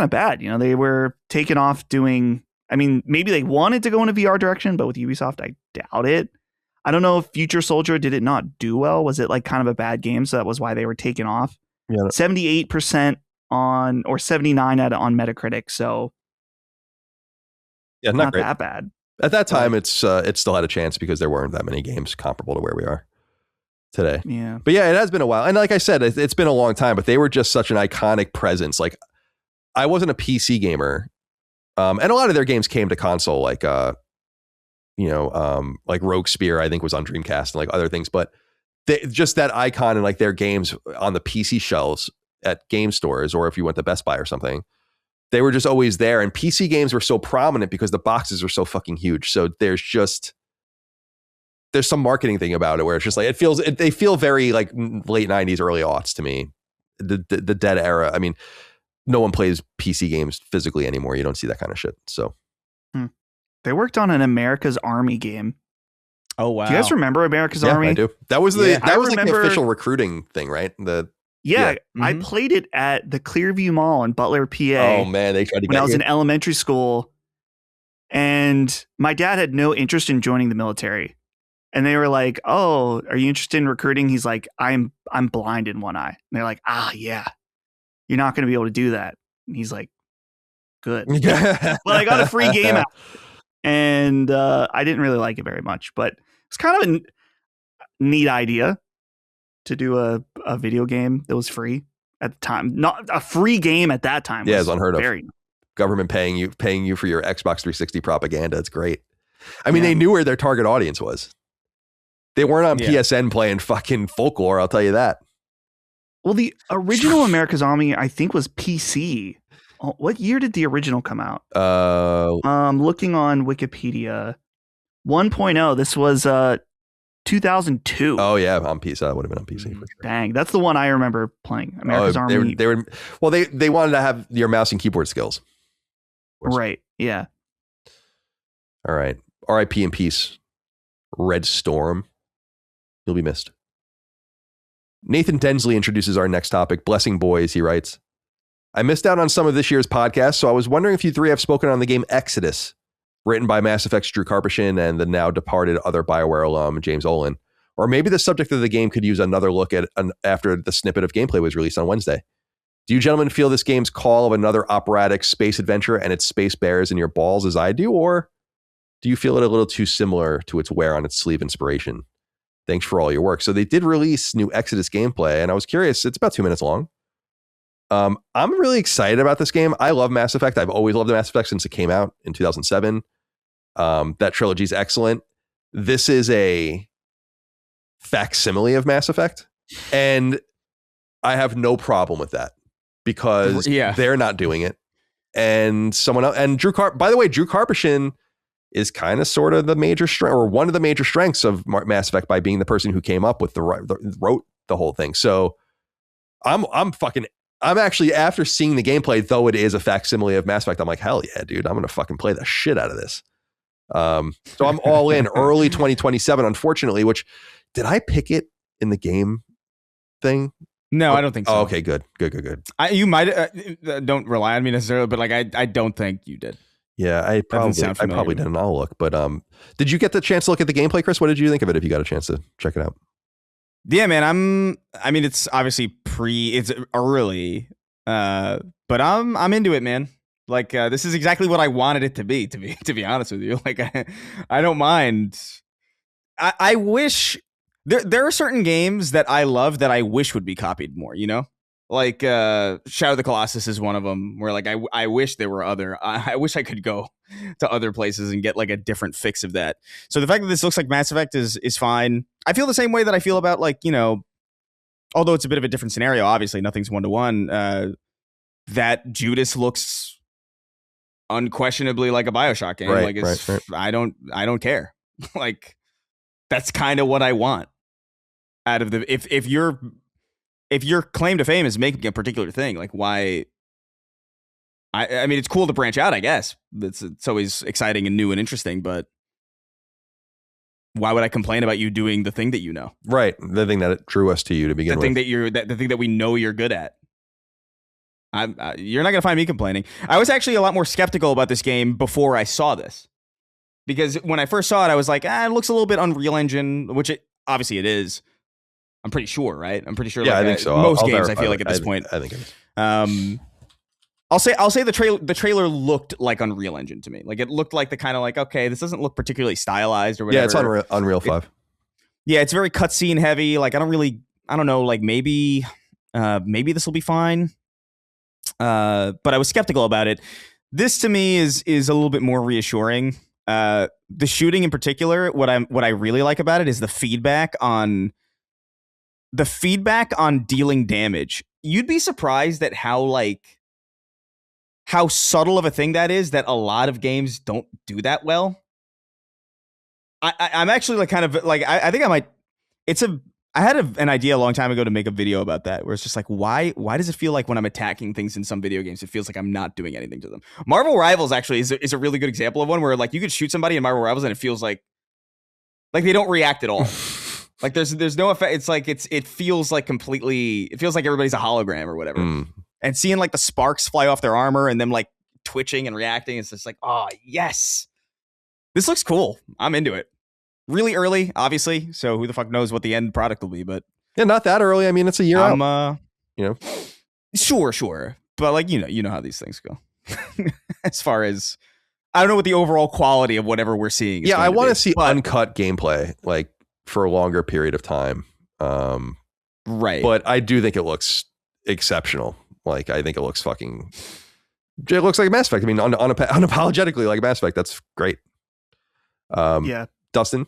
of bad. You know, they were taken off doing... I mean, maybe they wanted to go in a VR direction, but with Ubisoft, I doubt it. I don't know if Future Soldier, did it not do well? Was it like kind of a bad game? So that was why they were taken off. Yeah. 78% on, or 79 on Metacritic. So yeah, not that bad. At that time, it still had a chance because there weren't that many games comparable to where we are today. Yeah. But yeah, it has been a while. And like I said, it's been a long time, but they were just such an iconic presence. Like, I wasn't a PC gamer. And a lot of their games came to console, like, like Rogue Spear, I think was on Dreamcast and like other things. But just that icon and like their games on the PC shelves at game stores, or if you went to Best Buy or something, they were just always there. And PC games were so prominent because the boxes were so fucking huge. So there's some marketing thing about it where it's just like, they feel very like late 90s, early aughts to me. The dead era. I mean, no one plays PC games physically anymore. You don't see that kind of shit. So they worked on an America's Army game. Oh, wow. Do you guys remember America's Army? I do. That was like the official recruiting thing, right? I played it at the Clearview Mall in Butler, PA. Oh man, they tried to get when I was in elementary school, and my dad had no interest in joining the military, and they were like, "Oh, are you interested in recruiting?" He's like, "I'm blind in one eye." And they're like, "Ah, yeah, you're not going to be able to do that." And he's like, "Good." But I got a free game out, and I didn't really like it very much, but it's kind of a neat idea to do a video game that was free at the time. Not a free game at that time. Yeah, it's unheard of. Very Government paying you for your Xbox 360 propaganda. It's great. I mean, they knew where their target audience was. They weren't on PSN playing fucking Folklore, I'll tell you that. Well, the original America's Army, I think, was PC. What year did the original come out? Looking on Wikipedia, 1.0. This was 2002. Oh yeah, on PC. That would have been on PC for sure. Dang, that's the one I remember playing. America's Army. They wanted to have your mouse and keyboard skills. Right. Yeah. All right. R.I.P. in peace, Red Storm. You'll be missed. Nathan Densley introduces our next topic. Blessing boys, he writes. I missed out on some of this year's podcast, so I was wondering if you three have spoken on the game Exodus, written by Mass Effect's Drew Karpyshyn and the now departed other BioWare alum, James Olin. Or maybe the subject of the game could use another look at after the snippet of gameplay was released on Wednesday. Do you gentlemen feel this game's call of another operatic space adventure and its space bears in your balls as I do, or do you feel it a little too similar to its wear on its sleeve inspiration? Thanks for all your work. So they did release new Exodus gameplay, and I was curious. It's about 2 minutes long. I'm really excited about this game. I love Mass Effect. I've always loved Mass Effect since it came out in 2007. That trilogy is excellent. This is a facsimile of Mass Effect, and I have no problem with that because they're not doing it. And someone else, and by the way, Drew Karpyshyn is kind of sort of the major strength, or one of the major strengths of Mass Effect, by being the person who came up with wrote the whole thing. So I'm actually, after seeing the gameplay, though it is a facsimile of Mass Effect, I'm like, hell yeah, dude, I'm going to fucking play the shit out of this. So I'm all in. Early 2027, unfortunately, which, did I pick it in the game thing? No, I don't think so. Oh, okay, good. You might, don't rely on me necessarily, but like, I don't think you did. Yeah, I probably didn't. I'll look. But did you get the chance to look at the gameplay, Chris? What did you think of it if you got a chance to check it out? Yeah, man, it's obviously it's early, but I'm into it, man. Like, this is exactly what I wanted it to be honest with you. Like, I don't mind. I wish there are certain games that I love that I wish would be copied more, you know? Like, Shadow of the Colossus is one of them where, like, I wish there were I wish I could go to other places and get like a different fix of that. So the fact that this looks like Mass Effect is fine. I feel the same way that I feel about, like, you know, although it's a bit of a different scenario, obviously nothing's 1-to-1, that Judas looks unquestionably like a BioShock game. Right, like, I don't care. Like, that's kind of what I want out of the, if your claim to fame is making a particular thing, like, why? I mean, it's cool to branch out, I guess. It's always exciting and new and interesting, but why would I complain about you doing the thing that you know? Right, the thing that drew us to you to begin with. The thing that we know you're good at. You're not gonna find me complaining. I was actually a lot more skeptical about this game before I saw this, because when I first saw it, I was like, it looks a little bit Unreal Engine, which obviously it is. I'm pretty sure, right? I'm pretty sure. Yeah, like, I think so. Most games, I feel like at this point. I think it is. I'll say the trailer looked like Unreal Engine to me. Like, it looked like the kind of like, okay, this doesn't look particularly stylized or whatever. Yeah, it's Unreal 5. It's very cutscene heavy. Like, I don't know, like, maybe this will be fine. But I was skeptical about it. This to me is a little bit more reassuring. The shooting in particular, what I really like about it is the feedback on dealing damage. You'd be surprised at how subtle of a thing that is, that a lot of games don't do that well. I'm actually like kind of like, I think I might, I had an idea a long time ago to make a video about that, where it's just like, why does it feel like when I'm attacking things in some video games, it feels like I'm not doing anything to them? Marvel Rivals actually is a really good example of one where, like, you could shoot somebody in Marvel Rivals and it feels like they don't react at all. Like, there's no effect. It's like, it feels like everybody's a hologram or whatever. And seeing like the sparks fly off their armor and them like twitching and reacting, it's just like, oh yes, this looks cool. I'm into it. Really early, obviously, so who the fuck knows what the end product will be? But yeah, not that early. I mean, it's a year out. You know, sure, but like, you know how these things go. As far as, I don't know what the overall quality of whatever we're seeing is. Yeah, I want to see uncut gameplay, like, for a longer period of time. Right, but I do think it looks exceptional. Like, I think it looks fucking It looks like Mass Effect. I mean, unapologetically like Mass Effect. That's great. Yeah. Dustin,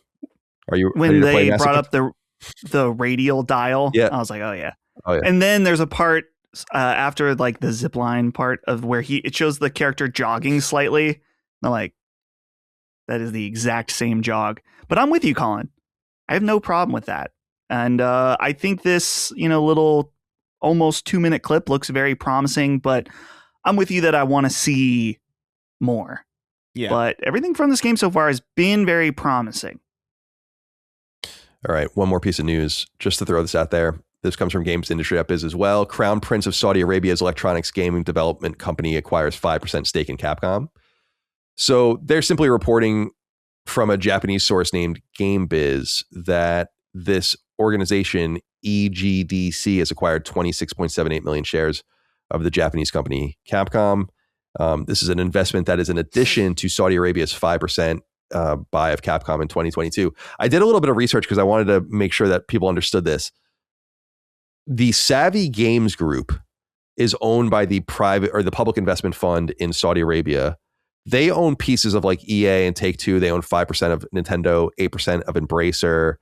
are you When ready to play they Mass brought Effect? up the radial dial, Yeah. I was like, oh yeah. Oh, yeah. And then there's a part after like the zip line part of where it shows the character jogging slightly. And I'm like, that is the exact same jog. But I'm with you, Colin. I have no problem with that. And I think this, little almost 2-minute clip looks very promising, but I'm with you that I want to see more. Yeah. But everything from this game so far has been very promising. All right, one more piece of news just to throw this out there. This comes from Games Industry Up-Biz as well. Crown Prince of Saudi Arabia's electronics gaming development company acquires 5% stake in Capcom. So they're simply reporting from a Japanese source named GameBiz that this organization, EGDC, has acquired 26.78 million shares of the Japanese company Capcom. This is an investment that is in addition to Saudi Arabia's 5% buy of Capcom in 2022. I did a little bit of research because I wanted to make sure that people understood this. The Savvy Games Group is owned by the private or the public investment fund in Saudi Arabia. They own pieces of like EA and Take-Two. They own 5% of Nintendo, 8% of Embracer.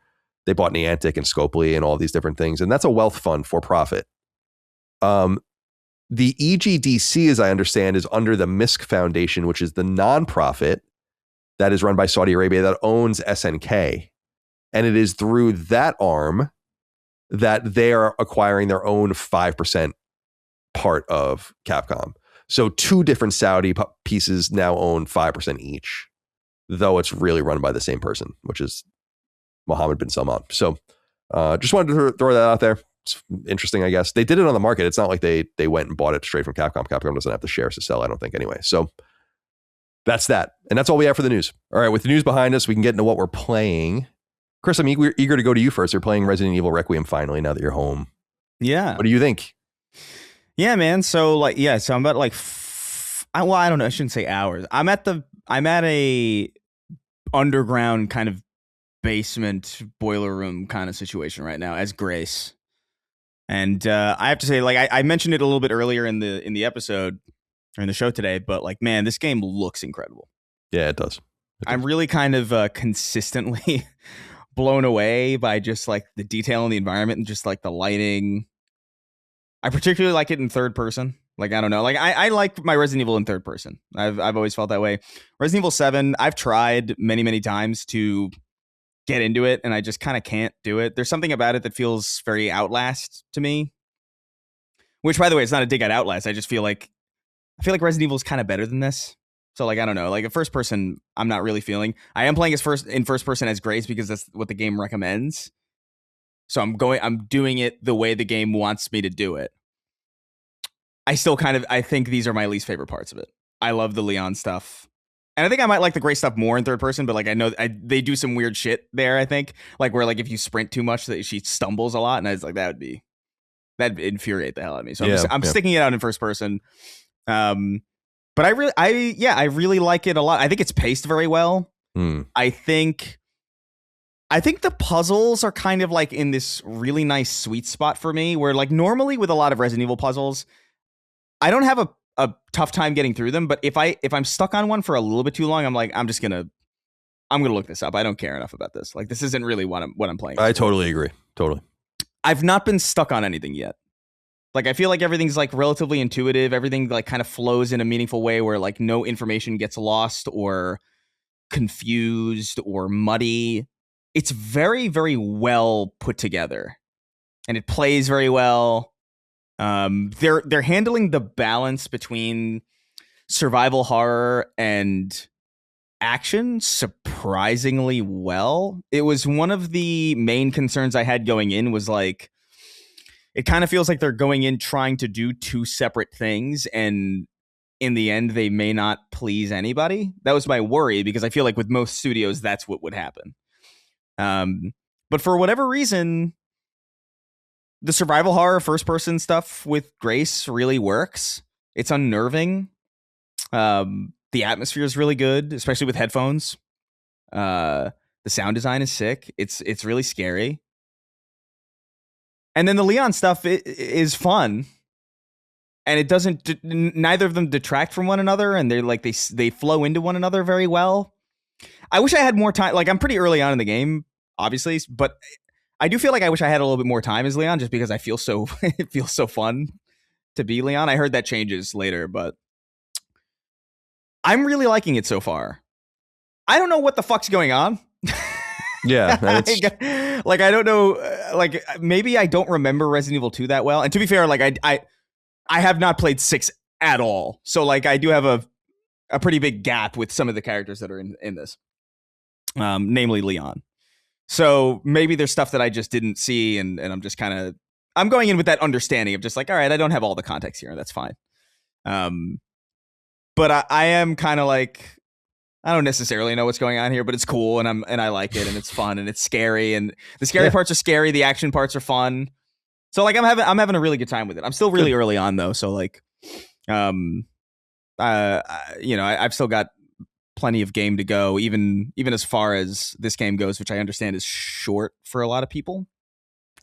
They bought Niantic and Scopely and all these different things. And that's a wealth fund for profit. The EGDC, as I understand, is under the MISC Foundation, which is the nonprofit that is run by Saudi Arabia that owns SNK. And it is through that arm that they are acquiring their own 5% part of Capcom. So two different Saudi pieces now own 5% each, though it's really run by the same person, which is Mohammed bin Salman. So just wanted to throw that out there. It's interesting, I guess. They did it on the market. It's not like they went and bought it straight from Capcom. Capcom doesn't have the shares to sell, I don't think, anyway. So that's that. And that's all we have for the news. All right, with the news behind us, we can get into what we're playing. Chris, I'm eager to go to you first. You're playing Resident Evil Requiem finally now that you're home. Yeah. What do you think? Yeah, man. So so I'm about I don't know. I shouldn't say hours. I'm at a underground kind of basement boiler room kind of situation right now as Grace. And I have to say, I mentioned it a little bit earlier in the episode or in the show today, but man, this game looks incredible. Yeah, it does. I'm really kind of consistently blown away by just the detail in the environment and just the lighting. I particularly like it in third person. I don't know. I like my Resident Evil in third person. I've always felt that way. Resident Evil 7, I've tried many, many times to get into it, and I just kind of can't do it. There's something about it that feels very Outlast to me. Which, by the way, it's not a dig at Outlast. I feel like Resident Evil is kind of better than this. So I don't know. A first person, I'm not really feeling. I am playing in first person as Grace because that's what the game recommends. So I'm doing it the way the game wants me to do it. I think these are my least favorite parts of it. I love the Leon stuff. And I think I might like the Grace stuff more in third person, but I know they do some weird shit there, I think. Where if you sprint too much, that she stumbles a lot. And I was like, that'd infuriate the hell out of me. So I'm sticking it out in first person. But I really like it a lot. I think it's paced very well. I think the puzzles are kind of in this really nice sweet spot for me where normally with a lot of Resident Evil puzzles, I don't have a tough time getting through them. But if I'm stuck on one for a little bit too long, I'm gonna look this up. I don't care enough about this. This isn't really what I'm playing. I totally agree. Totally. I've not been stuck on anything yet. I feel like everything's relatively intuitive. Everything kind of flows in a meaningful way where no information gets lost or confused or muddy. It's very, very well put together, and it plays very well. They're handling the balance between survival horror and action surprisingly well. It was one of the main concerns I had going in was it kind of feels like they're going in trying to do two separate things, and in the end, they may not please anybody. That was my worry because I feel like with most studios, that's what would happen. But for whatever reason, the survival horror first-person stuff with Grace really works. It's unnerving. The atmosphere is really good, especially with headphones. The sound design is sick. It's really scary. And then the Leon stuff is fun. and it doesn't. Neither of them detract from one another, and they're like they flow into one another very well. I wish I had more time. Like, I'm pretty early on in the game, obviously, but I do feel like I wish I had a little bit more time as Leon, just because I feel so it feels so fun to be Leon. I heard that changes later, but I'm really liking it so far. I don't know what the fuck's going on. Yeah. Like, I don't know. Like, maybe I don't remember Resident Evil 2 that well. And to be fair, like, I have not played 6 at all. So, like, I do have a pretty big gap with some of the characters that are in this, namely Leon. So maybe there's stuff that I just didn't see, and I'm just kind of, I'm going in with that understanding of just like, all right, I don't have all the context here. That's fine. But I am kind of like, I don't necessarily know what's going on here, but it's cool, and I like it, and it's fun, and it's scary, and the scary parts are scary, the action parts are fun. So like I'm having a really good time with it. I'm still really early on though, so like, I've still got plenty of game to go, even as far as this game goes, which I understand is short for a lot of people.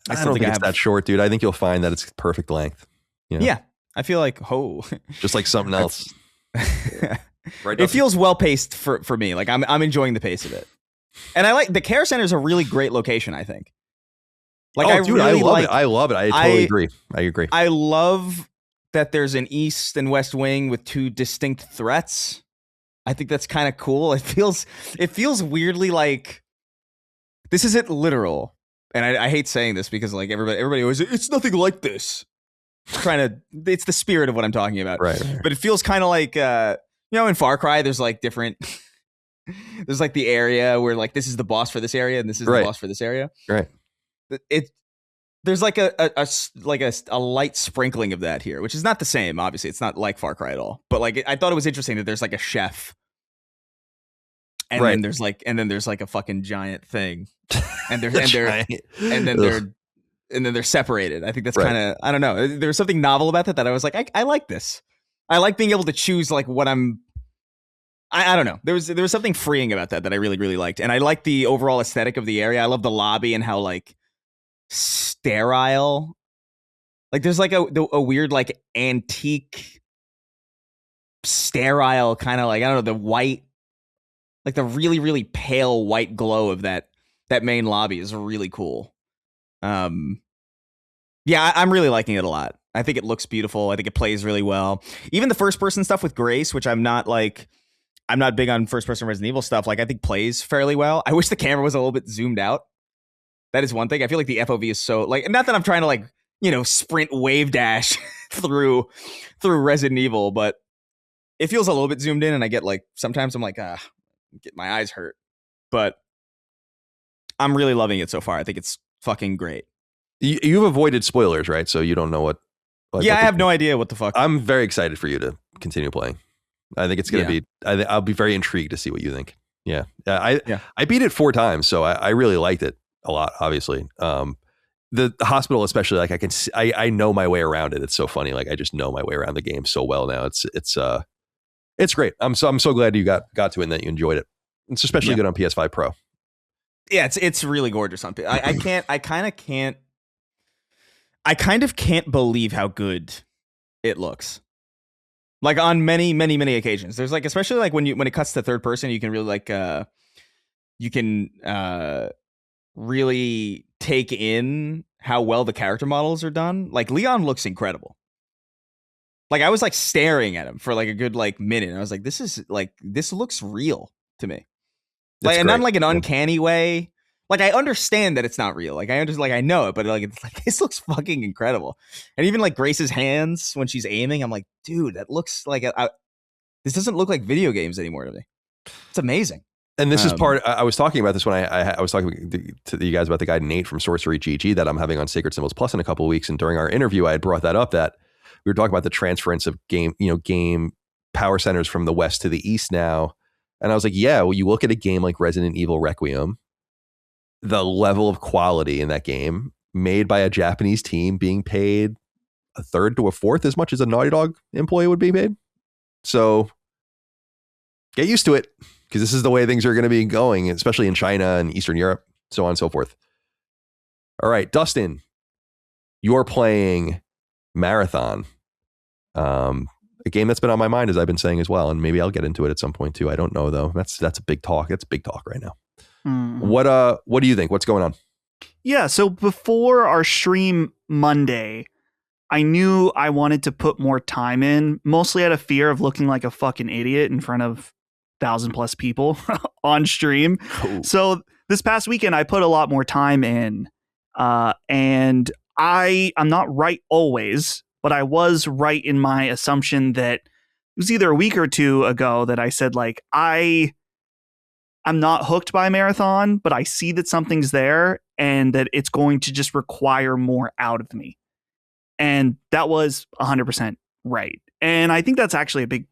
I don't think it's that short, dude. I think you'll find that it's perfect length. You know? Yeah, I feel like just like something else. Right, it feels well paced for me. Like I'm enjoying the pace of it, and I like the care center is a really great location. I think. Like, I love it. I love it. I totally agree. I agree. I love that there's an east and west wing with 2 distinct threats. I think that's kind of cool. It feels weirdly like this isn't literal, and I hate saying this because like everybody always, it's nothing like this. It's the spirit of what I'm talking about, right? But it feels kind of like in Far Cry, there's like different. There's like the area where like this is the boss for this area and this is the boss for this area, right? There's like a light sprinkling of that here, which is not the same. Obviously, it's not like Far Cry at all. But like, I thought it was interesting that there's like a chef, and then there's like a fucking giant thing, and they're separated. I think that's kind of, I don't know. There was something novel about that I was like, I like this. I like being able to choose like what I'm. I don't know. There was something freeing about that I really, really liked, and I like the overall aesthetic of the area. I love the lobby and how like sterile, like there's like a weird like antique sterile kind of like, I don't know, the white, like the really, really pale white glow of that main lobby is really cool. I'm really liking it a lot. I think it looks beautiful. I think it plays really well. Even the first person stuff with Grace, which I'm not big on first person Resident Evil stuff, like I think plays fairly well. I wish the camera was a little bit zoomed out. That is one thing. I feel like the FOV is so like, not that I'm trying to like, sprint wave dash through Resident Evil, but it feels a little bit zoomed in, and I get like, sometimes I'm like, get my eyes hurt. But I'm really loving it so far. I think it's fucking great. You've avoided spoilers, right? So you don't know what. I have no idea what the fuck. I'm very excited for you to continue playing. I think it's going to be. I'll be very intrigued to see what you think. Yeah. I beat it 4 times, so I really liked it a lot. Obviously, the hospital, especially, like I know my way around it. It's so funny. Like I just know my way around the game so well now. It's great. I'm so glad you got to it and that you enjoyed it. It's especially good on PS5 Pro. Yeah, it's really gorgeous on. I kind of can't believe how good it looks. Like on many, many, many occasions. There's like, especially like when it cuts to third person, you can really like really take in how well the character models are done. Like Leon looks incredible. Like I was like staring at him for like a good like minute. And I was like, this looks real to me. Like, and not in like an uncanny way. Like I understand that it's not real. Like I understand, like I know it, but like it's like this looks fucking incredible. And even like Grace's hands when she's aiming, I'm like, dude, that looks like this doesn't look like video games anymore to me. It's amazing. And this is part. I was talking about this when I was talking to you guys about the guy Nate from Sorcery GG that I'm having on Sacred Symbols Plus in a couple of weeks. And during our interview, I had brought that up, that we were talking about the transference of game power centers from the west to the east now. And I was like, yeah, well, you look at a game like Resident Evil Requiem, the level of quality in that game, made by a Japanese team, being paid 1/3 to 1/4 as much as a Naughty Dog employee would be paid. So get used to it, because this is the way things are going to be going, especially in China and Eastern Europe, so on and so forth. All right, Dustin, you're playing Marathon. A game that's been on my mind, as I've been saying as well, and maybe I'll get into it at some point too. I don't know though. That's a big talk. That's big talk right now. What do you think? What's going on? Yeah, so before our stream Monday, I knew I wanted to put more time in, mostly out of fear of looking like a fucking idiot in front of 1,000+ people on stream. Cool. So this past weekend, I put a lot more time in, and I'm not right always, but I was right in my assumption that it was either a week or two ago that I said, like, I'm not hooked by Marathon, but I see that something's there and that it's going to just require more out of me. And that was 100% right. And I think that's actually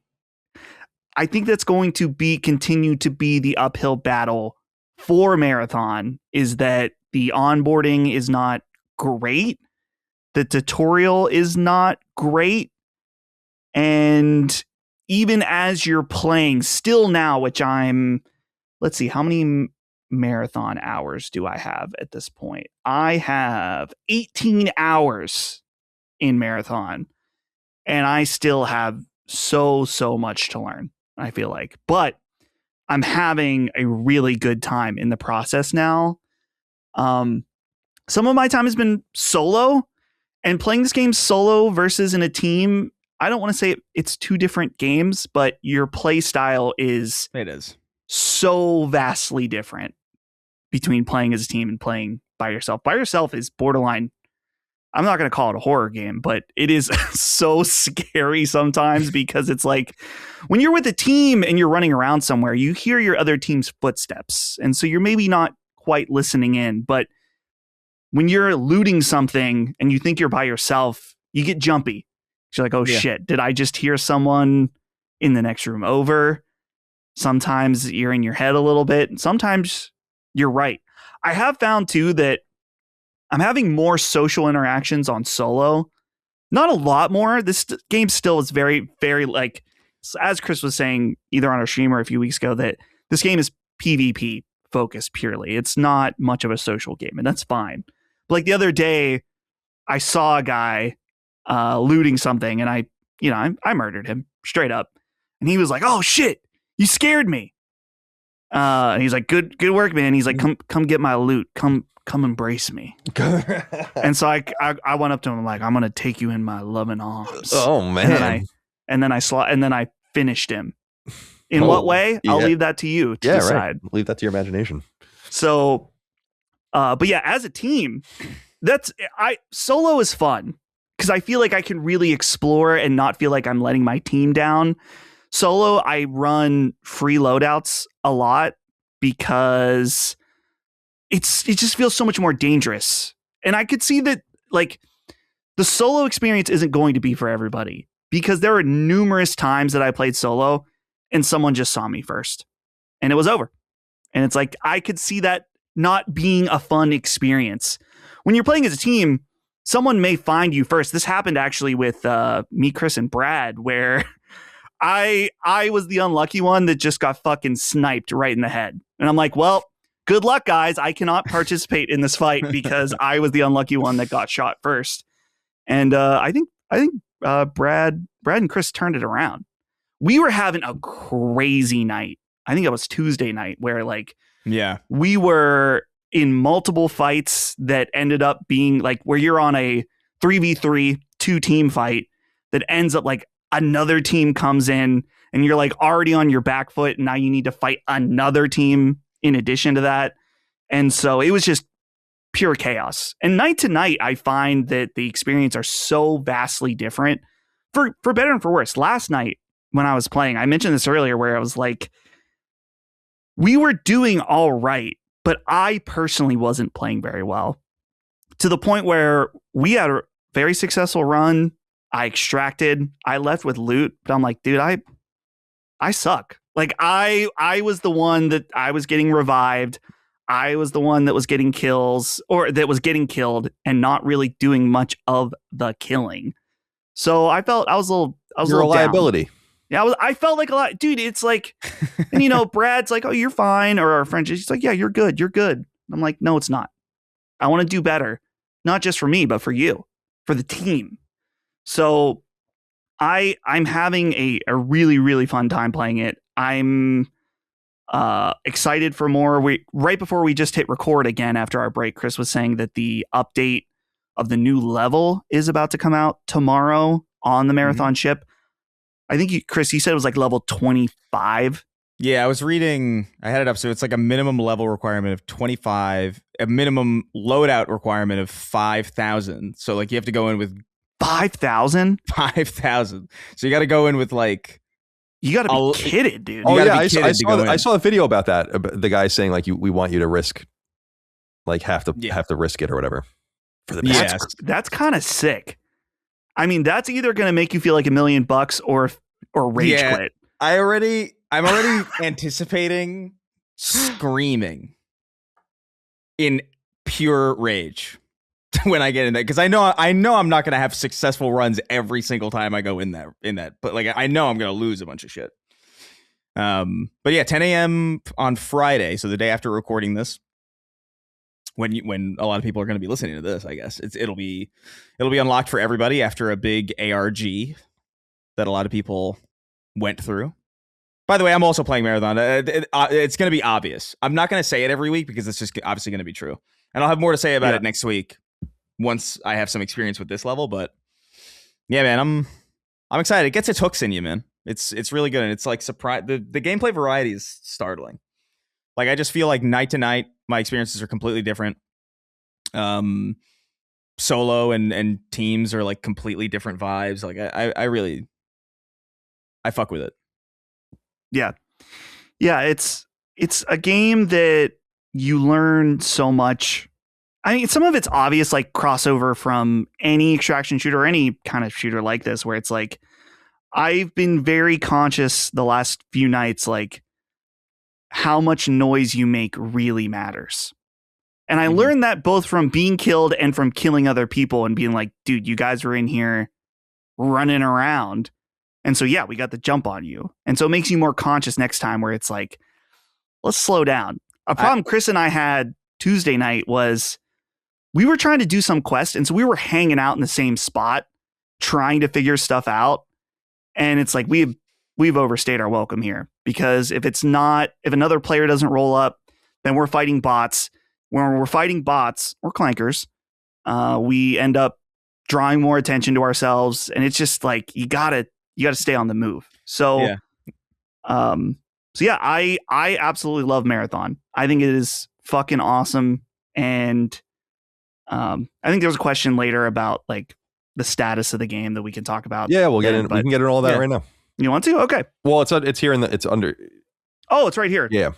I think that's going to continue to be the uphill battle for Marathon, is that the onboarding is not great. The tutorial is not great. And even as you're playing still now, which let's see, how many Marathon hours do I have at this point? I have 18 hours in Marathon, and I still have so much to learn, I feel like. But I'm having a really good time in the process now. Some of my time has been solo, and playing this game solo versus in a team, I don't want to say it's two different games, but your play style is so vastly different between playing as a team and playing by yourself. By yourself is borderline, I'm not going to call it a horror game, but it is so scary sometimes, because it's like when you're with a team and you're running around somewhere, you hear your other team's footsteps. And so you're maybe not quite listening in, but when you're looting something and you think you're by yourself, you get jumpy. You're like, oh shit, did I just hear someone in the next room over? Sometimes you're in your head a little bit, and sometimes you're right. I have found too that I'm having more social interactions on solo. Not a lot more. This game still is very, very, like, as Chris was saying, either on our stream or a few weeks ago, that this game is PvP focused purely. It's not much of a social game, and that's fine. But like the other day, I saw a guy looting something, and I murdered him straight up. And he was like, "Oh shit, you scared me." And he's like, "Good work, man." He's like, "Come get my loot. Come embrace me." And so I went up to him, I'm like, "I'm gonna take you in my loving arms." Oh man! And then I finished him. In what way? Yeah. I'll leave that to you to decide. Right. Leave that to your imagination. So, but yeah, as a team, solo is fun because I feel like I can really explore and not feel like I'm letting my team down. Solo, I run free loadouts a lot because it just feels so much more dangerous. And I could see that, like, the solo experience isn't going to be for everybody, because there are numerous times that I played solo and someone just saw me first and it was over. And it's like, I could see that not being a fun experience. When you're playing as a team, someone may find you first. This happened actually with me, Chris, and Brad, where I was the unlucky one that just got fucking sniped right in the head. And I'm like, well, good luck, guys. I cannot participate in this fight because I was the unlucky one that got shot first. And I think Brad and Chris turned it around. We were having a crazy night. I think it was Tuesday night where, like, we were in multiple fights that ended up being like where you're on a 3v3 2-team fight that ends up like another team comes in and you're like already on your back foot, and now you need to fight another team in addition to that. And so it was just pure chaos. And night to night, I find that the experience are so vastly different for better and for worse. Last night when I was playing, I mentioned this earlier, where I was like, we were doing all right, but I personally wasn't playing very well, to the point where we had a very successful run. I extracted, I left with loot, but I'm like, dude, I suck. Like I was the one that I was getting revived. I was the one that was getting kills, or that was getting killed and not really doing much of the killing. So I felt I was a little liability. Down. Yeah, I felt like a lot, dude. It's like, and Brad's like, "Oh, you're fine," or our friend, she's like, "Yeah, you're good. You're good." I'm like, "No, it's not. I want to do better, not just for me, but for you, for the team." So I'm having a really, really fun time playing it. I'm excited for more. Right before we just hit record again after our break, Chris was saying that the update of the new level is about to come out tomorrow on the Marathon ship. I think Chris, you said it was like level 25. Yeah, I was reading. I had it up. So it's like a minimum level requirement of 25, a minimum loadout requirement of 5,000. So like you have to go in with 5,000. 5,000. So you got to go in with like. You got to be kidded, dude. Oh yeah, I saw a video about that. The guy saying like we want you to risk, like have to risk it or whatever for the That's kind of sick. I mean, that's either going to make you feel like $1 million or rage quit. I'm already anticipating screaming in pure rage when I get in that, because I know I'm not going to have successful runs every single time I go in that, but like I know I'm going to lose a bunch of shit. But yeah, 10 a.m. on Friday, so the day after recording this, when a lot of people are going to be listening to this, I guess it'll be unlocked for everybody after a big ARG that a lot of people went through. By the way, I'm also playing Marathon. It's going to be obvious. I'm not going to say it every week because it's just obviously going to be true, and I'll have more to say about it next week once I have some experience with this level. But yeah, man, I'm excited. It gets its hooks in you, man. It's really good, and it's like surprise. The gameplay variety is startling. Like I just feel like night to night, my experiences are completely different. Solo and teams are like completely different vibes. Like I fuck with it. Yeah. It's a game that you learn so much. I mean, some of it's obvious, like crossover from any extraction shooter or any kind of shooter like this, where it's like, I've been very conscious the last few nights, like how much noise you make really matters. And I learned that both from being killed and from killing other people and being like, dude, you guys were in here running around. And so, yeah, we got the jump on you. And so it makes you more conscious next time, where it's like, let's slow down. A problem Chris and I had Tuesday night was we were trying to do some quest. And so we were hanging out in the same spot, trying to figure stuff out. And it's like, we've overstayed our welcome here, because if another player doesn't roll up, then we're fighting bots. When we're fighting bots or clankers, we end up drawing more attention to ourselves. And it's just like, you gotta stay on the move. So, I absolutely love Marathon. I think it is fucking awesome. And I think there was a question later about like the status of the game that we can talk about. Yeah, we'll get in. We can get into all that right now. You want to? Okay. Well, it's here it's under. Oh, it's right here. Yeah.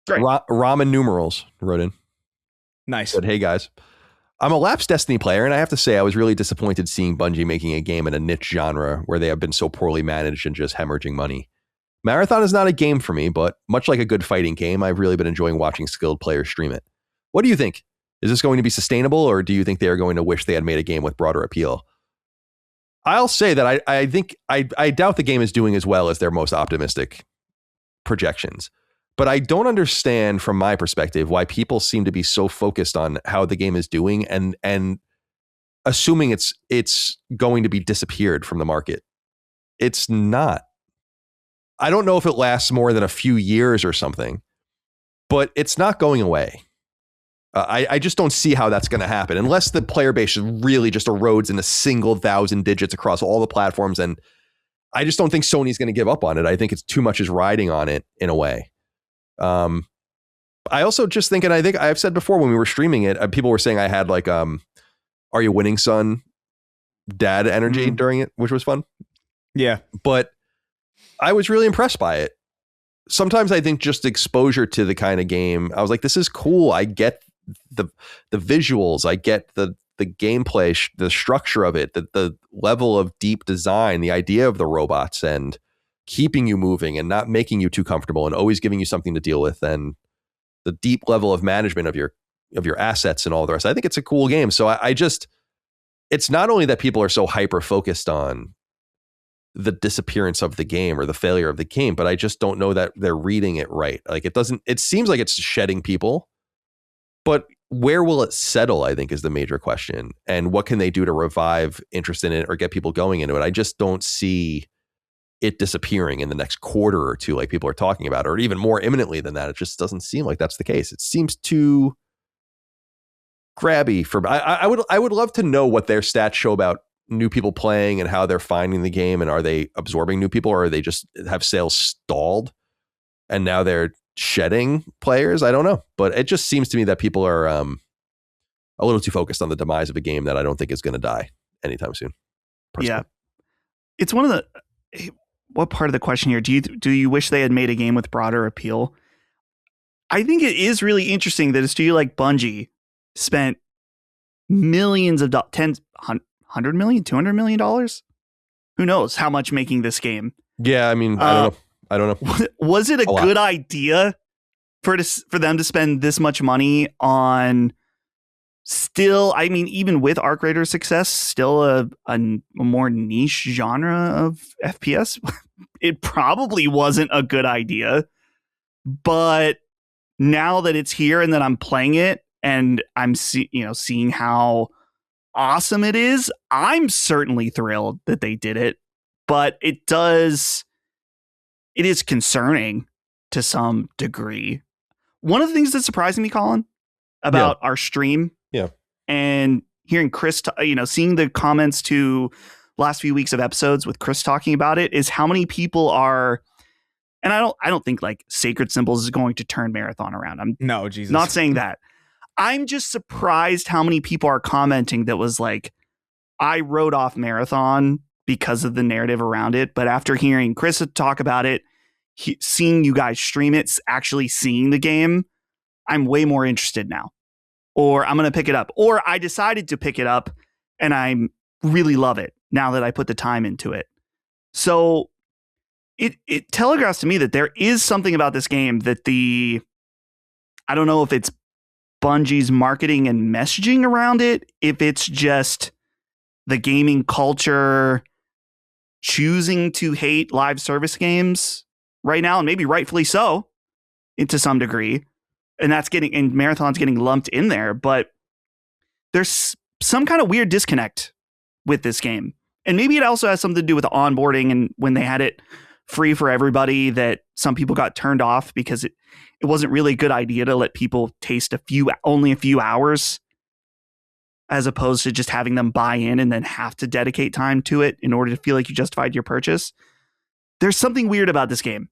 Right. Ramen numerals wrote in. Nice. Said, hey guys, I'm a lapsed Destiny player, and I have to say I was really disappointed seeing Bungie making a game in a niche genre where they have been so poorly managed and just hemorrhaging money. Marathon is not a game for me, but much like a good fighting game, I've really been enjoying watching skilled players stream it. What do you think? Is this going to be sustainable, or do you think they are going to wish they had made a game with broader appeal? I'll say that I think I doubt the game is doing as well as their most optimistic projections. But I don't understand from my perspective why people seem to be so focused on how the game is doing and assuming it's going to be disappeared from the market. It's not. I don't know if it lasts more than a few years or something, but it's not going away. I just don't see how that's going to happen unless the player base really just erodes into single thousand digits across all the platforms. And I just don't think Sony's going to give up on it. I think it's too much is riding on it in a way. I also just think, and I think I've said before when we were streaming it, people were saying I had like, are you winning, son? Dad energy during it, which was fun. Yeah. But I was really impressed by it. Sometimes I think just exposure to the kind of game, I was like, this is cool. I get the visuals. I get the gameplay, the structure of it, the level of deep design, the idea of the robots and keeping you moving and not making you too comfortable and always giving you something to deal with, and the deep level of management of your assets and all the rest. I think it's a cool game. So I just, it's not only that people are so hyper focused on the disappearance of the game or the failure of the game, but I just don't know that they're reading it right. Like it seems like it's shedding people, but where will it settle, I think, is the major question. And what can they do to revive interest in it or get people going into it? I just don't see it disappearing in the next quarter or two like people are talking about, or even more imminently than that. It just doesn't seem like that's the case. It seems too grabby for I would love to know what their stats show about new people playing and how they're finding the game, and are they absorbing new people, or are they just have sales stalled and now they're shedding players? I don't know, but it just seems to me that people are a little too focused on the demise of a game that I don't think is going to die anytime soon. Personally. Yeah, it's one of the. What part of the question here? Do you wish they had made a game with broader appeal? I think it is really interesting that a studio like Bungie spent millions of $100 million, $200 million. Who knows how much making this game? Yeah, I mean, I don't know. Was it a good idea for them to spend this much money on? Still, I mean, even with Arc Raider's success, still a more niche genre of FPS. It probably wasn't a good idea. But now that it's here and that I'm playing it and I'm seeing how awesome it is, I'm certainly thrilled that they did it. But it is concerning to some degree. One of the things that surprised me, Colin, about our stream, and hearing Chris, seeing the comments to last few weeks of episodes with Chris talking about it, is how many people are. And I don't think like Sacred Symbols is going to turn Marathon around. I'm not saying that. I'm just surprised how many people are commenting that was like, I wrote off Marathon because of the narrative around it. But after hearing Chris talk about it, seeing you guys stream it, actually seeing the game, I'm way more interested now. Or I'm going to pick it up. Or I decided to pick it up and I really love it now that I put the time into it. So it telegraphs to me that there is something about this game that I don't know if it's Bungie's marketing and messaging around it, if it's just the gaming culture choosing to hate live service games right now, and maybe rightfully so, to some degree. And Marathon's getting lumped in there, but there's some kind of weird disconnect with this game. And maybe it also has something to do with the onboarding, and when they had it free for everybody, that some people got turned off because it wasn't really a good idea to let people taste only a few hours, as opposed to just having them buy in and then have to dedicate time to it in order to feel like you justified your purchase. There's something weird about this game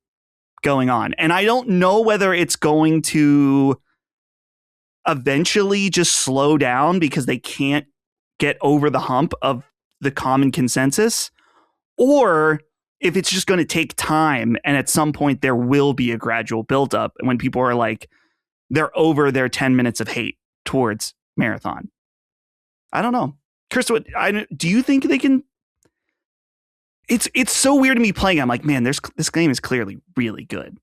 going on. And I don't know whether it's going to eventually just slow down because they can't get over the hump of the common consensus, or if it's just going to take time and at some point there will be a gradual buildup when people are like, they're over their 10 minutes of hate towards Marathon. I don't know. Chris, do you think they can? It's so weird to me playing. I'm like, man, this game is clearly really good.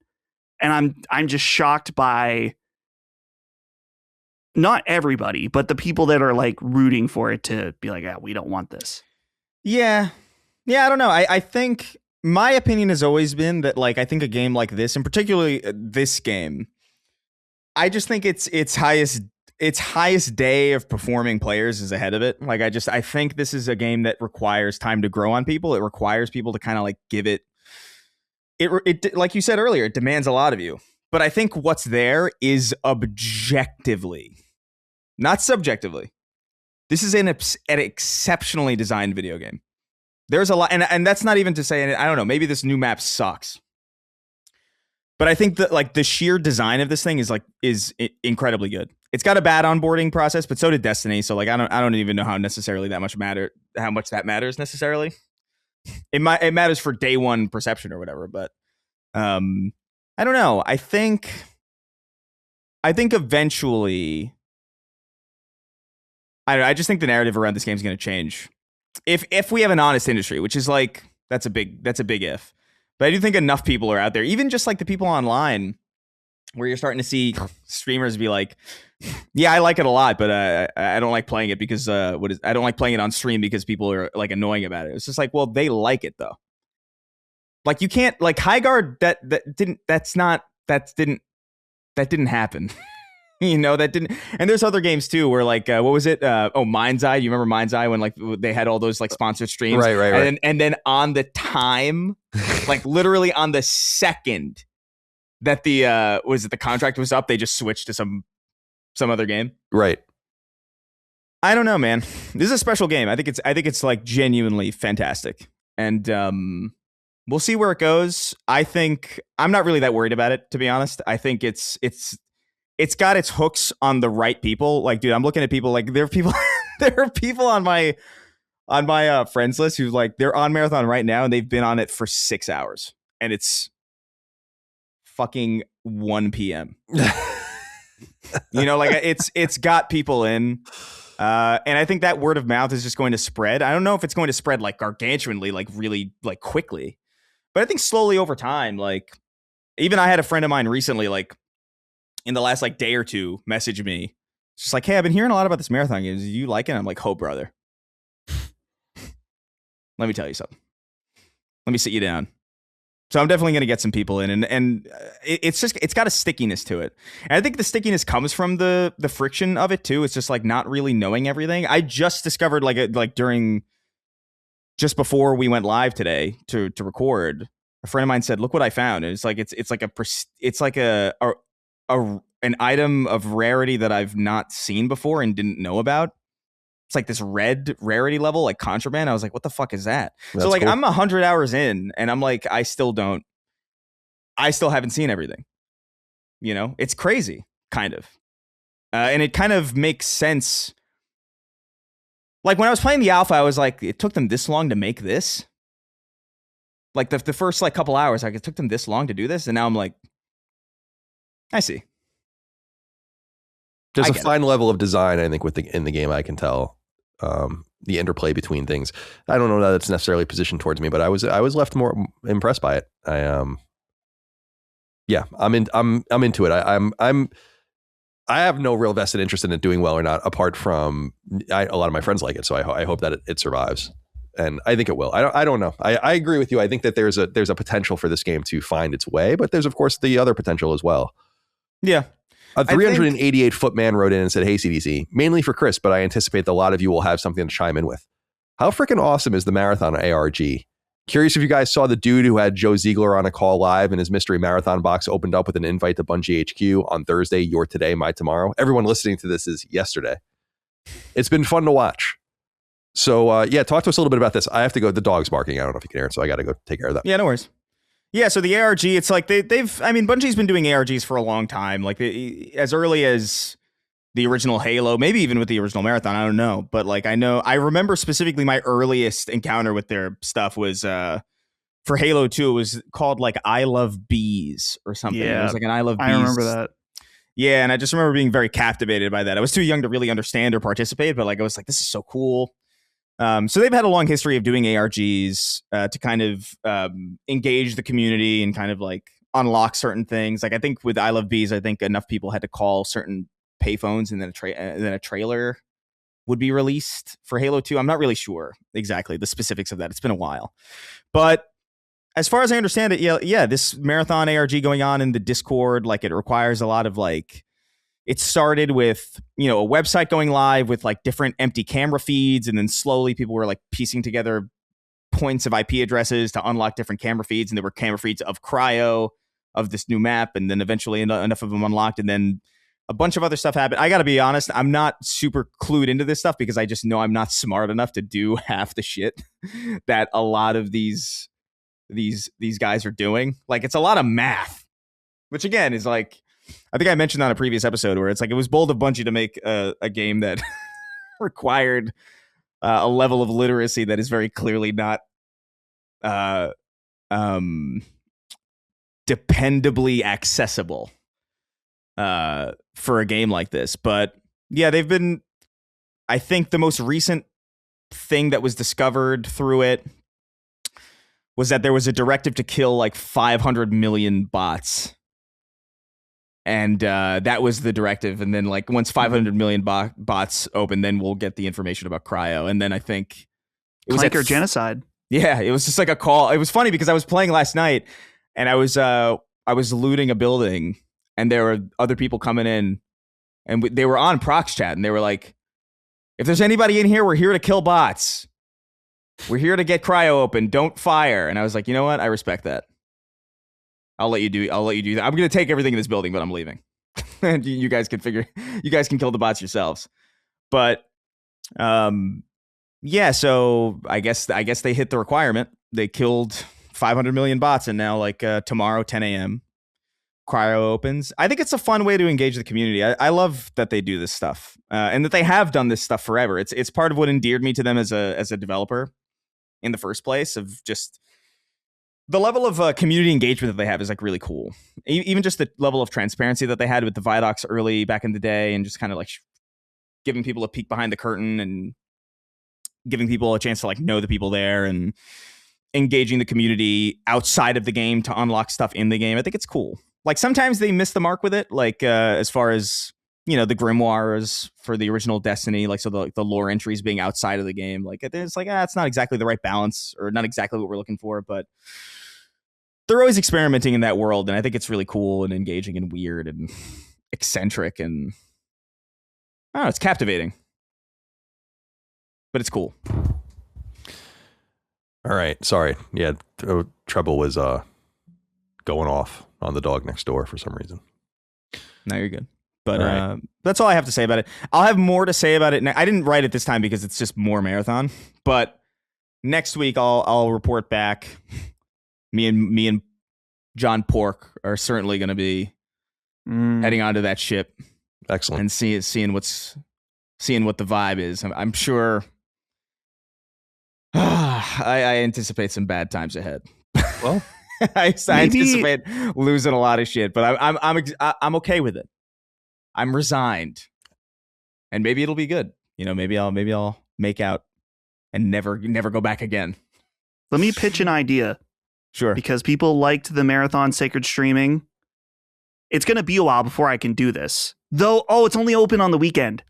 And I'm just shocked by not everybody, but the people that are like rooting for it to be like, yeah, we don't want this. Yeah, I don't know. I think my opinion has always been that, like, I think a game like this, and particularly this game, I just think its highest day of performing players is ahead of it. Like, I think this is a game that requires time to grow on people. It requires people to kind of like give it, like you said earlier, it demands a lot of you. But I think what's there is objectively, not subjectively. This is an exceptionally designed video game. There's a lot, and that's not even to say, I don't know, maybe this new map sucks. But I think that like the sheer design of this thing is incredibly good. It's got a bad onboarding process, but so did Destiny. So like I don't even know how much that matters necessarily. It matters for day one perception or whatever, but I don't know. I think eventually, I just think the narrative around this game is going to change. If we have an honest industry, which is like that's a big if. But I do think enough people are out there, even just like the people online, where you're starting to see streamers be like, yeah, I like it a lot, but I don't like playing it because I don't like playing it on stream because people are like annoying about it. It's just like, well, they like it though. Like you can't like Highguard that didn't happen. That didn't. And there's other games too where like what was it? Mind's Eye. You remember Mind's Eye when like they had all those like sponsored streams, right. And then on the time, like literally on the second that the contract was up, they just switched to some other game. Right. I don't know, man. This is a special game. I think it's like genuinely fantastic, and we'll see where it goes. I think I'm not really that worried about it, to be honest. I think it's got its hooks on the right people. Like, dude, I'm looking at people like there are people on my friends list who's like they're on Marathon right now and they've been on it for 6 hours and it's fucking 1 p.m. Like it's got people in. And I think that word of mouth is just going to spread. I don't know if it's going to spread like gargantuanly, like really like quickly, but I think slowly over time, like even I had a friend of mine recently, like in the last like day or two, message me. It's just like, hey, I've been hearing a lot about this marathon game. Do you like it? I'm like, oh, brother. Let me tell you something. Let me sit you down. So I'm definitely going to get some people in, and it's got a stickiness to it. And I think the stickiness comes from the friction of it too. It's just like not really knowing everything. I just discovered just before we went live today to record, a friend of mine said, "Look what I found." And it's like an item of rarity that I've not seen before and didn't know about. It's like this red rarity level, like contraband. I was like, what the fuck is that? That's so like cool. I'm 100 hours in and I'm like, I still haven't seen everything. It's crazy, kind of. And it kind of makes sense. Like when I was playing the alpha, I was like, it took them this long to make this. Like the first like couple hours, like it took them this long to do this. And now I'm like, I see. There's a fine level of design, I think, in the game. I can tell the interplay between things. I don't know that it's necessarily positioned towards me, but I was left more impressed by it. I'm into it. I have no real vested interest in it doing well or not, apart from a lot of my friends like it. So I hope that it survives, and I think it will. I don't know. I agree with you. I think that there's a potential for this game to find its way, but there's of course the other potential as well. Yeah. A 388-foot man wrote in and said, "Hey, CDC, mainly for Chris, but I anticipate that a lot of you will have something to chime in with. How freaking awesome is the Marathon ARG? Curious if you guys saw the dude who had Joe Ziegler on a call live and his mystery marathon box opened up with an invite to Bungie HQ on Thursday, your today, my tomorrow. Everyone listening to this is yesterday. It's been fun to watch. So, talk to us a little bit about this. I have to go. The dog's barking. I don't know if you can hear it, so I got to go take care of that. Yeah, no worries. Yeah, so the ARG, it's like Bungie's been doing ARGs for a long time, like as early as the original Halo, maybe even with the original Marathon, I don't know. But like I remember specifically my earliest encounter with their stuff was for Halo 2, it was called like I Love Bees or something. Yeah, it was like an I Love Bees. I remember that. Yeah, and I just remember being very captivated by that. I was too young to really understand or participate, but like I was like, this is so cool. So they've had a long history of doing ARGs to kind of engage the community and kind of like unlock certain things. Like I think with I Love Bees, I think enough people had to call certain payphones and then a trailer would be released for Halo 2. I'm not really sure exactly the specifics of that. It's been a while. But as far as I understand it, yeah, this Marathon ARG going on in the Discord, like it requires a lot of like, it started with, a website going live with like different empty camera feeds. And then slowly people were like piecing together points of IP addresses to unlock different camera feeds. And there were camera feeds of Cryo, of this new map. And then eventually enough of them unlocked. And then a bunch of other stuff happened. I got to be honest, I'm not super clued into this stuff because I just know I'm not smart enough to do half the shit that a lot of these guys are doing. Like it's a lot of math, which again is like, I think I mentioned on a previous episode where it's like it was bold of Bungie to make a game that required a level of literacy that is very clearly not dependably accessible for a game like this. But yeah, they've been, I think the most recent thing that was discovered through it was that there was a directive to kill like 500 million bots. And that was the directive. And then like once 500 million bots open, then we'll get the information about Cryo. And then I think it was Clanker genocide. Yeah, it was just like a call. It was funny because I was playing last night and I was looting a building and there were other people coming in and they were on Prox Chat, and they were like, if there's anybody in here, we're here to kill bots. We're here to get cryo open. Don't fire. And I was like, you know what? I respect that. I'll let you do that. I'm going to take everything in this building, but I'm leaving. And you guys can kill the bots yourselves. But yeah, so I guess they hit the requirement. They killed 500 million bots, and now like tomorrow 10 a.m. cryo opens. I think it's a fun way to engage the community. I love that they do this stuff, and that they have done this stuff forever. It's part of what endeared me to them as a developer in the first place, of just the level of community engagement that they have is like really cool. Even just the level of transparency that they had with the Vidocs early back in the day, and just kind of like giving people a peek behind the curtain and giving people a chance to like know the people there and engaging the community outside of the game to unlock stuff in the game. I think it's cool. Like sometimes they miss the mark with it, like as far as, you know, the grimoires for the original Destiny, like so the lore entries being outside of the game, like it's like it's not exactly the right balance, or not exactly what we're looking for, but they're always experimenting in that world, and I think it's really cool and engaging and weird and eccentric, and I don't know, it's captivating, but it's cool. All right, sorry. Yeah, Treble was going off on the dog next door for some reason. No, you're good. But right. That's all I have to say about it. I'll have more to say about it. I didn't write it this time because it's just more marathon. But next week I'll report back. Me and John Pork are certainly going to be heading onto that ship. Excellent. And seeing what the vibe is. I'm sure. I anticipate some bad times ahead. Well, I anticipate losing a lot of shit, but I'm okay with it. I'm resigned, and maybe it'll be good. You know, maybe I'll make out and never go back again. Let me pitch an idea. Sure. Because people liked the marathon sacred streaming. It's going to be a while before I can do this. Though, it's only open on the weekend.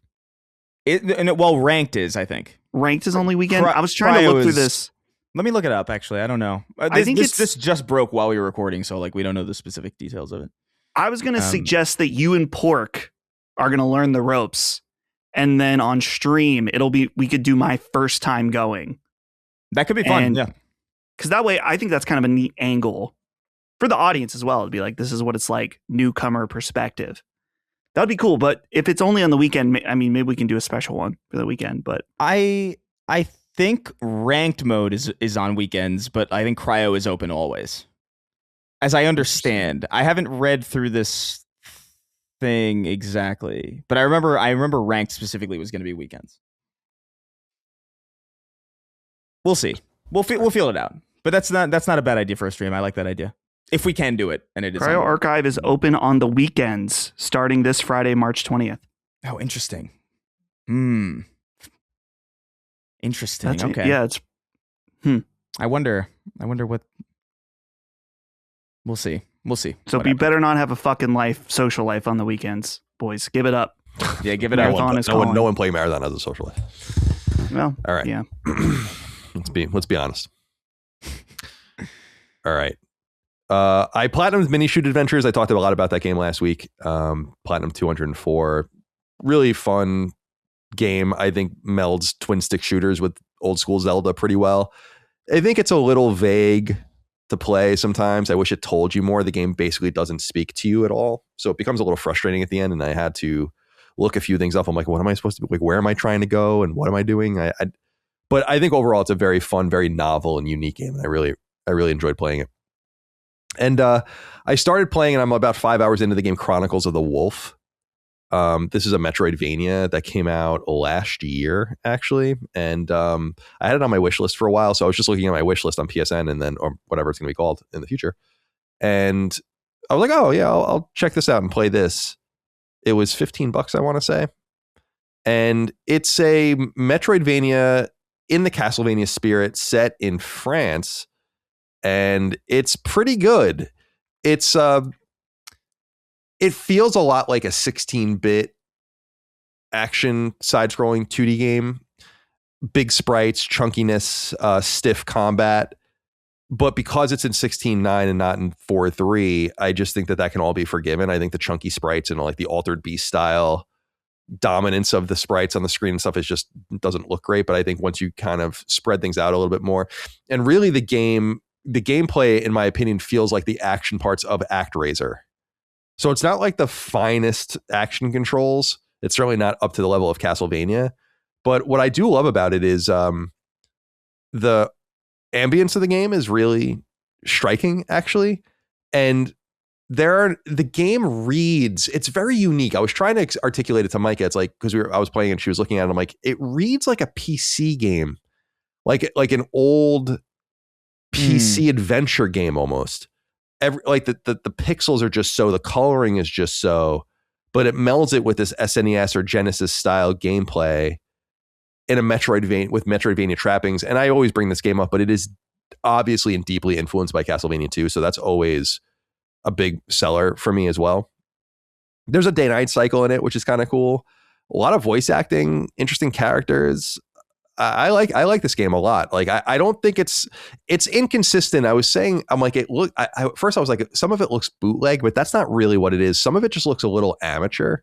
Ranked is, I think. Ranked is only weekend? I was trying to look through this. Let me look it up, actually. I don't know. I think this just broke while we were recording, so like we don't know the specific details of it. I was going to suggest that you and Pork are going to learn the ropes, and then on stream, we could do my first time going. That could be fun, yeah. Because that way, I think that's kind of a neat angle for the audience as well. It'd be like, this is what it's like, newcomer perspective. That would be cool. But if it's only on the weekend, I mean, maybe we can do a special one for the weekend. But I think ranked mode is on weekends, but I think cryo is open always. As I understand, I haven't read through this thing exactly, but I remember ranked specifically was going to be weekends. We'll see. We'll feel it out. But that's not a bad idea for a stream. I like that idea. If we can do it, and it is. Cryo Archive is open on the weekends starting this Friday, March 20th. Oh, interesting. Interesting. Okay. Yeah, it's. I wonder what. We'll see. So you better not have a fucking social life on the weekends, boys. Give it up. Yeah, give it up. No one playing Marathon has a social life. Well, all right. Yeah. Let's be honest. All right. I platinumed Minishoot Adventures. I talked a lot about that game last week. Platinum 204. Really fun game. I think melds twin stick shooters with old school Zelda pretty well. I think it's a little vague to play sometimes. I wish it told you more. The game basically doesn't speak to you at all. So it becomes a little frustrating at the end. And I had to look a few things up. I'm like, what am I supposed to do? Like, where am I trying to go? And what am I doing? But I think overall it's a very fun, very novel and unique game. And I really enjoyed playing it. And I started playing, and I'm about 5 hours into the game Chronicles of the Wolf. This is a Metroidvania that came out last year, actually. And I had it on my wish list for a while. So I was just looking at my wish list on PSN and then, or whatever it's going to be called in the future. And I was like, oh, yeah, I'll check this out and play this. It was $15, I want to say. And it's a Metroidvania in the Castlevania spirit set in France. And it's pretty good. It's it feels a lot like a 16-bit action side-scrolling 2D game. Big sprites, chunkiness, stiff combat. But because it's in 16:9 and not in 4:3, I just think that can all be forgiven. I think the chunky sprites and like the Altered Beast style dominance of the sprites on the screen and stuff is just doesn't look great. But I think once you kind of spread things out a little bit more, and really the gameplay, in my opinion, feels like the action parts of ActRaiser. So it's not like the finest action controls. It's certainly not up to the level of Castlevania. But what I do love about it is the ambience of the game is really striking, actually. And the game reads, it's very unique. I was trying to articulate it to Micah. It's like, because I was playing and she was looking at it. I'm like, it reads like a PC game, like an old PC adventure game almost. Like the pixels are just so, the coloring is just so, but it melds it with this SNES or Genesis style gameplay in a with Metroidvania trappings. And I always bring this game up, but it is obviously and deeply influenced by Castlevania 2. So that's always a big seller for me as well. There's a day-night cycle in it, which is kind of cool. A lot of voice acting, interesting characters. I like this game a lot. Like I don't think it's inconsistent. I was saying, I'm like, first I was like, some of it looks bootleg, but that's not really what it is. Some of it just looks a little amateur.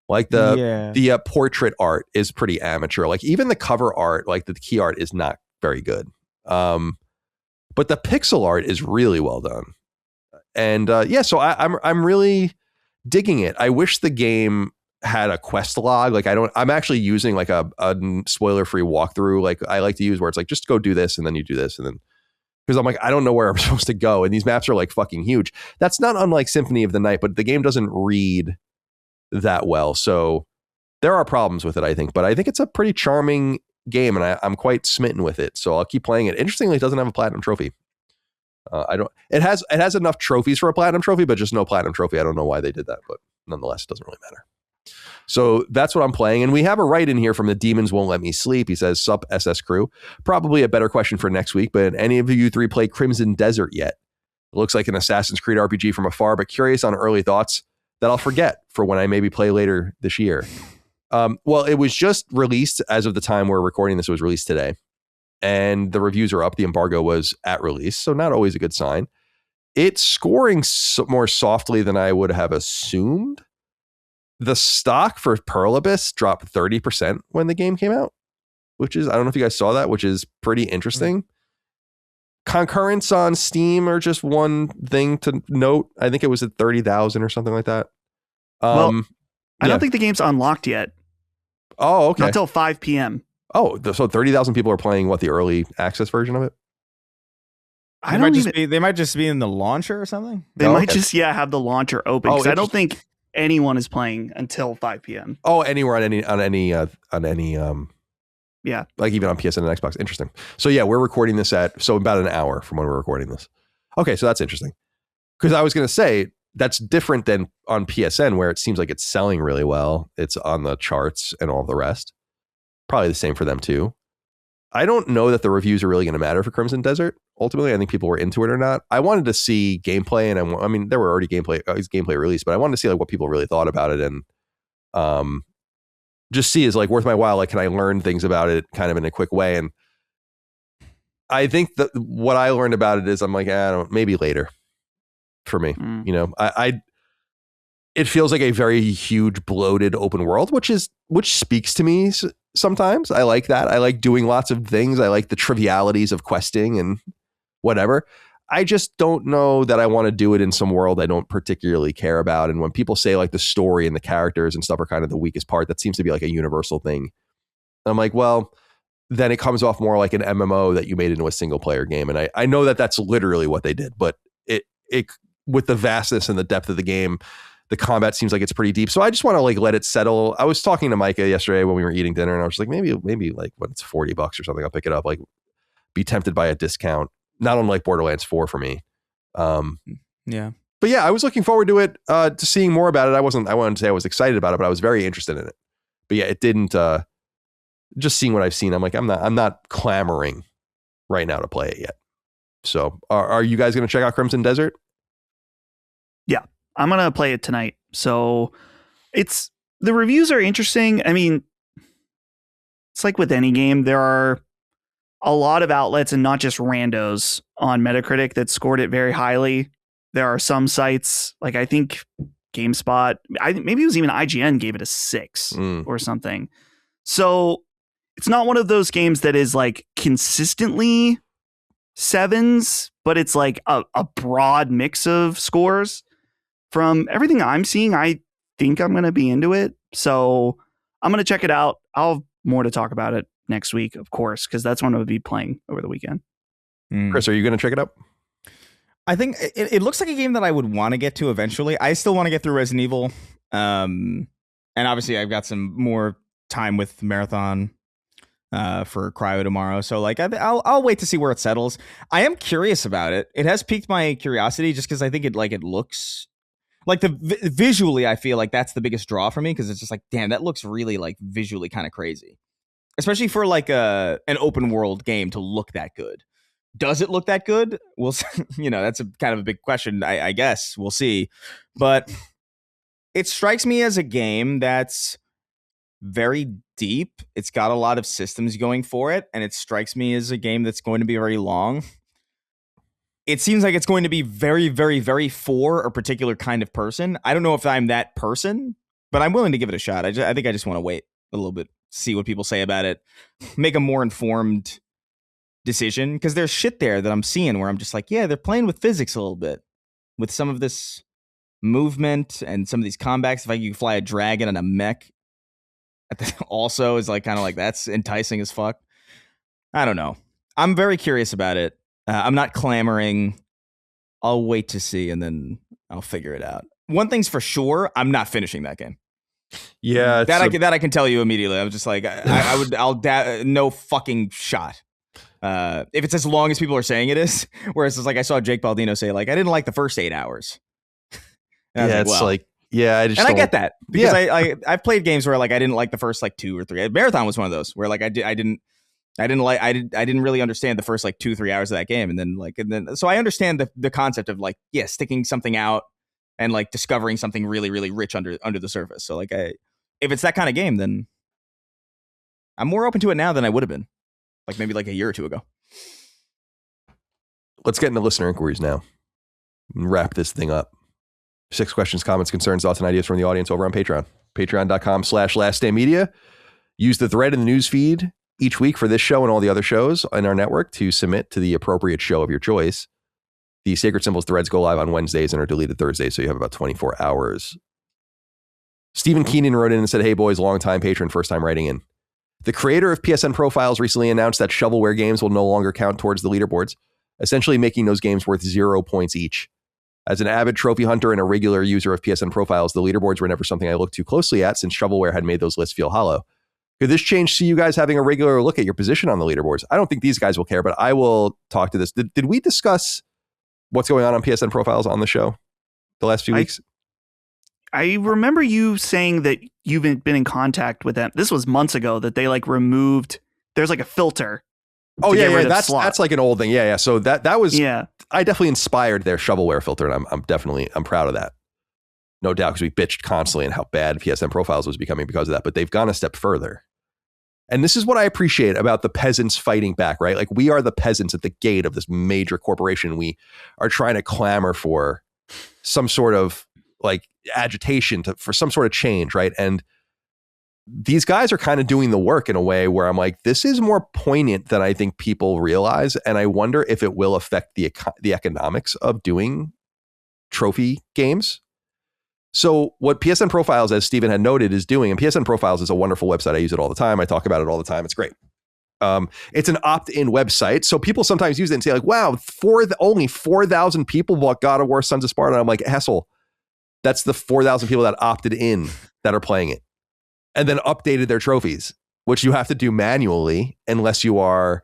Like the portrait art is pretty amateur. Like even the cover art, like the key art is not very good. But the pixel art is really well done. And so I'm really digging it. I wish the game had a quest log. Like I'm actually using like a spoiler-free walkthrough. Like I like to use where it's like, just go do this and then you do this. And then, because I'm like, I don't know where I'm supposed to go. And these maps are like fucking huge. That's not unlike Symphony of the Night, but the game doesn't read that well. So there are problems with it, I think, but I think it's a pretty charming game and I'm quite smitten with it. So I'll keep playing it. Interestingly, it doesn't have a platinum trophy. It has enough trophies for a platinum trophy, but just no platinum trophy. I don't know why they did that, but nonetheless, it doesn't really matter. So that's what I'm playing. And we have a write in here from the Demons Won't Let Me Sleep. He says, "Sup SS crew. Probably a better question for next week, but any of you three play Crimson Desert yet? It looks like an Assassin's Creed RPG from afar, but curious on early thoughts that I'll forget for when I maybe play later this year." Well, it was just released as of the time we're recording this. It was released today. And the reviews are up. The embargo was at release, so not always a good sign. It's scoring more softly than I would have assumed. The stock for Pearl Abyss dropped 30% when the game came out, which is, I don't know if you guys saw that, which is pretty interesting. Concurrents on Steam are just one thing to note. I think it was at 30,000 or something like that. I don't think the game's unlocked yet. Oh, okay. Not till 5 p.m. Oh, so 30,000 people are playing the early access version of it? They might just be in the launcher or something. They might just have the launcher open, because I don't think anyone is playing until 5 p.m. Oh, anywhere on any like even on PSN and Xbox. Interesting. So yeah, we're recording this at about an hour from when we're recording this. Okay, so that's interesting. Because I was going to say that's different than on PSN, where it seems like it's selling really well. It's on the charts and all the rest. Probably the same for them too. I don't know that the reviews are really going to matter for Crimson Desert. Ultimately, I think people were into it or not. I wanted to see gameplay, and I mean, there were already gameplay released, but I wanted to see like what people really thought about it, and just see is like worth my while. Like, can I learn things about it kind of in a quick way? And I think that what I learned about it is I'm like, maybe later for me. You know, it feels like a very huge bloated open world, which speaks to me sometimes. I like that. I like doing lots of things. I like the trivialities of questing and whatever. I just don't know that I want to do it in some world I don't particularly care about. And when people say like the story and the characters and stuff are kind of the weakest part, that seems to be like a universal thing. I'm like, well, then it comes off more like an MMO that you made into a single player game. And I know that that's literally what they did, but it with the vastness and the depth of the game, the combat seems like it's pretty deep. So I just want to like let it settle. I was talking to Micah yesterday when we were eating dinner, and I was like, maybe like when it's $40 or something, I'll pick it up, like be tempted by a discount. Not unlike Borderlands 4 for me. Yeah. But yeah, I was looking forward to it, to seeing more about it. I wanted to say I was excited about it, but I was very interested in it. But yeah, it didn't, just seeing what I've seen, I'm like, I'm not clamoring right now to play it yet. So are you guys going to check out Crimson Desert? Yeah, I'm going to play it tonight. So the reviews are interesting. I mean, it's like with any game, there are a lot of outlets and not just randos on Metacritic that scored it very highly. There are some sites, like I think GameSpot. Maybe it was even IGN gave it a 6 or something. So it's not one of those games that is like consistently 7s, but it's like a broad mix of scores. From everything I'm seeing, I think I'm going to be into it. So I'm going to check it out. I'll have more to talk about it next week, of course, because that's when I'll be playing over the weekend. Chris, are you going to check it out? I think it looks like a game that I would want to get to eventually. I still want to get through Resident Evil. And obviously I've got some more time with Marathon for Cryo tomorrow. So like I'll wait to see where it settles. I am curious about it. It has piqued my curiosity just because I think it looks like visually, I feel like that's the biggest draw for me, because it's just like, damn, that looks really like visually kind of crazy, especially for like an open world game to look that good. Does it look that good? We'll that's a kind of a big question. I guess we'll see, but it strikes me as a game that's very deep. It's got a lot of systems going for it, and it strikes me as a game that's going to be very long. It seems like it's going to be very, very, very for a particular kind of person. I don't know if I'm that person, but I'm willing to give it a shot. I think I just want to wait a little bit, see what people say about it, make a more informed decision, because there's shit there that I'm seeing where I'm just like, yeah, they're playing with physics a little bit with some of this movement and some of these combats. If you fly a dragon and a mech also is like kind of like, that's enticing as fuck. I don't know. I'm very curious about it. I'm not clamoring. I'll wait to see, and then I'll figure it out. One thing's for sure, I'm not finishing that game. Yeah, that I can tell you immediately. I'm just like, I'll no fucking shot. If it's as long as people are saying it is, whereas it's like I saw Jake Baldino say like, I didn't like the first 8 hours. Yeah, it's like, yeah, I get that, because I've played games where like I didn't like the first like 2 or 3. Marathon was one of those where like I didn't really understand the first like 2-3 hours of that game, and then so I understand the concept of like, yeah, sticking something out and like discovering something really, really rich under the surface. So like if it's that kind of game, then I'm more open to it now than I would have been like maybe like a year or 2 ago. Let's get into listener inquiries now and wrap this thing up. 6 questions, comments, concerns, thoughts, and ideas from the audience over on Patreon. Patreon.com/lastdaymedia. Use the thread in the news feed each week for this show and all the other shows in our network to submit to the appropriate show of your choice. The Sacred Symbols threads go live on Wednesdays and are deleted Thursdays, so you have about 24 hours. Stephen Keenan wrote in and said, hey boys, long-time patron, first time writing in. The creator of PSN Profiles recently announced that shovelware games will no longer count towards the leaderboards, essentially making those games worth 0 points each. As an avid trophy hunter and a regular user of PSN Profiles, the leaderboards were never something I looked too closely at, since shovelware had made those lists feel hollow. Could this change see you guys having a regular look at your position on the leaderboards? I don't think these guys will care, but I will talk to this. Did we discuss what's going on PSN Profiles on the show the last few weeks? I remember you saying that you've been in contact with them. This was months ago, that they like removed, there's like a filter. Oh yeah, that's like an old thing. Yeah. So that was, I definitely inspired their shovelware filter, and I'm proud of that. No doubt, because we bitched constantly and how bad PSN Profiles was becoming because of that, but they've gone a step further. And this is what I appreciate about the peasants fighting back, right? Like, we are the peasants at the gate of this major corporation. We are trying to clamor for some sort of like agitation for some sort of change, right? And these guys are kind of doing the work in a way where I'm like, this is more poignant than I think people realize. And I wonder if it will affect the economics of doing trophy games. So what PSN Profiles, as Steven had noted, is doing, and PSN Profiles is a wonderful website. I use it all the time. I talk about it all the time. It's great. It's an opt-in website. So people sometimes use it and say like, wow, only 4,000 people bought God of War Sons of Sparta. And I'm like, Hessel, that's the 4,000 people that opted in that are playing it and then updated their trophies, which you have to do manually unless you are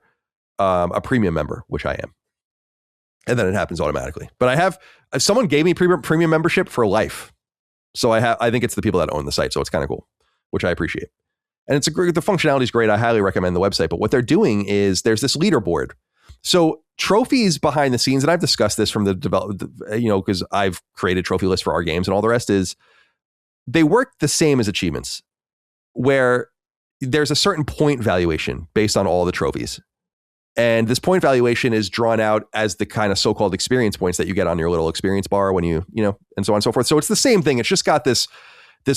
a premium member, which I am. And then it happens automatically. But someone gave me premium membership for life. So I think it's the people that own the site. So it's kind of cool, which I appreciate. And the functionality is great. I highly recommend the website. But what they're doing is there's this leaderboard. So trophies behind the scenes, and I've discussed this from the because I've created trophy lists for our games and all the rest, is they work the same as achievements, where there's a certain point valuation based on all the trophies. And this point valuation is drawn out as the kind of so-called experience points that you get on your little experience bar when you know, and so on and so forth. So it's the same thing. It's just got this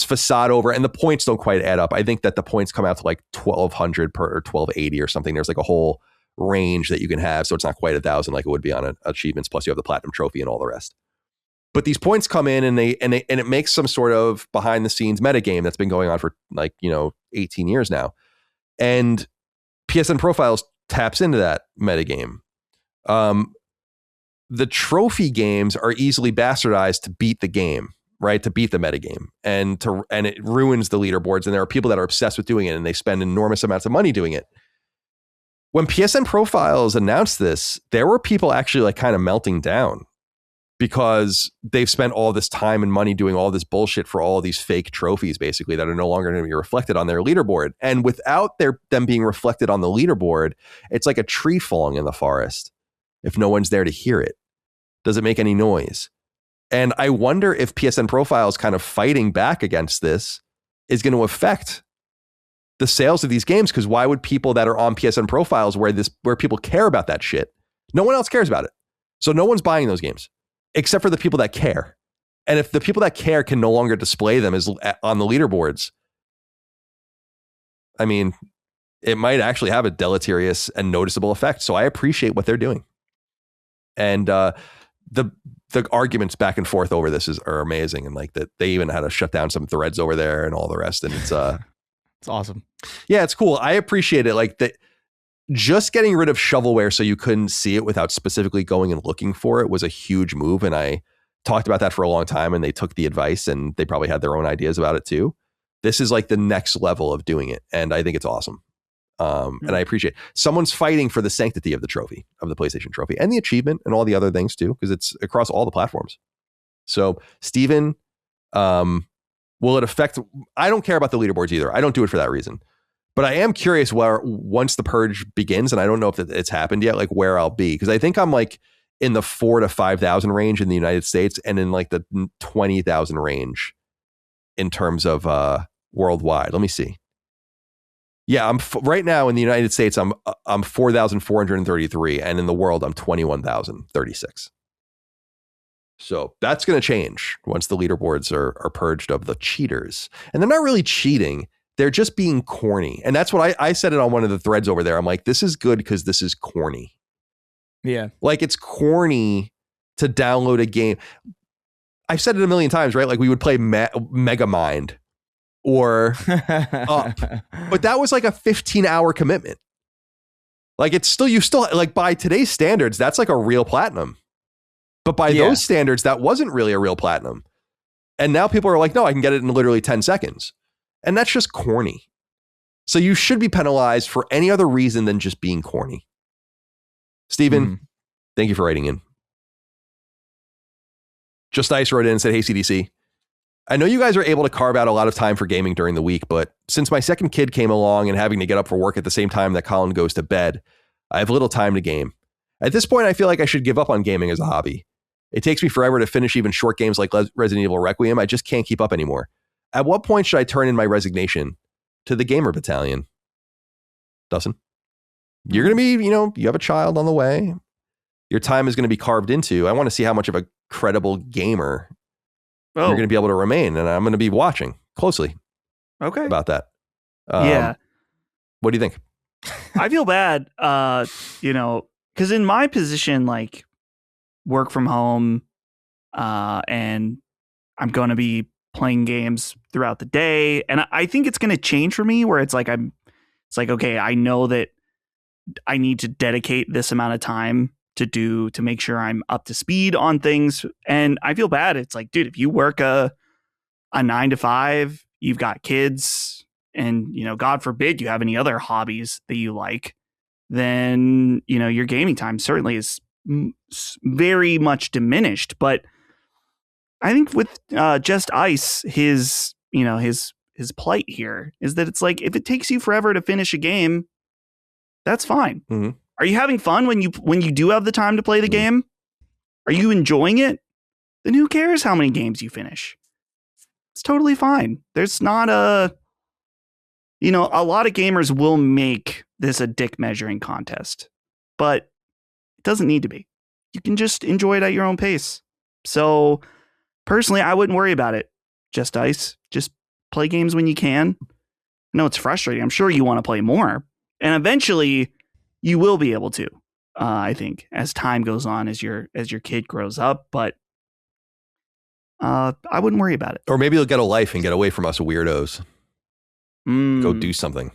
facade over, and the points don't quite add up. I think that the points come out to like 1,200 per or 1,280 or something. There's like a whole range that you can have. So it's not quite 1,000 like it would be on achievements. Plus you have the platinum trophy and all the rest. But these points come in and it makes some sort of behind the scenes metagame that's been going on for like, 18 years now. And PSN Profiles taps into that metagame. The trophy games are easily bastardized to beat the game, right? To beat the metagame, and it ruins the leaderboards. And there are people that are obsessed with doing it, and they spend enormous amounts of money doing it. When PSN Profiles announced this, there were people actually like kind of melting down because they've spent all this time and money doing all this bullshit for all of these fake trophies, basically, that are no longer going to be reflected on their leaderboard. And without them being reflected on the leaderboard, it's like a tree falling in the forest. If no one's there to hear it, does it make any noise? And I wonder if PSN Profiles kind of fighting back against this is going to affect the sales of these games. Because why would people that are on PSN Profiles where people care about that shit? No one else cares about it. So no one's buying those games except for the people that care. And if the people that care can no longer display them as on the leaderboards, I mean, it might actually have a deleterious and noticeable effect. So I appreciate what they're doing. And the arguments back and forth over this are amazing. And like that, they even had to shut down some threads over there and all the rest. And it's it's awesome. Yeah, it's cool. I appreciate it. Like that, just getting rid of shovelware so you couldn't see it without specifically going and looking for it was a huge move. And I talked about that for a long time, and they took the advice, and they probably had their own ideas about it too. This is like the next level of doing it. And I think it's awesome. And I appreciate someone's fighting for the sanctity of the trophy, of the PlayStation trophy, and the achievement and all the other things too, because it's across all the platforms. So Steven, will it affect? I don't care about the leaderboards either. I don't do it for that reason. But I am curious where, once the purge begins, and I don't know if it's happened yet, like where I'll be. Because I think I'm like in the 4,000 to 5,000 range in the United States, and in like the 20,000 range in terms of worldwide. Let me see. Yeah, right now in the United States, I'm 4,433, and in the world, I'm 21,036. So that's going to change once the leaderboards are purged of the cheaters. And they're not really cheating. They're just being corny. And that's what I said it on one of the threads over there. I'm like, this is good because this is corny. Yeah. Like, it's corny to download a game. I've said it a million times, right? Like, we would play Megamind or but that was like a 15-hour commitment. Like, you still like, by today's standards, that's like a real platinum. But by those standards, that wasn't really a real platinum. And now people are like, no, I can get it in literally 10 seconds. And that's just corny. So you should be penalized for any other reason than just being corny. Steven, thank you for writing in. Just Ice wrote in and said, hey, CDC. I know you guys are able to carve out a lot of time for gaming during the week, but since my second kid came along and having to get up for work at the same time that Colin goes to bed, I have little time to game. At this point, I feel like I should give up on gaming as a hobby. It takes me forever to finish even short games like Resident Evil Requiem. I just can't keep up anymore. At what point should I turn in my resignation to the gamer battalion? Dustin, you're going to be, you have a child on the way. Your time is going to be carved into. I want to see how much of a credible gamer you're going to be able to remain. And I'm going to be watching closely about that. Yeah. What do you think? I feel bad, because in my position, like, work from home, and I'm going to be playing games throughout the day. And I think it's going to change for me where it's like, okay, I know that I need to dedicate this amount of time to make sure I'm up to speed on things. And I feel bad. It's like, dude, if you work a 9 to 5, you've got kids, and, God forbid you have any other hobbies that you like, then, your gaming time certainly is very much diminished. But I think with Just Ice, his plight here is that it's like, if it takes you forever to finish a game, that's fine. Mm-hmm. Are you having fun when you do have the time to play the game? Are you enjoying it? Then who cares how many games you finish? It's totally fine. There's not a lot of gamers will make this a dick measuring contest. but it doesn't need to be. You can just enjoy it at your own pace. So personally, I wouldn't worry about it. Just Dice. Just play games when you can. I know it's frustrating. I'm sure you want to play more. And eventually you will be able to, I think, as time goes on, as your kid grows up. But I wouldn't worry about it. Or maybe you'll get a life and get away from us weirdos. Go do something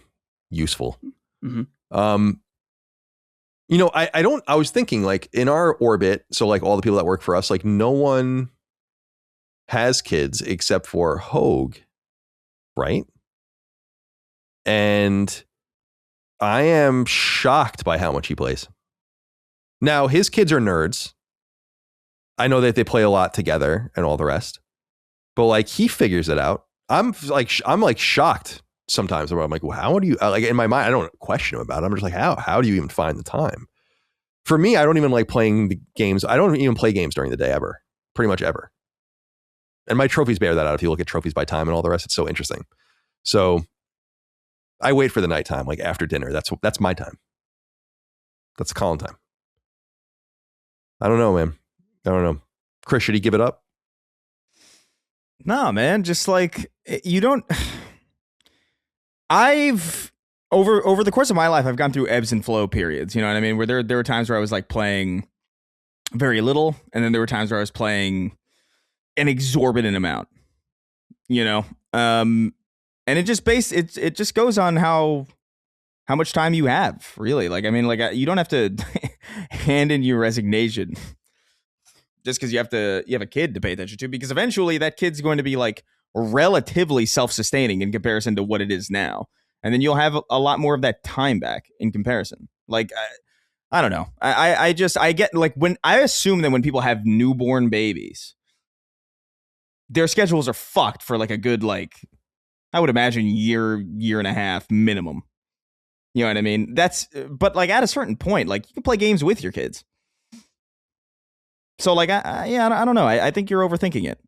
useful. Mm-hmm. You know, I was thinking, like, in our orbit, so like all the people that work for us, like no one has kids except for Hogue, right? And I am shocked by how much he plays. Now, his kids are nerds. I know that they play a lot together and all the rest, but like he figures it out. I'm like shocked sometimes. I'm like, well, how do you, like, in my mind, I don't question him about it. I'm just like, how do you even find the time? For me, I don't even like playing the games. I don't even play games during the day ever, pretty much ever. And my trophies bear that out. If you look at trophies by time and all the rest, it's so interesting. So I wait for the nighttime, like after dinner. That's my time. That's Colin time. I don't know, man. I don't know. Chris, should he give it up? No, man. Just like you don't. I've over the course of my life, I've gone through ebbs and flow periods. You know what I mean? Where there were times where I was like playing very little, and then there were times where I was playing an exorbitant amount. You know, and it just goes on how much time you have, really. Like, I mean, like you don't have to hand in your resignation just because you have a kid to pay attention to, because eventually that kid's going to be like relatively self-sustaining in comparison to what it is now. And then you'll have a lot more of that time back in comparison. Like, I don't know. I get like when I assume that when people have newborn babies, their schedules are fucked for like a good, like, I would imagine year and a half minimum. You know what I mean? But like at a certain point, like you can play games with your kids. So like, I don't know. I think you're overthinking it.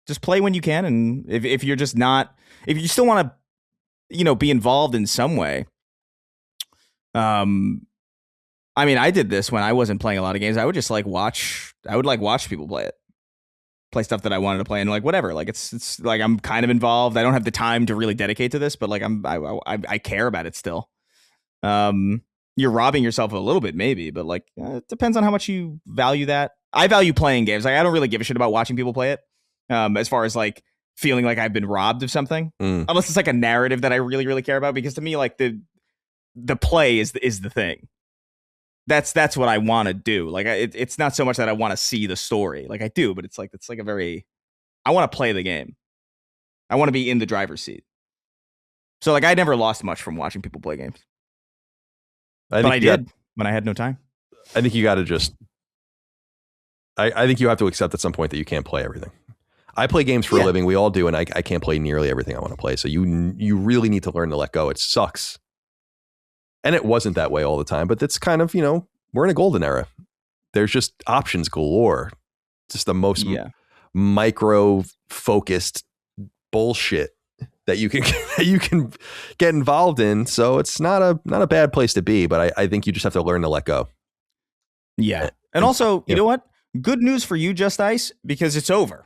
Just play when you can. And if you're just not, if you still want to, you know, be involved in some way. I mean, I did this when I wasn't playing a lot of games. I would just like watch people play it. Play stuff that I wanted to play and like whatever. Like it's like I'm kind of involved. I don't have the time to really dedicate to this, but like I care about it still. You're robbing yourself a little bit maybe, but like it depends on how much you value that. I value playing games. Like I don't really give a shit about watching people play it. As far as like feeling like I've been robbed of something, unless it's like a narrative that I really, really care about, because to me, like the play is the thing. That's what I want to do. Like it's not so much that I want to see the story. Like I do, but it's like a very, I want to play the game. I want to be in the driver's seat. So like I never lost much from watching people play games. But I did when I had no time. I think you got to just, I think you have to accept at some point that you can't play everything. I play games for a living. We all do. And I can't play nearly everything I want to play. So you really need to learn to let go. It sucks. And it wasn't that way all the time, but that's kind of, you know, we're in a golden era. There's just options galore. Just the most micro focused bullshit that you can get involved in. So it's not a bad place to be, but I think you just have to learn to let go. Yeah. And also, you know what? Good news for you, Just Ice, because it's over.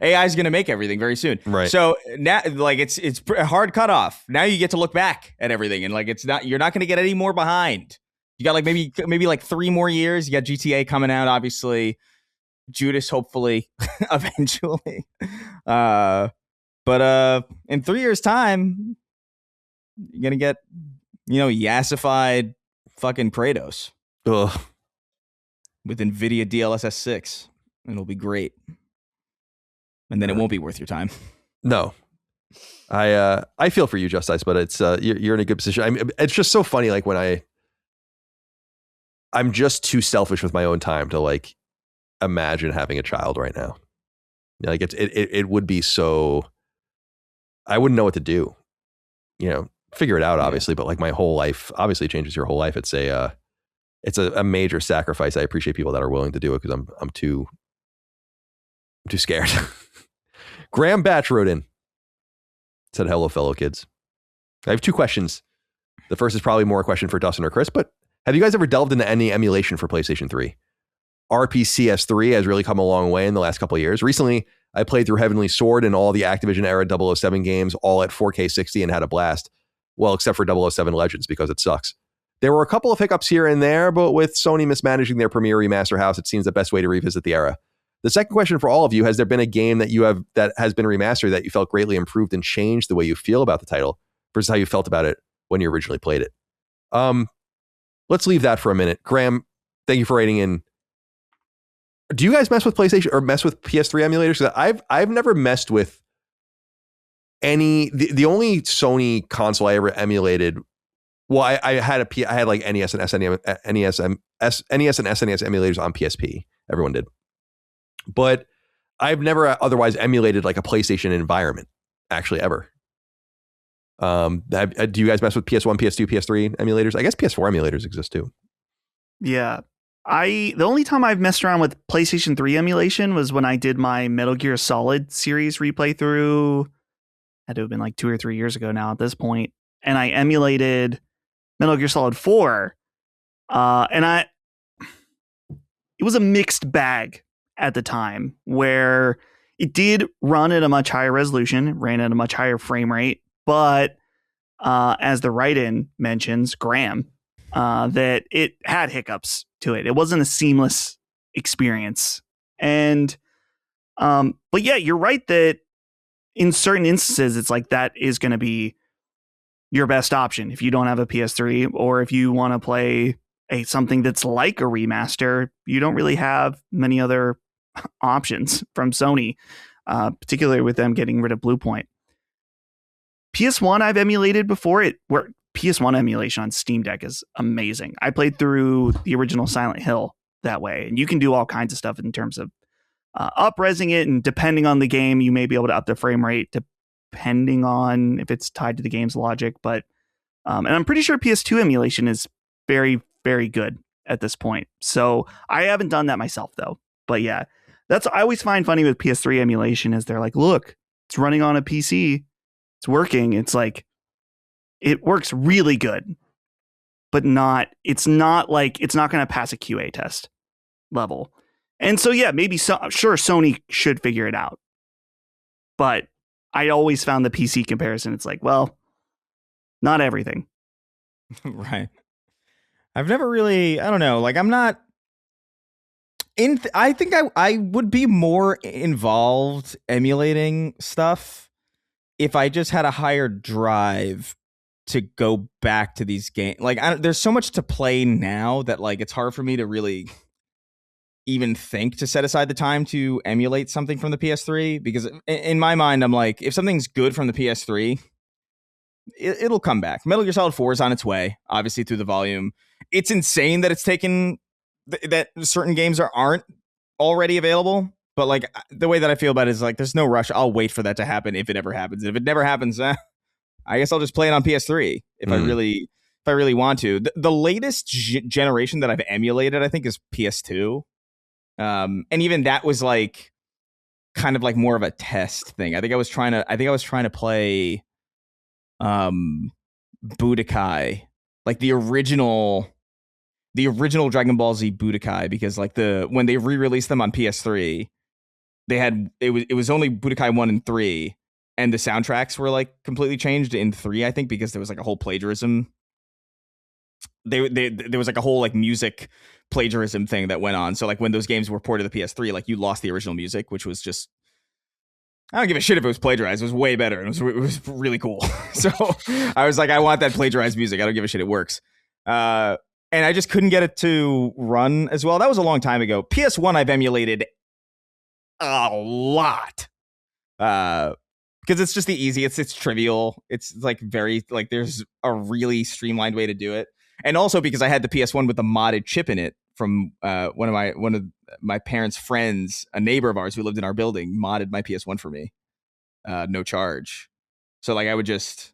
AI is going to make everything very soon. Right. So now, like it's a hard cutoff. Now you get to look back at everything, and like you're not going to get any more behind. You got like maybe like 3 more years. You got GTA coming out, obviously. Judas, hopefully, eventually. But in 3 years' time, you're gonna get, you know, yassified fucking Kratos. Ugh. With NVIDIA DLSS 6, and it'll be great. And then it won't be worth your time. No, I feel for you, Justice, but it's you're in a good position. It's just so funny, like when I'm just too selfish with my own time to like imagine having a child right now. Like it would be so. I wouldn't know what to do. You know, figure it out, obviously, but like my whole life obviously changes your whole life. It's a major sacrifice. I appreciate people that are willing to do it because I'm too scared. Graham Batch wrote in, said, "Hello, fellow kids. I have 2 questions The first is probably more a question for Dustin or Chris, but have you guys ever delved into any emulation for PlayStation 3? RPCS3 has really come a long way in the last couple of years. Recently, I played through Heavenly Sword and all the Activision era 007 games, all at 4K 60 and had a blast. Well, except for 007 Legends because it sucks. There were a couple of hiccups here and there, but with Sony mismanaging their premier remaster house, it seems the best way to revisit the era. The second question for all of you, has there been a game that that has been remastered that you felt greatly improved and changed the way you feel about the title versus how you felt about it when you originally played it? Let's leave that for a minute. Graham, thank you for writing in. Do you guys mess with PlayStation or mess with PS3 emulators? I've never messed with any. The only Sony console I ever emulated. Well, I had like NES and NES and SNES emulators on PSP. Everyone did, but I've never otherwise emulated like a PlayStation environment. Actually, ever. Do you guys mess with PS1, PS2, PS3 emulators? I guess PS4 emulators exist too. Yeah. The only time I've messed around with PlayStation 3 emulation was when I did my Metal Gear Solid series replay through. Had to have been like 2 or 3 years ago now at this point. And I emulated Metal Gear Solid 4. It was a mixed bag at the time where it did run at a much higher resolution, ran at a much higher frame rate. But as the write-in mentions, Graham, that it had hiccups to it. It wasn't a seamless experience. And but yeah, you're right that in certain instances, it's like that is going to be your best option if you don't have a PS3 or if you want to play something that's like a remaster. You don't really have many other options from Sony, particularly with them getting rid of Bluepoint. PS1 I've emulated before. PS1 emulation on Steam Deck is amazing. I played through the original Silent Hill that way, and you can do all kinds of stuff in terms of up-resing it, and depending on the game, you may be able to up the frame rate depending on if it's tied to the game's logic. But and I'm pretty sure PS2 emulation is very, very good at this point. So I haven't done that myself though. But yeah, I always find funny with PS3 emulation is they're like, look, it's running on a PC, it's working. It's like, it works really good, but it's not going to pass a QA test level. And so, yeah, sure, Sony should figure it out. But I always found the PC comparison. It's like, well, not everything. Right. I've never really, I don't know, like I'm not I think I would be more involved emulating stuff if I just had a higher drive to go back to these games. Like there's so much to play now that like it's hard for me to really even think to set aside the time to emulate something from the PS3, because in my mind I'm like, if something's good from the PS3, it'll come back. Metal Gear Solid 4 is on its way, obviously, through the volume. It's insane that it's taken that certain games aren't already available, but like the way that I feel about it is like there's no rush. I'll wait for that to happen if it ever happens. And if it never happens, I guess I'll just play it on PS3 if I really want to. The latest generation that I've emulated, I think, is PS2. And even that was like kind of like more of a test thing. I think I was trying to play Budokai, like the original Dragon Ball Z Budokai, because like when they re-released them on PS3, it was only Budokai 1 and 3, and the soundtracks were like completely changed in 3, I think, because there was like a whole plagiarism. There was like a whole like music plagiarism thing that went on. So like when those games were ported to the PS3, like you lost the original music, which was just, I don't give a shit if it was plagiarized. It was way better. It was really cool. So I was like, I want that plagiarized music. I don't give a shit. It works. And I just couldn't get it to run as well. That was a long time ago. PS1 I've emulated a lot. Because it's just the easy. It's trivial. It's like very like there's a really streamlined way to do it. And also because I had the PS1 with the modded chip in it from one of my parents' friends, a neighbor of ours who lived in our building, modded my PS1 for me, no charge. So like I would just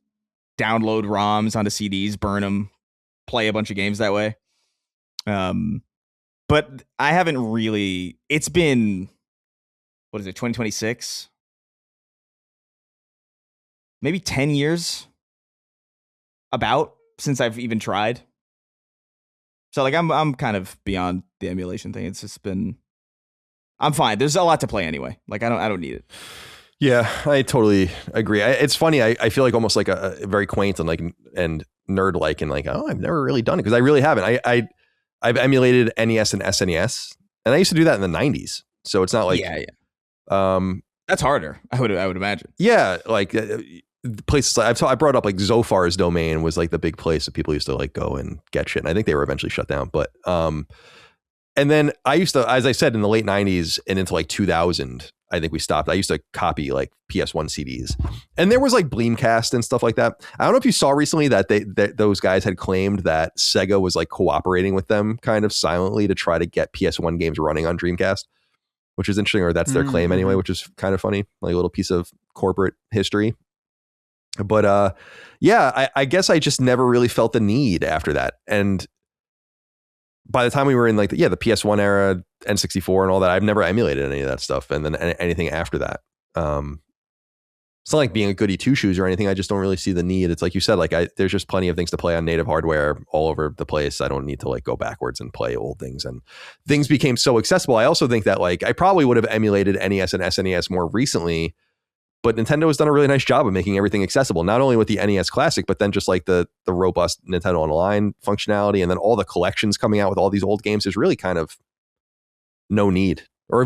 download ROMs onto CDs, burn them, play a bunch of games that way. But I haven't really. It's been, what is it, 2026? Maybe 10 years about since I've even tried. So like I'm kind of beyond the emulation thing. It's just been, I'm fine. There's a lot to play anyway. Like I don't need it. Yeah, I totally agree. It's funny. I feel like almost like a very quaint and like and nerd like and like, oh, I've never really done it because I really haven't. I've emulated NES and SNES, and I used to do that in the 90s. So it's not like that's harder. I would imagine. Yeah, like places like I brought up like Zophar's Domain was like the big place that people used to like go and get shit. And I think they were eventually shut down. But and then I used to, as I said, in the late 90s and into like 2000, I think we stopped. I used to copy like PS1 CDs, and there was like Bleemcast and stuff like that. I don't know if you saw recently that those guys had claimed that Sega was like cooperating with them kind of silently to try to get PS1 games running on Dreamcast, which is interesting, or that's their claim anyway, which is kind of funny, like a little piece of corporate history. But yeah, I guess I just never really felt the need after that. And by the time we were in like the PS1 era, N64 and all that, I've never emulated any of that stuff. And then anything after that. It's not like being a goody two shoes or anything. I just don't really see the need. It's like you said, like there's just plenty of things to play on native hardware all over the place. I don't need to like go backwards and play old things, and things became so accessible. I also think that like I probably would have emulated NES and SNES more recently, but Nintendo has done a really nice job of making everything accessible, not only with the NES Classic, but then just like the robust Nintendo Online functionality, and then all the collections coming out with all these old games. There's really kind of no need, or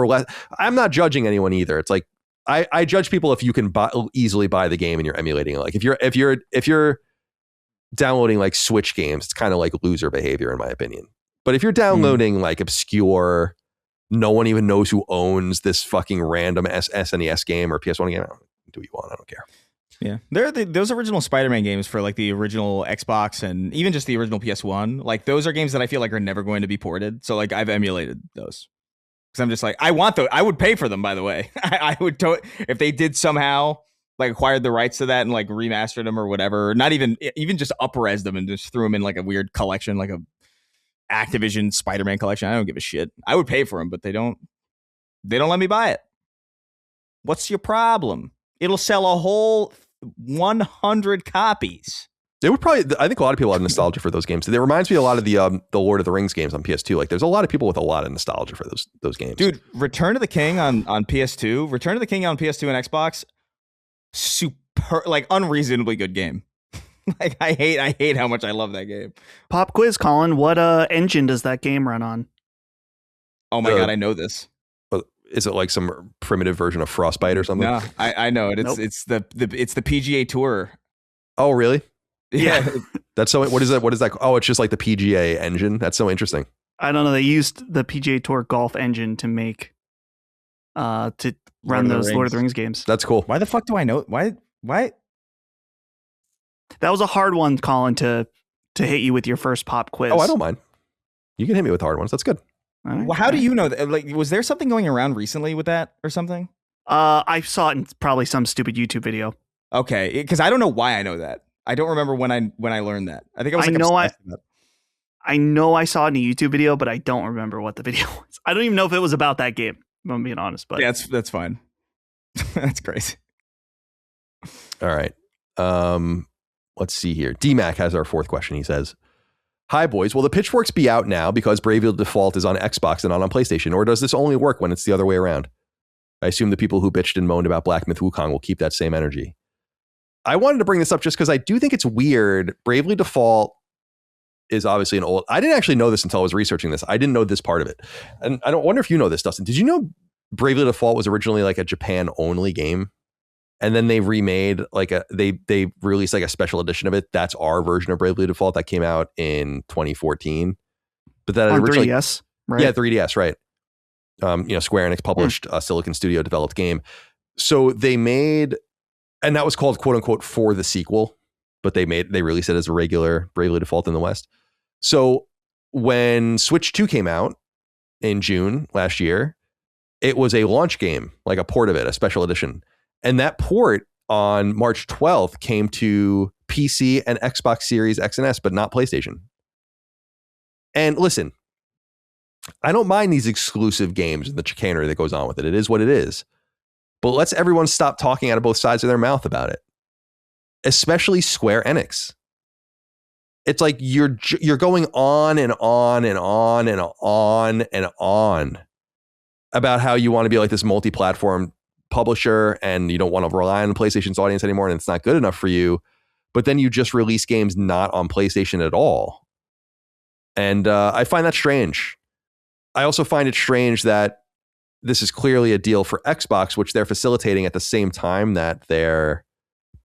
less. I'm not judging anyone either. It's like I judge people if you can easily buy the game and you're emulating it. Like if you're downloading like Switch games, it's kind of like loser behavior in my opinion. But if you're downloading like obscure, no one even knows who owns this fucking random SNES game or PS1 game, do what you want. I don't care. Yeah, there are those original Spider-Man games for like the original Xbox and even just the original PS1. Like those are games that I feel like are never going to be ported. So like I've emulated those because I'm just like, I want those. I would pay for them. By the way, I would if they did somehow like acquired the rights to that and like remastered them or whatever. Not even just up-res them and just threw them in like a weird collection, like a Activision Spider-Man collection. I don't give a shit. I would pay for them, but they don't let me buy it. What's your problem? It'll sell a whole 100 copies. They would probably, I think a lot of people have nostalgia for those games. It reminds me a lot of the Lord of the Rings games on PS2. Like there's a lot of people with a lot of nostalgia for those games. Dude, Return of the King on PS2, Return of the King on PS2 and Xbox, super, like unreasonably good game. Like I hate how much I love that game. Pop quiz, Colin. What engine does that game run on? Oh my god, I know this. Is it like some primitive version of Frostbite or something? No, I know it. It's the PGA Tour. Oh really? Yeah. That's so. What is that? What is that? Oh, it's just like the PGA engine. That's so interesting. I don't know. They used the PGA Tour golf engine to make to run those Lord of the Rings games. That's cool. Why the fuck do I know? Why? That was a hard one, Colin, to hit you with your first pop quiz. Oh, I don't mind. You can hit me with hard ones. That's good. Right. Well, how do you know that? Like, was there something going around recently with that or something? I saw it in probably some stupid YouTube video. Okay, because I don't know why I know that. I don't remember when I learned that. I think I was I know I saw it in a YouTube video, but I don't remember what the video was. I don't even know if it was about that game, if I'm being honest. But yeah, that's fine. That's crazy. All right. Let's see here. DMAC has our fourth question. He says, "Hi boys, will the pitchforks be out now because Bravely Default is on Xbox and not on PlayStation, or does this only work when it's the other way around? I assume the people who bitched and moaned about Black Myth Wukong will keep that same energy." I wanted to bring this up just because I do think it's weird. Bravely Default is obviously an old... I didn't actually know this until I was researching this. I didn't know this part of it. And I don't wonder if you know this, Dustin. Did you know Bravely Default was originally like a Japan-only game? And then they remade like they released like a special edition of it. That's our version of Bravely Default that came out in 2014. But that on originally... 3DS, right? Yeah, 3DS, right. Square Enix published a Silicon Studio developed game. So they made... And that was called quote unquote for the sequel, but they released it as a regular Bravely Default in the West. So when Switch 2 came out in June last year, it was a launch game, like a port of it, a special edition. And that port on March 12th came to PC and Xbox Series X and S, but not PlayStation. And listen, I don't mind these exclusive games and the chicanery that goes on with it. It is what it is. But let's everyone stop talking out of both sides of their mouth about it, especially Square Enix. it's like you're going on and on and on and on and on about how you want to be like this multi-platform publisher and you don't want to rely on PlayStation's audience anymore and it's not good enough for you. But then you just release games not on PlayStation at all. And I find that strange. I also find it strange that this is clearly a deal for Xbox, which they're facilitating at the same time that they're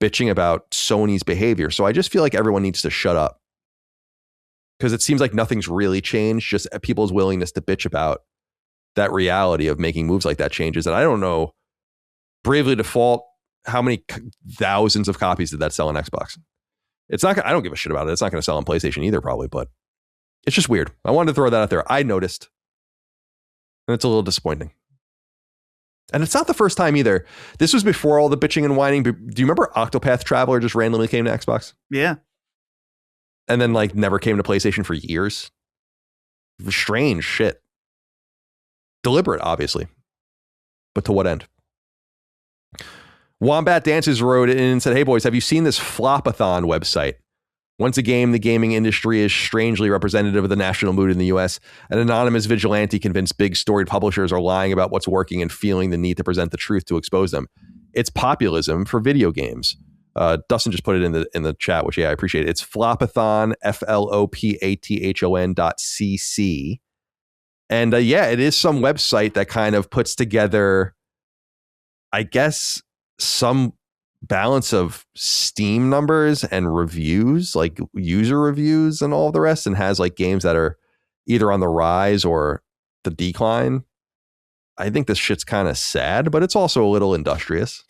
bitching about Sony's behavior. So I just feel like everyone needs to shut up because it seems like nothing's really changed. Just people's willingness to bitch about that reality of making moves like that changes. And I don't know, Bravely Default, how many thousands of copies did that sell on Xbox? It's not. I don't give a shit about it. It's not going to sell on PlayStation either, probably. But it's just weird. I wanted to throw that out there. I noticed, and it's a little disappointing. And it's not the first time either. This was before all the bitching and whining. Do you remember Octopath Traveler just randomly came to Xbox? Yeah. And then like never came to PlayStation for years. Strange shit. Deliberate, obviously. But to what end? Wombat Dances wrote in and said, "Hey boys, have you seen this Flopathon website? Once a game, the gaming industry is strangely representative of the national mood in the US. An anonymous vigilante convinced big storied publishers are lying about what's working and feeling the need to present the truth to expose them. It's populism for video games." Dustin just put it in the chat, which I appreciate. It's Flopathon, FLOPATHON.cc. And it is some website that kind of puts together, I guess, some balance of Steam numbers and reviews, like user reviews and all the rest, and has like games that are either on the rise or the decline. I think this shit's kind of sad, but it's also a little industrious.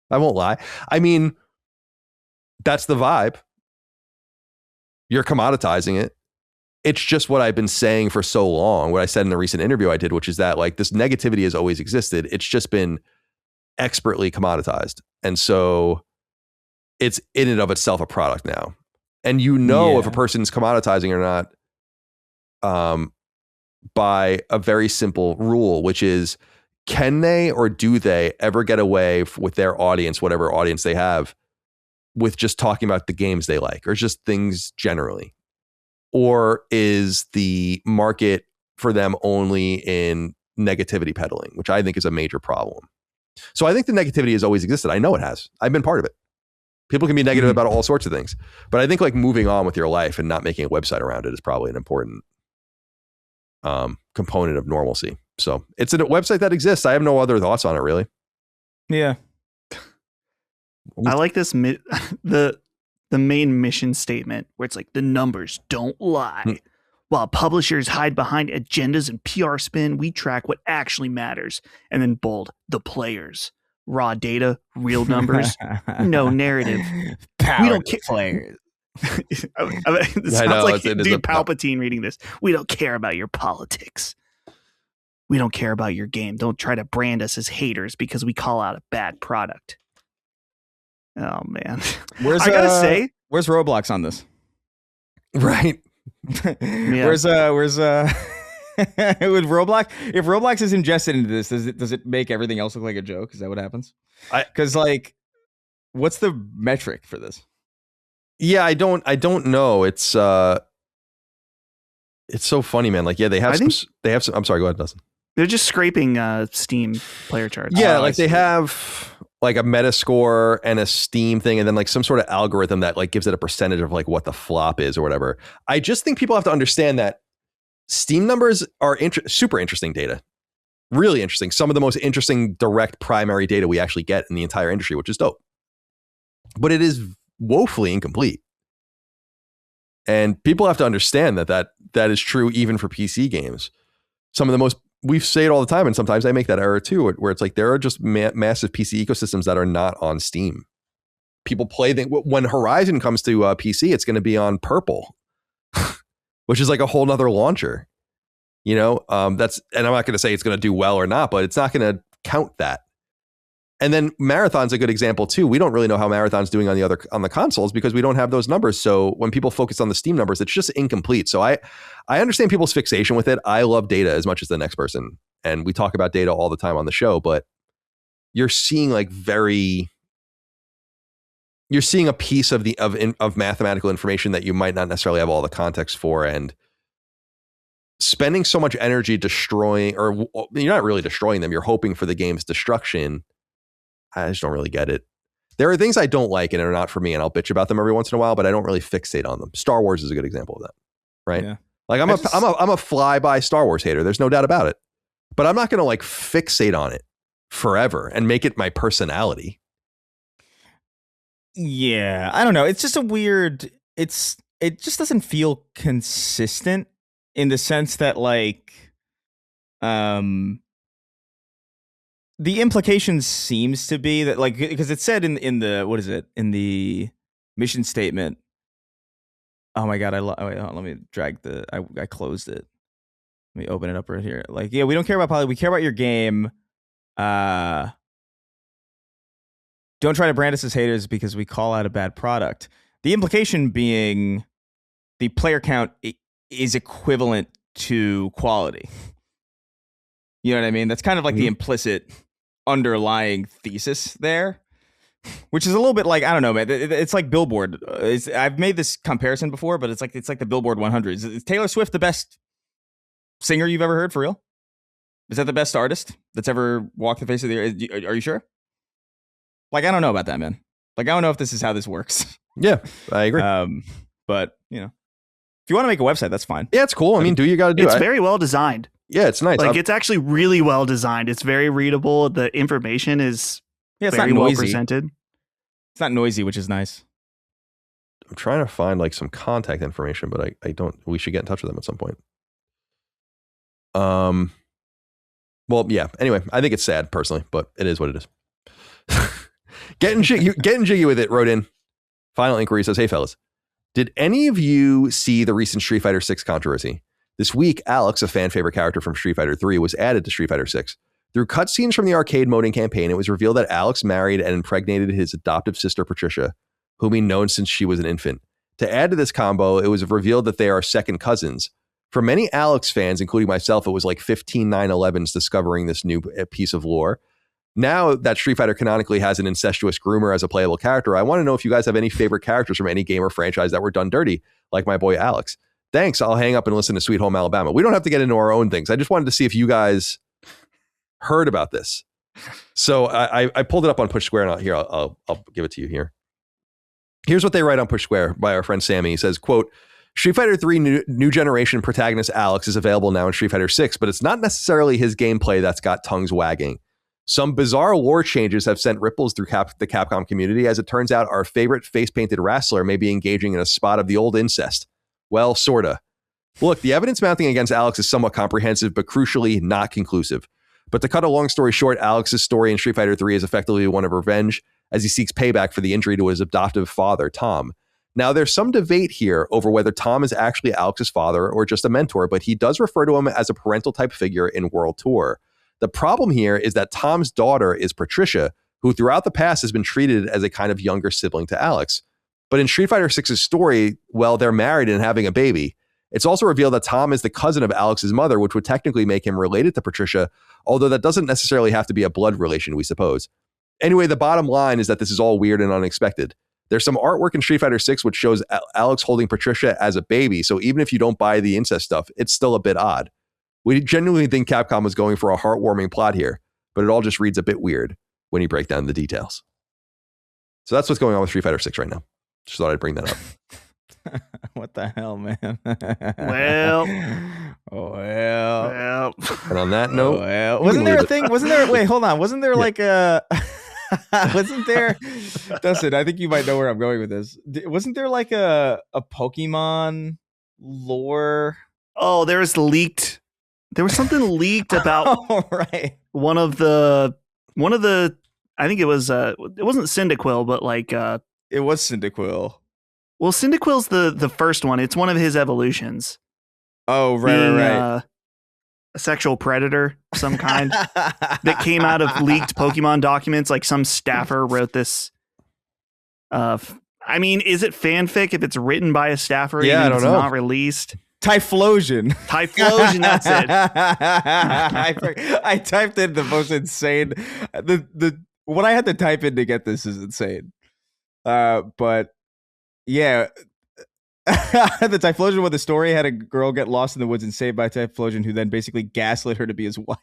I won't lie. I mean, that's the vibe. You're commoditizing it. It's just what I've been saying for so long, what I said in the recent interview I did, which is that like this negativity has always existed. It's just been expertly commoditized. And so it's in and of itself a product now. And if a person's commoditizing or not by a very simple rule, which is, can they or do they ever get away with their audience, whatever audience they have, with just talking about the games they like or just things generally? Or is the market for them only in negativity peddling, which I think is a major problem? So I think the negativity has always existed. I know it has. I've been part of it. People can be negative about all sorts of things, but I think like moving on with your life and not making a website around it is probably an important component of normalcy. So it's a website that exists. I have no other thoughts on it, really. Yeah. I like this the main mission statement where it's like, the numbers don't lie. While publishers hide behind agendas and PR spin, we track what actually matters. And then bold, the players. Raw data, real numbers, no narrative. Power we don't care. Players. This sounds like dude Palpatine reading this. We don't care about your politics. We don't care about your game. Don't try to brand us as haters because we call out a bad product. Oh man. I gotta say, where's Roblox on this? Right. Yeah. Where's with Roblox? If Roblox is ingested into this, does it make everything else look like a joke? Is that what happens? Because like, what's the metric for this? Yeah, I don't know. It's so funny, man. Like, yeah, they have some. I'm sorry. Go ahead, Dustin. They're just scraping Steam player charts. Yeah, like they have like a Metascore and a Steam thing, and then like some sort of algorithm that like gives it a percentage of like what the flop is or whatever. I just think people have to understand that Steam numbers are super interesting data. Really interesting. Some of the most interesting direct primary data we actually get in the entire industry, which is dope. But it is woefully incomplete. And people have to understand that is true even for PC games. Some of the most, we say it all the time, and sometimes I make that error too, where it's like there are just massive PC ecosystems that are not on Steam. People play when Horizon comes to PC, it's going to be on Purple, which is like a whole nother launcher. You know, and I'm not going to say it's going to do well or not, but it's not going to count that. And then Marathon's a good example too. We don't really know how Marathon's doing on the consoles because we don't have those numbers. So when people focus on the Steam numbers, it's just incomplete. So I understand people's fixation with it. I love data as much as the next person, and we talk about data all the time on the show. But you're seeing like very, you're seeing a piece of of mathematical information that you might not necessarily have all the context for, and spending so much energy destroying, or you're not really destroying them, you're hoping for the game's destruction. I just don't really get it. There are things I don't like and are not for me, and I'll bitch about them every once in a while, but I don't really fixate on them. Star Wars is a good example of that, right? Yeah. Like I'm a flyby Star Wars hater. There's no doubt about it. But I'm not going to like fixate on it forever and make it my personality. Yeah, I don't know. It's just a weird. It just doesn't feel consistent in the sense that like, the implication seems to be that like, because it said in the what is it in the mission statement. Oh my god! Wait, let me drag I closed it. Let me open it up right here. Like, yeah, we don't care about politics. We care about your game. Don't try to brand us as haters because we call out a bad product. The implication being the player count is equivalent to quality. You know what I mean? That's kind of like the implicit underlying thesis there, which is a little bit like, I don't know, man. It's like Billboard. I've made this comparison before, but it's like the Billboard 100. Is Taylor Swift the best singer you've ever heard for real? Is that the best artist that's ever walked the face of the earth? Are you sure? Like, I don't know about that, man. Like, I don't know if this is how this works. Yeah, I agree. But, you know, if you want to make a website, that's fine. Yeah, it's cool. I mean, you got to do it. It's very well designed. Yeah, it's nice. Like, it's actually really well designed. It's very readable. The information is it's very not well noisy. presented. It's not noisy, which is nice. I'm trying to find like some contact information, but I don't. We should get in touch with them at some point. Well, yeah. Anyway, I think it's sad personally, but it is what it is. Getting jiggy with it. Wrote in Final Inquiry, says, "Hey fellas, did any of you see the recent Street Fighter 6 controversy? This week, Alex, a fan favorite character from Street Fighter 3, was added to Street Fighter 6. Through cutscenes from the arcade mode and campaign, it was revealed that Alex married and impregnated his adoptive sister Patricia, whom he'd known since she was an infant. To add to this combo, it was revealed that they are second cousins. For many Alex fans, including myself, it was like 15 9/11s discovering this new piece of lore. Now that Street Fighter canonically has an incestuous groomer as a playable character, I want to know if you guys have any favorite characters from any game or franchise that were done dirty, like my boy Alex. Thanks, I'll hang up and listen to Sweet Home Alabama." We don't have to get into our own things. I just wanted to see if you guys heard about this. So I pulled it up on Push Square, and here, I'll give it to you here. Here's what they write on Push Square by our friend Sammy. He says, quote, "Street Fighter 3 new generation protagonist Alex is available now in Street Fighter 6, but it's not necessarily his gameplay that's got tongues wagging. Some bizarre lore changes have sent ripples through the Capcom community. As it turns out, our favorite face-painted wrestler may be engaging in a spot of the old incest. Well, sorta. Look, the evidence mounting against Alex is somewhat comprehensive, but crucially not conclusive. But to cut a long story short, Alex's story in Street Fighter 3 is effectively one of revenge as he seeks payback for the injury to his adoptive father, Tom. Now, there's some debate here over whether Tom is actually Alex's father or just a mentor, but he does refer to him as a parental type figure in World Tour. The problem here is that Tom's daughter is Patricia, who throughout the past has been treated as a kind of younger sibling to Alex. But in Street Fighter 6's story, well, they're married and having a baby. It's also revealed that Tom is the cousin of Alex's mother, which would technically make him related to Patricia, although that doesn't necessarily have to be a blood relation, we suppose. Anyway, the bottom line is that this is all weird and unexpected. There's some artwork in Street Fighter 6 which shows Alex holding Patricia as a baby, so even if you don't buy the incest stuff, it's still a bit odd. We genuinely think Capcom was going for a heartwarming plot here, but it all just reads a bit weird when you break down the details. So that's what's going on with Street Fighter 6 right now. Just thought I'd bring that up. What the hell, man? Well. And on that note, wasn't there a thing? Wait, hold on. Wasn't there like a? Wasn't there? Dustin, I think you might know where I'm going with this. Wasn't there like a Pokemon lore? Oh, there was something leaked about right. one of the. I think it wasn't Cyndaquil, but like it was Cyndaquil. Well, Cyndaquil's the first one. It's one of his evolutions. Oh, right. A sexual predator of some kind that came out of leaked Pokemon documents. Like some staffer wrote this. I mean, is it fanfic if it's written by a staffer? Yeah, even I don't if know. It's not released. Typhlosion, that's it. I typed in the most insane. The what I had to type in to get this is insane. But yeah. The Typhlosion with the story had a girl get lost in the woods and saved by Typhlosion, who then basically gaslit her to be his wife.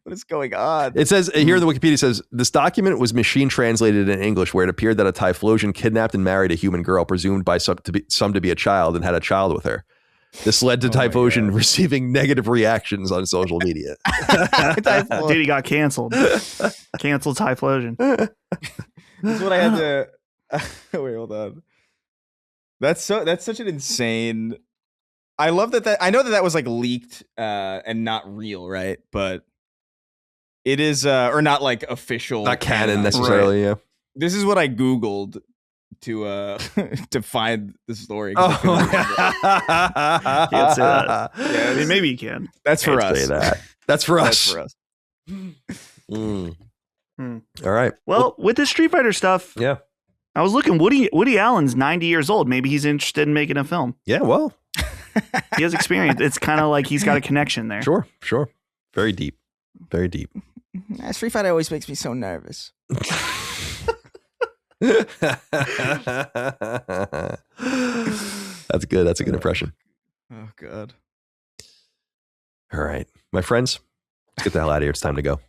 What is going on? It says here, the Wikipedia says this document was machine translated in English, where it appeared that a Typhlosion kidnapped and married a human girl, presumed by some to be a child, and had a child with her. This led to Typhlosion receiving negative reactions on social media. Dude, he got canceled. Canceled Typhlosion. This is what I had to. Wait, hold on. That's such an insane. I love that. I know that was like leaked and not real, right? But it is, or not like official, not canon necessarily. Right. Yeah. This is what I Googled to find the story. Can't say that. Yeah, I mean, maybe you can. That's for us. Say that. That's for us. That's for us. All right. Well, with this Street Fighter stuff, yeah. I was looking. Woody Allen's 90 years old. Maybe he's interested in making a film. Yeah, well, he has experience. It's kind of like he's got a connection there. Sure. Very deep. Very deep. Street Fighter always makes me so nervous. That's good. That's a good impression. Oh, God. All right, my friends, let's get the hell out of here. It's time to go.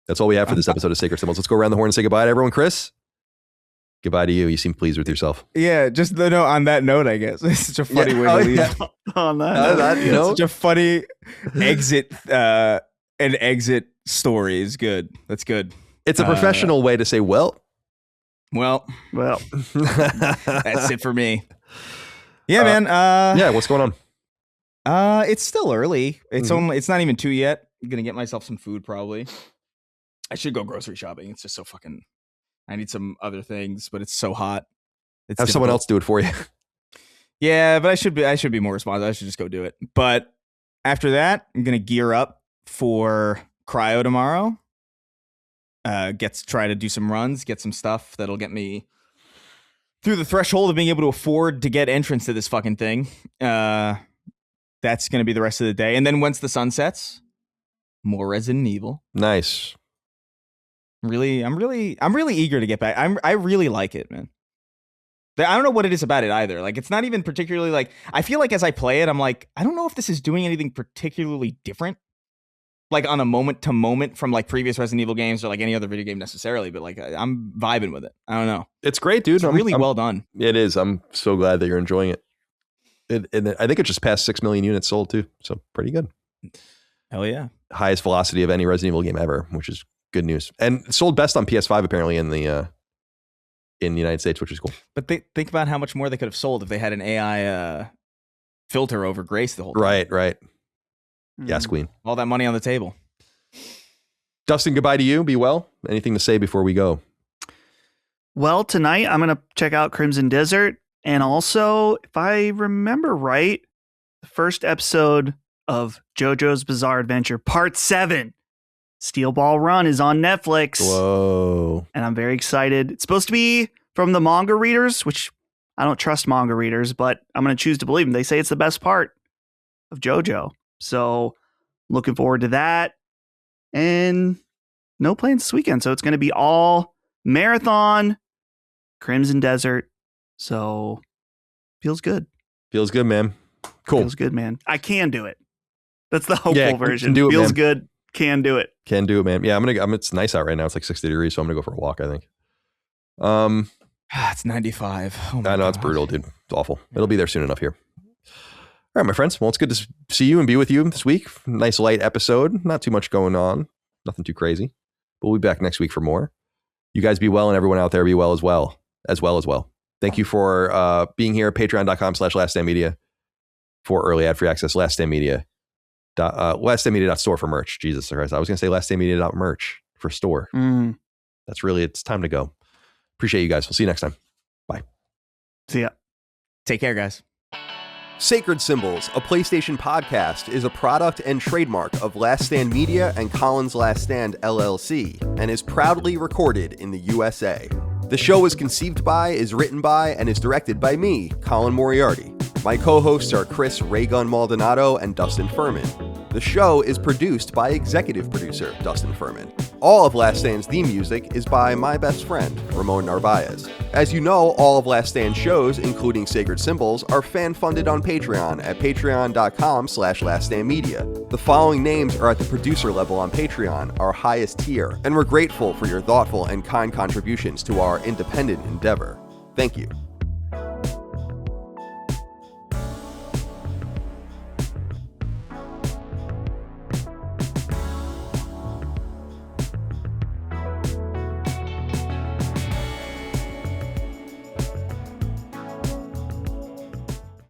That's all we have for this episode of Sacred Symbols. Let's go around the horn and say goodbye to everyone. Chris? Goodbye to you. You seem pleased with yourself. Yeah, just on that note, I guess. It's such a funny way to leave. Yeah. On that note. Such a funny exit, an exit story is good. That's good. It's a professional way to say, well. That's it for me. Yeah, man. Yeah, what's going on? It's still early. It's not even 2 yet. I'm gonna get myself some food probably. I should go grocery shopping. It's just so fucking. I need some other things, but it's so hot. Have someone else do it for you. Yeah, but I should be more responsive. I should just go do it. But after that, I'm gonna gear up for cryo tomorrow. Try to do some runs, get some stuff that'll get me through the threshold of being able to afford to get entrance to this fucking thing. That's gonna be the rest of the day, and then once the sun sets, more Resident Evil. Nice. I'm really eager to get back. I really like it, man. I don't know what it is about it either. Like, it's not even particularly like, I feel like as I play it, I'm like, I don't know if this is doing anything particularly different, like on a moment to moment from like previous Resident Evil games or like any other video game necessarily, but like I'm vibing with it. I don't know. It's great, dude. It's really well done. It is. I'm so glad that you're enjoying it. And I think it just passed 6 million units sold too. So pretty good. Hell yeah. Highest velocity of any Resident Evil game ever, which is good news. And sold best on PS5 apparently in the United States, which is cool. But think about how much more they could have sold if they had an AI filter over Grace the whole time. Right. Yes, Queen. All that money on the table. Dustin, goodbye to you. Be well. Anything to say before we go? Well, tonight I'm going to check out Crimson Desert. And also, if I remember right, the first episode of JoJo's Bizarre Adventure Part 7. Steel Ball Run is on Netflix. Whoa. And I'm very excited. It's supposed to be from the manga readers, which I don't trust manga readers, but I'm going to choose to believe them. They say it's the best part of JoJo. So looking forward to that. And no plans this weekend. So it's going to be all marathon, Crimson Desert. So feels good. Feels good, man. Cool. Feels good, man. I can do it. That's the hopeful version. Can do it, feels man. good. Can do it. Can do it, man. Yeah, it's nice out right now. It's like 60 degrees, so I'm gonna go for a walk, I think. It's 95. Oh my I know, God. it's brutal, dude. It's awful. It'll be there soon enough here. All right, my friends. Well, it's good to see you and be with you this week. Nice light episode. Not too much going on. Nothing too crazy. But we'll be back next week for more. You guys be well, and everyone out there be well as well. Thank you for being here. Patreon.com/LastStandMedia for early ad-free access. LastStandMedia.store for merch. Jesus Christ. I was going to say LastStandMedia.merch for store. That's really, it's time to go. Appreciate you guys. We'll see you next time. Bye. See ya. Take care, guys. Sacred Symbols, a PlayStation podcast, is a product and trademark of Last Stand Media and Collins Last Stand LLC, and is proudly recorded in the USA. The show is conceived by, is written by, and is directed by me, Colin Moriarty. My co-hosts are Chris Raygun Maldonado and Dustin Furman. The show is produced by executive producer Dustin Furman. All of Last Stand's theme music is by my best friend, Ramon Narvaez. As you know, all of Last Stand's shows, including Sacred Symbols, are fan-funded on Patreon at patreon.com/laststandmedia. The following names are at the producer level on Patreon, our highest tier, and we're grateful for your thoughtful and kind contributions to our independent endeavor. Thank you.